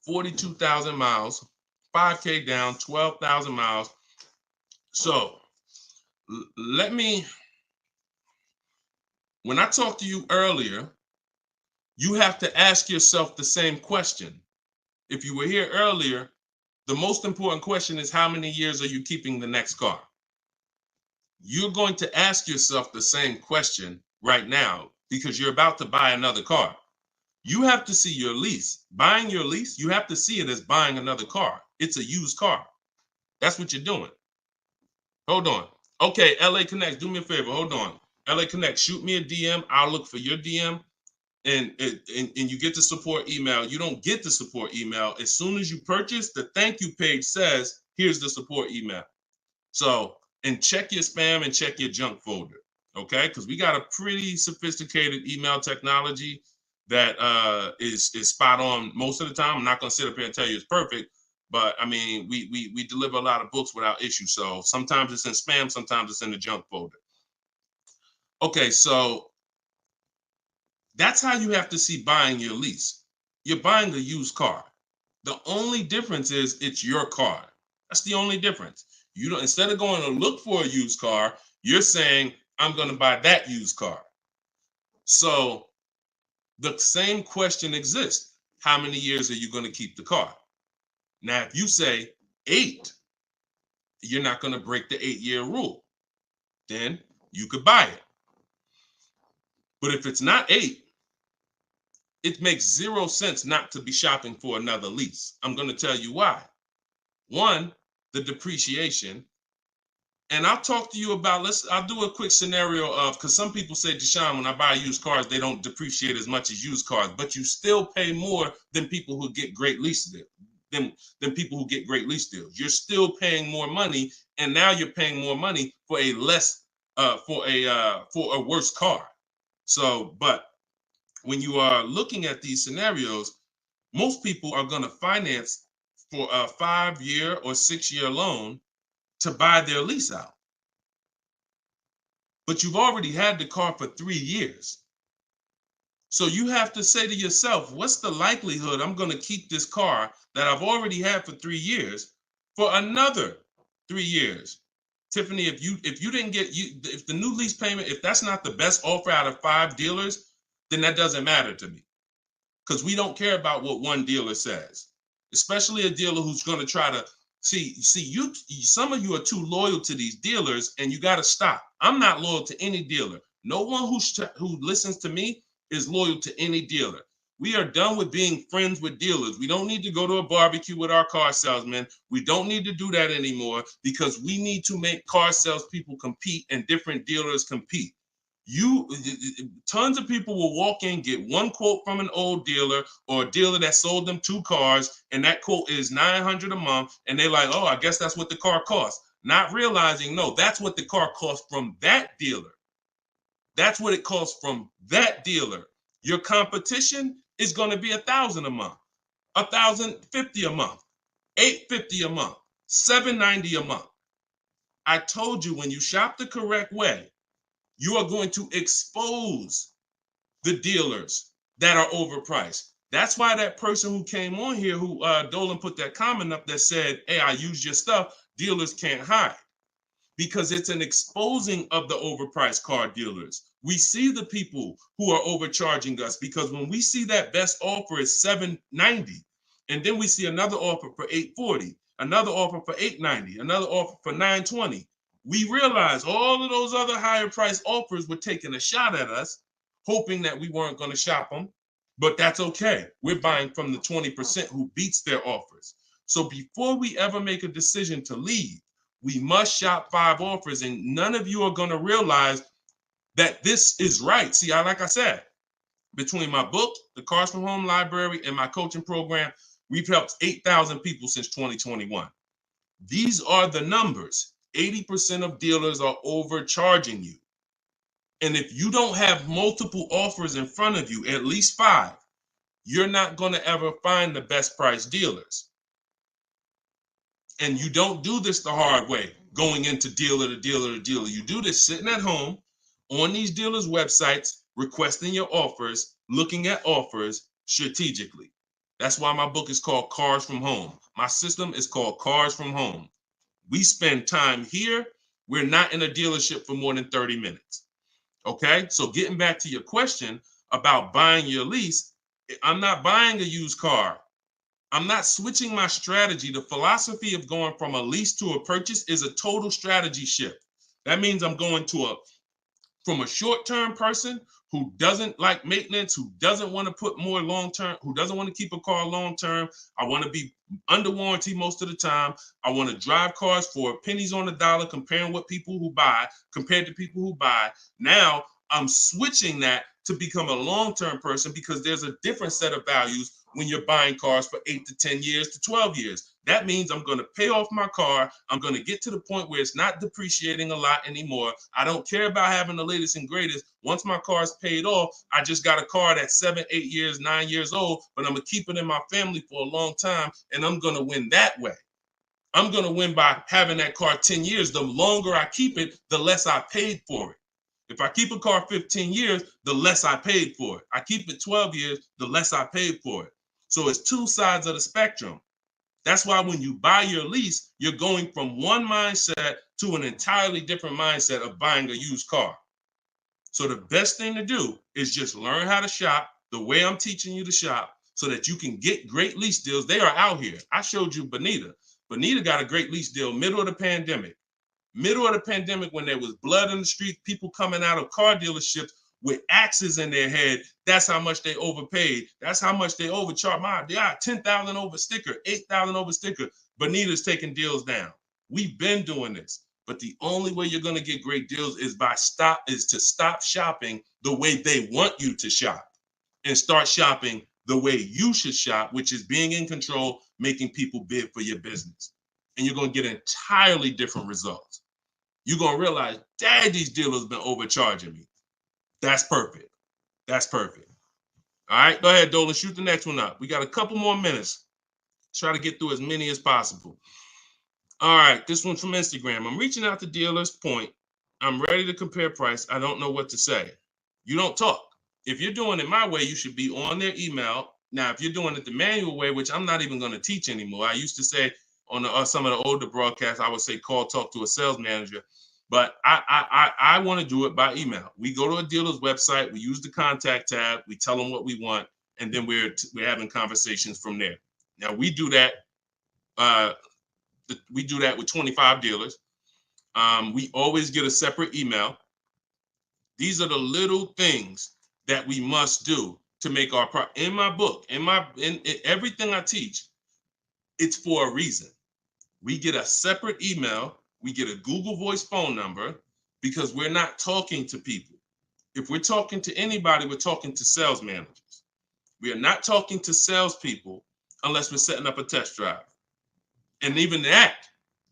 42,000 miles, 5K down, 12,000 miles. So when I talked to you earlier, you have to ask yourself the same question. If you were here earlier, the most important question is, how many years are you keeping the next car? You're going to ask yourself the same question right now, because you're about to buy another car. You have to see your lease. Buying your lease, you have to see it as buying another car. It's a used car. That's what you're doing. Hold on. Okay, LA Connect, do me a favor. Hold on. LA Connect, shoot me a DM. I'll look for your DM, and you get the support email. You don't get the support email. As soon as you purchase, the thank you page says, here's the support email. So, and check your spam and check your junk folder, okay? Because we got a pretty sophisticated email technology that is spot on most of the time. I'm not going to sit up here and tell you it's perfect, but I mean, we deliver a lot of books without issue. So sometimes it's in spam, sometimes it's in the junk folder. Okay, so that's how you have to see buying your lease. You're buying a used car. The only difference is it's your car. That's the only difference. You don't, instead of going to look for a used car, you're saying, I'm going to buy that used car. So the same question exists. How many years are you going to keep the car? Now, if you say 8, you're not going to break the 8-year rule. Then you could buy it. But if it's not 8, it makes 0 sense not to be shopping for another lease. I'm going to tell you why. One, the depreciation. And I'll talk to you about, I'll do a quick scenario of, because some people say, Deshone, when I buy used cars, they don't depreciate as much as used cars, but you still pay more than people who get great lease deals, than people who get great lease deals. You're still paying more money, and now you're paying more money for a for a worse car. So, but when you are looking at these scenarios, most people are going to finance for a 5-year or 6-year loan to buy their lease out. but you've already had the car for 3 years. So you have to say to yourself, what's the likelihood I'm going to keep this car that I've already had for 3 years for another 3 years? Tiffany, if you didn't get if the new lease payment, if that's not the best offer out of 5 dealers, then that doesn't matter to me. Because we don't care about what one dealer says, especially a dealer who's going to try to see you. Some of you are too loyal to these dealers, and you got to stop. I'm not loyal to any dealer. No one who listens to me is loyal to any dealer. We are done with being friends with dealers. We don't need to go to a barbecue with our car salesman. We don't need to do that anymore because we need to make car salespeople compete and different dealers compete. Tons of people will walk in, get one quote from an old dealer or a dealer that sold them 2 cars, and that quote is $900 a month, and they're like, oh, I guess that's what the car costs. Not realizing, no, that's what the car costs from that dealer. That's what it costs from that dealer. Your competition is going to be $1,000 a month, $1,050 a month, $850 a month, $790 a month. I told you, when you shop the correct way, you are going to expose the dealers that are overpriced. That's why that person who came on here, who Dolan put that comment up that said, hey, I used your stuff, dealers can't hide. Because it's an exposing of the overpriced car dealers. We see the people who are overcharging us, because when we see that best offer is $790, and then we see another offer for $840, another offer for $890, another offer for $920, we realize all of those other higher price offers were taking a shot at us, hoping that we weren't going to shop them. But that's okay. We're buying from the 20% who beats their offers. So before we ever make a decision to leave, we must shop 5 offers, and none of you are going to realize that this is right. See, like I said, between my book, the Cars from Home Library, and my coaching program, we've helped 8,000 people since 2021. These are the numbers. 80% of dealers are overcharging you. And if you don't have multiple offers in front of you, at least 5, you're not going to ever find the best price dealers. And you don't do this the hard way, going into dealer to dealer to dealer. You do this sitting at home on these dealers' websites, requesting your offers, looking at offers strategically. That's why my book is called Cars from Home. My system is called Cars from Home. We spend time here. We're not in a dealership for more than 30 minutes. Okay? So getting back to your question about buying your lease, I'm not buying a used car. I'm not switching my strategy. The philosophy of going from a lease to a purchase is a total strategy shift. That means I'm going from a short-term person who doesn't like maintenance, who doesn't want to put more long-term, who doesn't want to keep a car long-term. I want to be under warranty most of the time. I want to drive cars for pennies on the dollar, compared to people who buy. Now I'm switching that to become a long-term person, because there's a different set of values when you're buying cars for 8 to 10 years to 12 years. That means I'm going to pay off my car. I'm going to get to the point where it's not depreciating a lot anymore. I don't care about having the latest and greatest. Once my car is paid off, I just got a car that's 7, 8 years, 9 years old, but I'm going to keep it in my family for a long time, and I'm going to win that way. I'm going to win by having that car 10 years. The longer I keep it, the less I paid for it. If I keep a car 15 years, the less I paid for it. I keep it 12 years, the less I paid for it. So it's 2 sides of the spectrum. That's why when you buy your lease, you're going from one mindset to an entirely different mindset of buying a used car. So the best thing to do is just learn how to shop the way I'm teaching you to shop, so that you can get great lease deals. They are out here. I showed you Bonita. Bonita got a great lease deal middle of the pandemic. Middle of the pandemic, when there was blood in the street, people coming out of car dealerships with axes in their head. That's how much they overpaid. That's how much they overcharged. They got 10,000 over sticker, 8,000 over sticker. Bonita's taking deals down. We've been doing this, but the only way you're going to get great deals is to stop shopping the way they want you to shop, and start shopping the way you should shop, which is being in control, making people bid for your business. And you're going to get entirely different results. You're going to realize, dang, these dealers been overcharging me. That's perfect. That's perfect. All right, go ahead, Dolan. Shoot the next one up. We got a couple more minutes. Try to get through as many as possible. All right, this one's from Instagram. I'm reaching out to dealers. Point. I'm ready to compare price. I don't know what to say. You don't talk. If you're doing it my way, you should be on their email. Now, if you're doing it the manual way, which I'm not even going to teach anymore, I used to say on some of the older broadcasts, I would say call, talk to a sales manager. But I want to do it by email. We go to a dealer's website, we use the contact tab, we tell them what we want, and then we're having conversations from there. Now we do that. We do that with 25 dealers. We always get a separate email. These are the little things that we must do to make our in my book, in everything I teach, it's for a reason. We get a separate email, we get a Google Voice phone number, because we're not talking to people. If we're talking to anybody, we're talking to sales managers. We are not talking to salespeople unless we're setting up a test drive. And even that,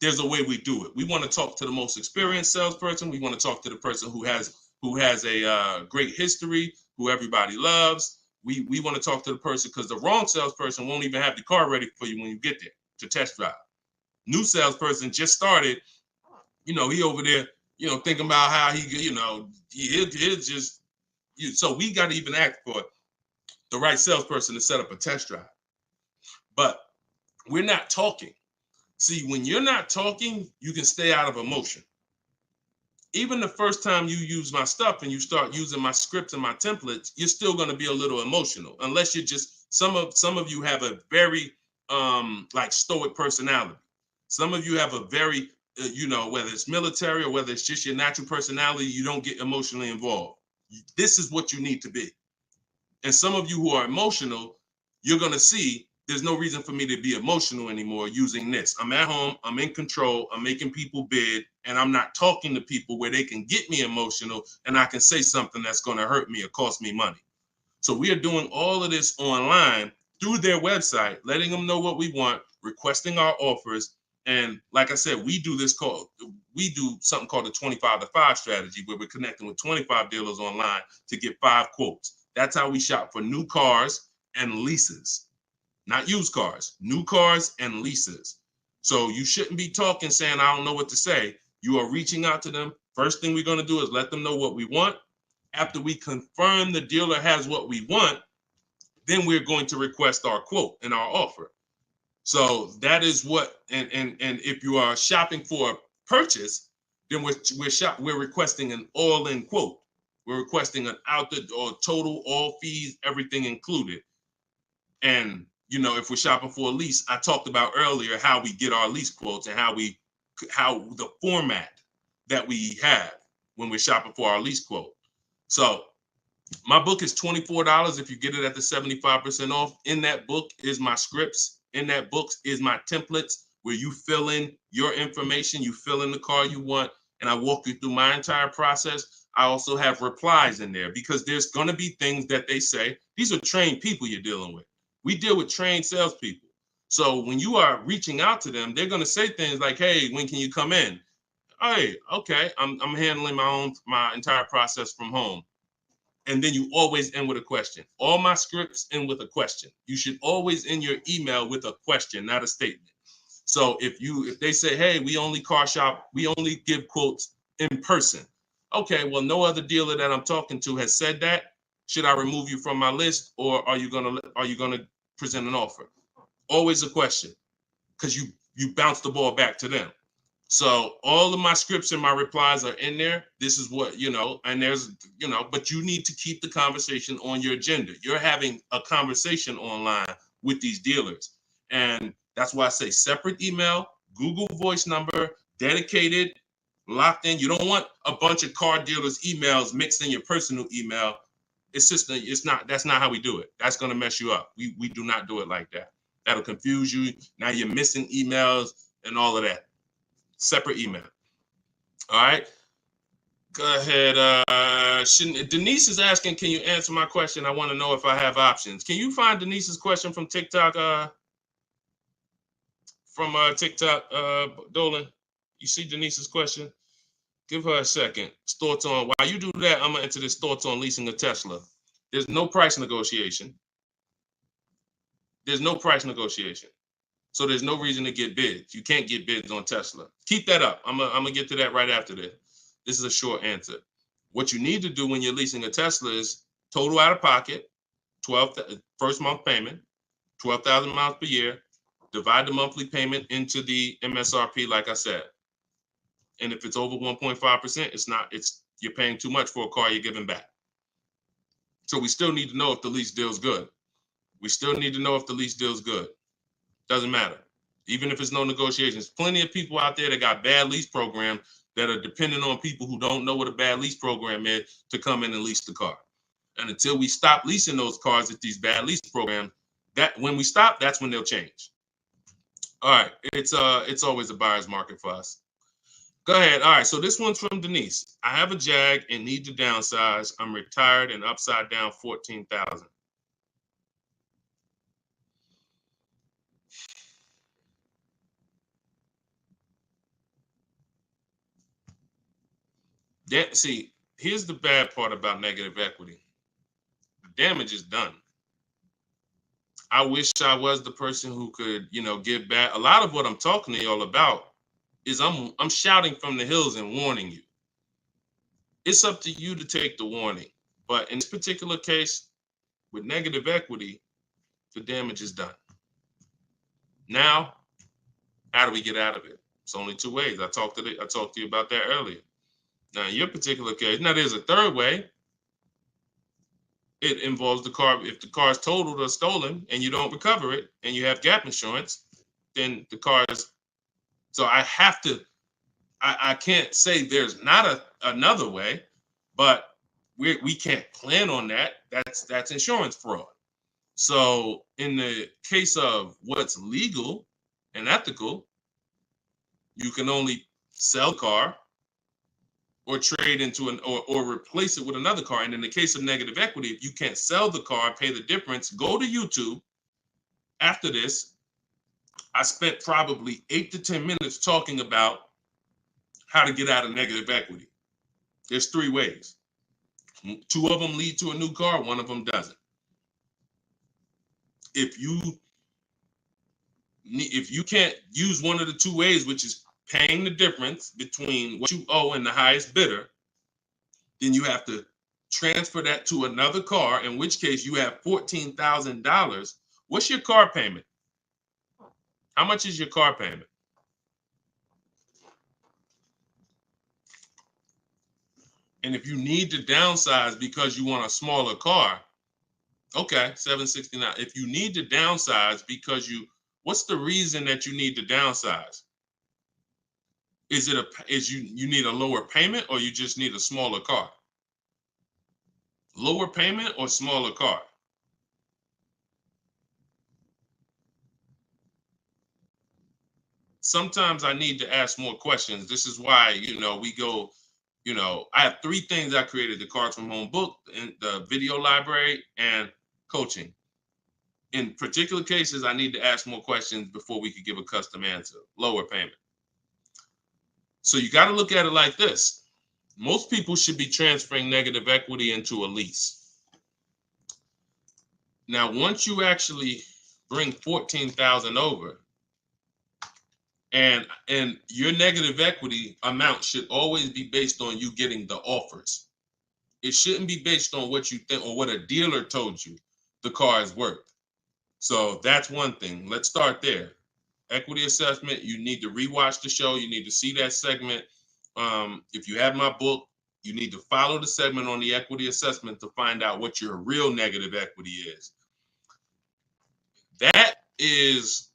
there's a way we do it. We want to talk to the most experienced salesperson. We want to talk to the person who has a great history, who everybody loves. We want to talk to the person, because the wrong salesperson won't even have the car ready for you when you get there to test drive. New salesperson just started, he over there, thinking about how he'll just, so we got to even act for the right salesperson to set up a test drive. But we're not talking. See, when you're not talking, you can stay out of emotion. Even the first time you use my stuff and you start using my scripts and my templates, you're still going to be a little emotional, unless you're just, some of you have a very like stoic personality. Some of you have a very, whether it's military or whether it's just your natural personality, you don't get emotionally involved. This is what you need to be. And some of you who are emotional, you're going to see there's no reason for me to be emotional anymore using this. I'm at home, I'm in control, I'm making people bid, and I'm not talking to people where they can get me emotional and I can say something that's going to hurt me or cost me money. So we are doing all of this online through their website, letting them know what we want, requesting our offers. And like I said, we do something called the 25-to-5 strategy, where we're connecting with 25 dealers online to get 5 quotes. That's how we shop for new cars and leases. Not used cars, new cars and leases. So you shouldn't be talking saying, I don't know what to say. You are reaching out to them. First thing we're going to do is let them know what we want. After we confirm the dealer has what we want, then we're going to request our quote and our offer. So that is what, and if you are shopping for a purchase, then we're requesting an all-in quote. We're requesting an or total, all fees, everything included. And if we're shopping for a lease, I talked about earlier how we get our lease quotes and how the format that we have when we're shopping for our lease quote. So my book is $24 if you get it at the 75% off. In that book is my scripts. In that book is my templates, where you fill in your information, you fill in the car you want, and I walk you through my entire process. I also have replies in there, because there's going to be things that they say. These are trained people you're dealing with. We deal with trained salespeople. So when you are reaching out to them, they're going to say things like, hey, when can you come in? Hey, okay, I'm handling my entire process from home. And then you always end with a question. All my scripts end with a question. You should always end your email with a question, not a statement. So if they say, hey, we only car shop, we only give quotes in person. Okay, well, no other dealer that I'm talking to has said that. Should I remove you from my list, or are you gonna present an offer? Always a question, because you bounce the ball back to them. So all of my scripts and my replies are in there. This is what, and there's, but you need to keep the conversation on your agenda. You're having a conversation online with these dealers. And that's why I say separate email, Google Voice number, dedicated, locked in. You don't want a bunch of car dealers' emails mixed in your personal email. That's not how we do it. That's going to mess you up. We do not do it like that. That'll confuse you. Now you're missing emails and all of that. Separate email. All right. Go ahead. Denise is asking, can you answer my question? I want to know if I have options. Can you find Denise's question from TikTok? Dolan? You see Denise's question? Give her a second. Thoughts on, while you do that, I'm going to enter this thoughts on leasing a Tesla. There's no price negotiation. There's no price negotiation. So there's no reason to get bids. You can't get bids on Tesla. Keep that up. I'm going to get to that right after this. This is a short answer. What you need to do when you're leasing a Tesla is total out of pocket, first month payment, 12,000 miles per year, divide the monthly payment into the MSRP, like I said. And if it's over 1.5%, you're paying too much for a car you're giving back. So we still need to know if the lease deal's good. Doesn't matter. Even if there's no negotiations. Plenty of people out there that got bad lease programs that are dependent on people who don't know what a bad lease program is to come in and lease the car. And until we stop leasing those cars at these bad lease programs, when we stop, that's when they'll change. All right, it's always a buyer's market for us. Go ahead. All right, so this one's from Denise. I have a Jag and need to downsize. I'm retired and upside down 14,000. See, here's the bad part about negative equity. The damage is done. I wish I was the person who could, give back. A lot of what I'm talking to y'all about is I'm shouting from the hills and warning you. It's up to you to take the warning. But in this particular case, with negative equity, the damage is done. Now, how do we get out of it? It's only two ways. I talked to you about that earlier. Now, in your particular case, now there's a third way. It involves the car. If the car is totaled or stolen and you don't recover it and you have gap insurance, then the car is. So I can't say there's not another way, but we can't plan on that. That's insurance fraud. So in the case of what's legal and ethical, you can only sell a car or trade into or replace it with another car. And in the case of negative equity, if you can't sell the car, pay the difference, go to YouTube. After this, I spent probably 8 to 10 minutes talking about how to get out of negative equity. There's 3 ways. 2 of them lead to a new car, 1 of them doesn't. If you can't use one of the 2 ways, which is paying the difference between what you owe and the highest bidder, then you have to transfer that to another car, in which case you have $14,000. What's your car payment? How much is your car payment? And if you need to downsize because you want a smaller car, okay, $769. If you need to downsize because what's the reason that you need to downsize? Is you need a lower payment, or you just need a smaller car? Lower payment or smaller car? Sometimes I need to ask more questions. This is why, we go, I have 3 things I created: the Cards from Home book, and the video library, and coaching. In particular cases, I need to ask more questions before we could give a custom answer. Lower payment. So you got to look at it like this. Most people should be transferring negative equity into a lease. Now, once you actually bring 14,000 over, and your negative equity amount should always be based on you getting the offers. It shouldn't be based on what you think or what a dealer told you the car is worth. So that's one thing. Let's start there. Equity assessment, you need to rewatch the show. You need to see that segment. If you have my book, you need to follow the segment on the equity assessment to find out what your real negative equity is. That is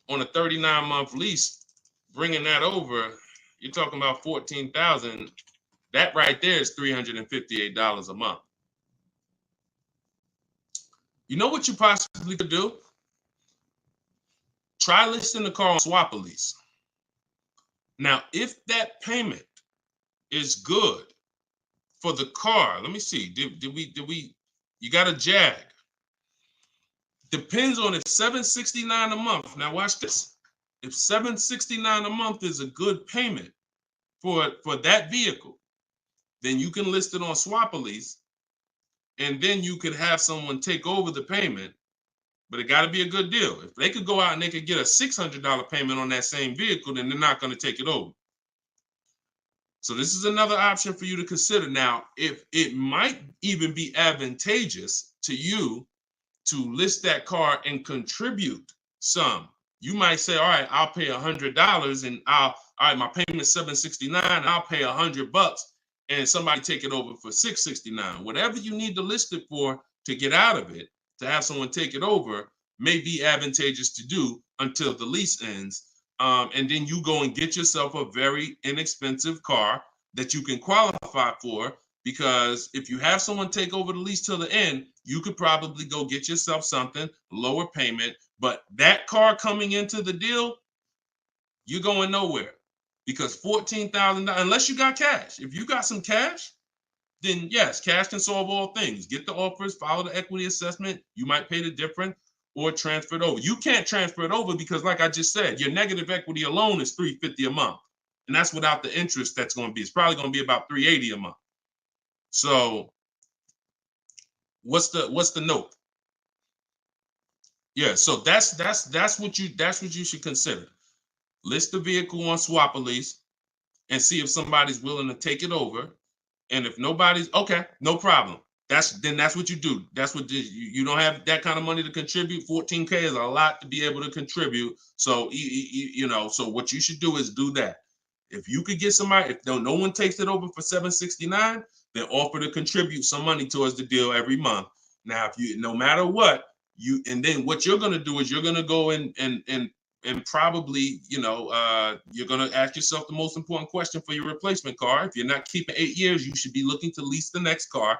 on a 39-month lease, bringing that over, you're talking about 14,000. That right there is $358 a month. You know what you possibly could do? Try listing the car on Swap a Lease. Now, if that payment is good for the car, let me see. You got a Jag. Depends on if $769 a month. Now watch this. If $769 a month is a good payment for that vehicle, then you can list it on Swap a Lease, and then you could have someone take over the payment. But it got to be a good deal. If they could go out and they could get a $600 payment on that same vehicle, then they're not going to take it over. So this is another option for you to consider. Now, if it might even be advantageous to you to list that car and contribute some. You might say, all right, I'll pay $100 and all right, my payment's $769, I'll pay $100 and somebody take it over for $669. Whatever you need to list it for to get out of it, to have someone take it over, may be advantageous to do until the lease ends. And then you go and get yourself a very inexpensive car that you can qualify for, because if you have someone take over the lease till the end, you could probably go get yourself something, lower payment, but that car coming into the deal, you're going nowhere, because $14,000, unless you got cash. If you got some cash, then yes, cash can solve all things. Get the offers, follow the equity assessment. You might pay the difference or transfer it over. You can't transfer it over because, like I just said, your negative equity alone is $350 a month, and that's without the interest that's going to be. It's probably going to be about $380 a month. So, what's the note? Yeah, so that's what you should consider. List the vehicle on Swap a Lease and see if somebody's willing to take it over. And if nobody's, okay, no problem. That's what you do. That's what you don't have that kind of money to contribute. $14K is a lot to be able to contribute. So so what you should do is do that. If you could get somebody, if no one takes it over for $769, then offer to contribute some money towards the deal every month. Now, if you, no matter what, and then what you're gonna do is you're gonna go and probably, you're going to ask yourself the most important question for your replacement car. If you're not keeping 8 years, you should be looking to lease the next car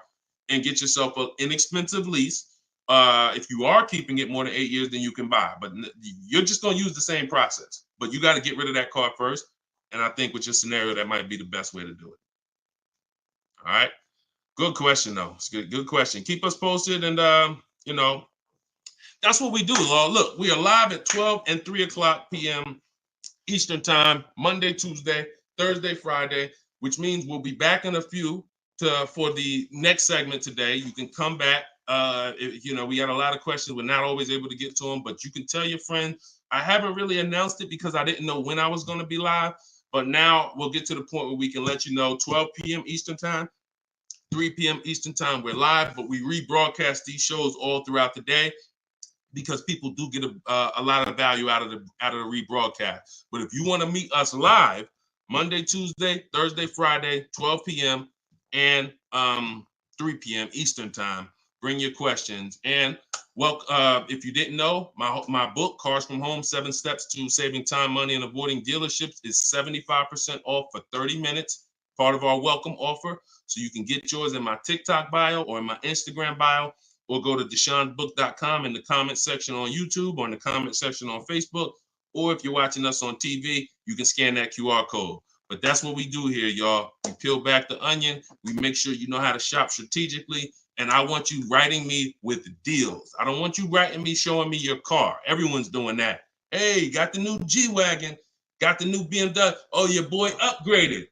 and get yourself an inexpensive lease. If you are keeping it more than 8 years, then you can buy. But you're just going to use the same process. But you got to get rid of that car first. And I think with your scenario, that might be the best way to do it. All right. Good question, though. It's good question. Keep us posted. And, that's what we do. Look, we are live at 12 and 3 o'clock p.m. Eastern time, Monday, Tuesday, Thursday, Friday, which means we'll be back in a few for the next segment today. You can come back. We had a lot of questions. We're not always able to get to them, but you can tell your friend. I haven't really announced it because I didn't know when I was going to be live, but now we'll get to the point where we can let you know 12 p.m. Eastern time, 3 p.m. Eastern time, we're live, but we rebroadcast these shows all throughout the day, because people do get a lot of value out of the rebroadcast. But if you want to meet us live, Monday, Tuesday, Thursday, Friday, 12 p.m. and 3 p.m. Eastern time, bring your questions. And if you didn't know, my book, Cars from Home, 7 Steps to Saving Time, Money, and Avoiding Dealerships, is 75% off for 30 minutes, part of our welcome offer. So you can get yours in my TikTok bio or in my Instagram bio, or go to DeshoneBook.com in the comment section on YouTube or in the comment section on Facebook. Or if you're watching us on TV, you can scan that QR code. But that's what we do here, y'all. We peel back the onion. We make sure you know how to shop strategically. And I want you writing me with deals. I don't want you writing me showing me your car. Everyone's doing that. Hey, got the new G-Wagon. Got the new BMW. Oh, your boy upgraded.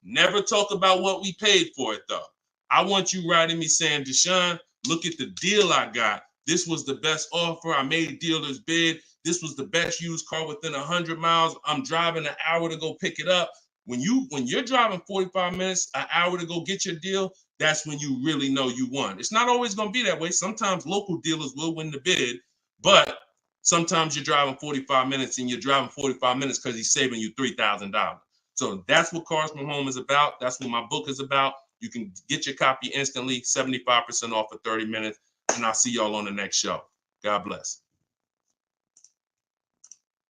Never talk about what we paid for it, though. I want you writing me saying, Deshone, look at the deal I got. This was the best offer. I made dealer's bid. This was the best used car within 100 miles. I'm driving an hour to go pick it up. When you're driving 45 minutes, an hour to go get your deal, that's when you really know you won. It's not always going to be that way. Sometimes local dealers will win the bid, but sometimes you're driving 45 minutes and you're driving 45 minutes because he's saving you $3,000. So that's what Cars from Home is about. That's what my book is about. You can get your copy instantly, 75% off for 30 minutes, and I'll see y'all on the next show. God bless.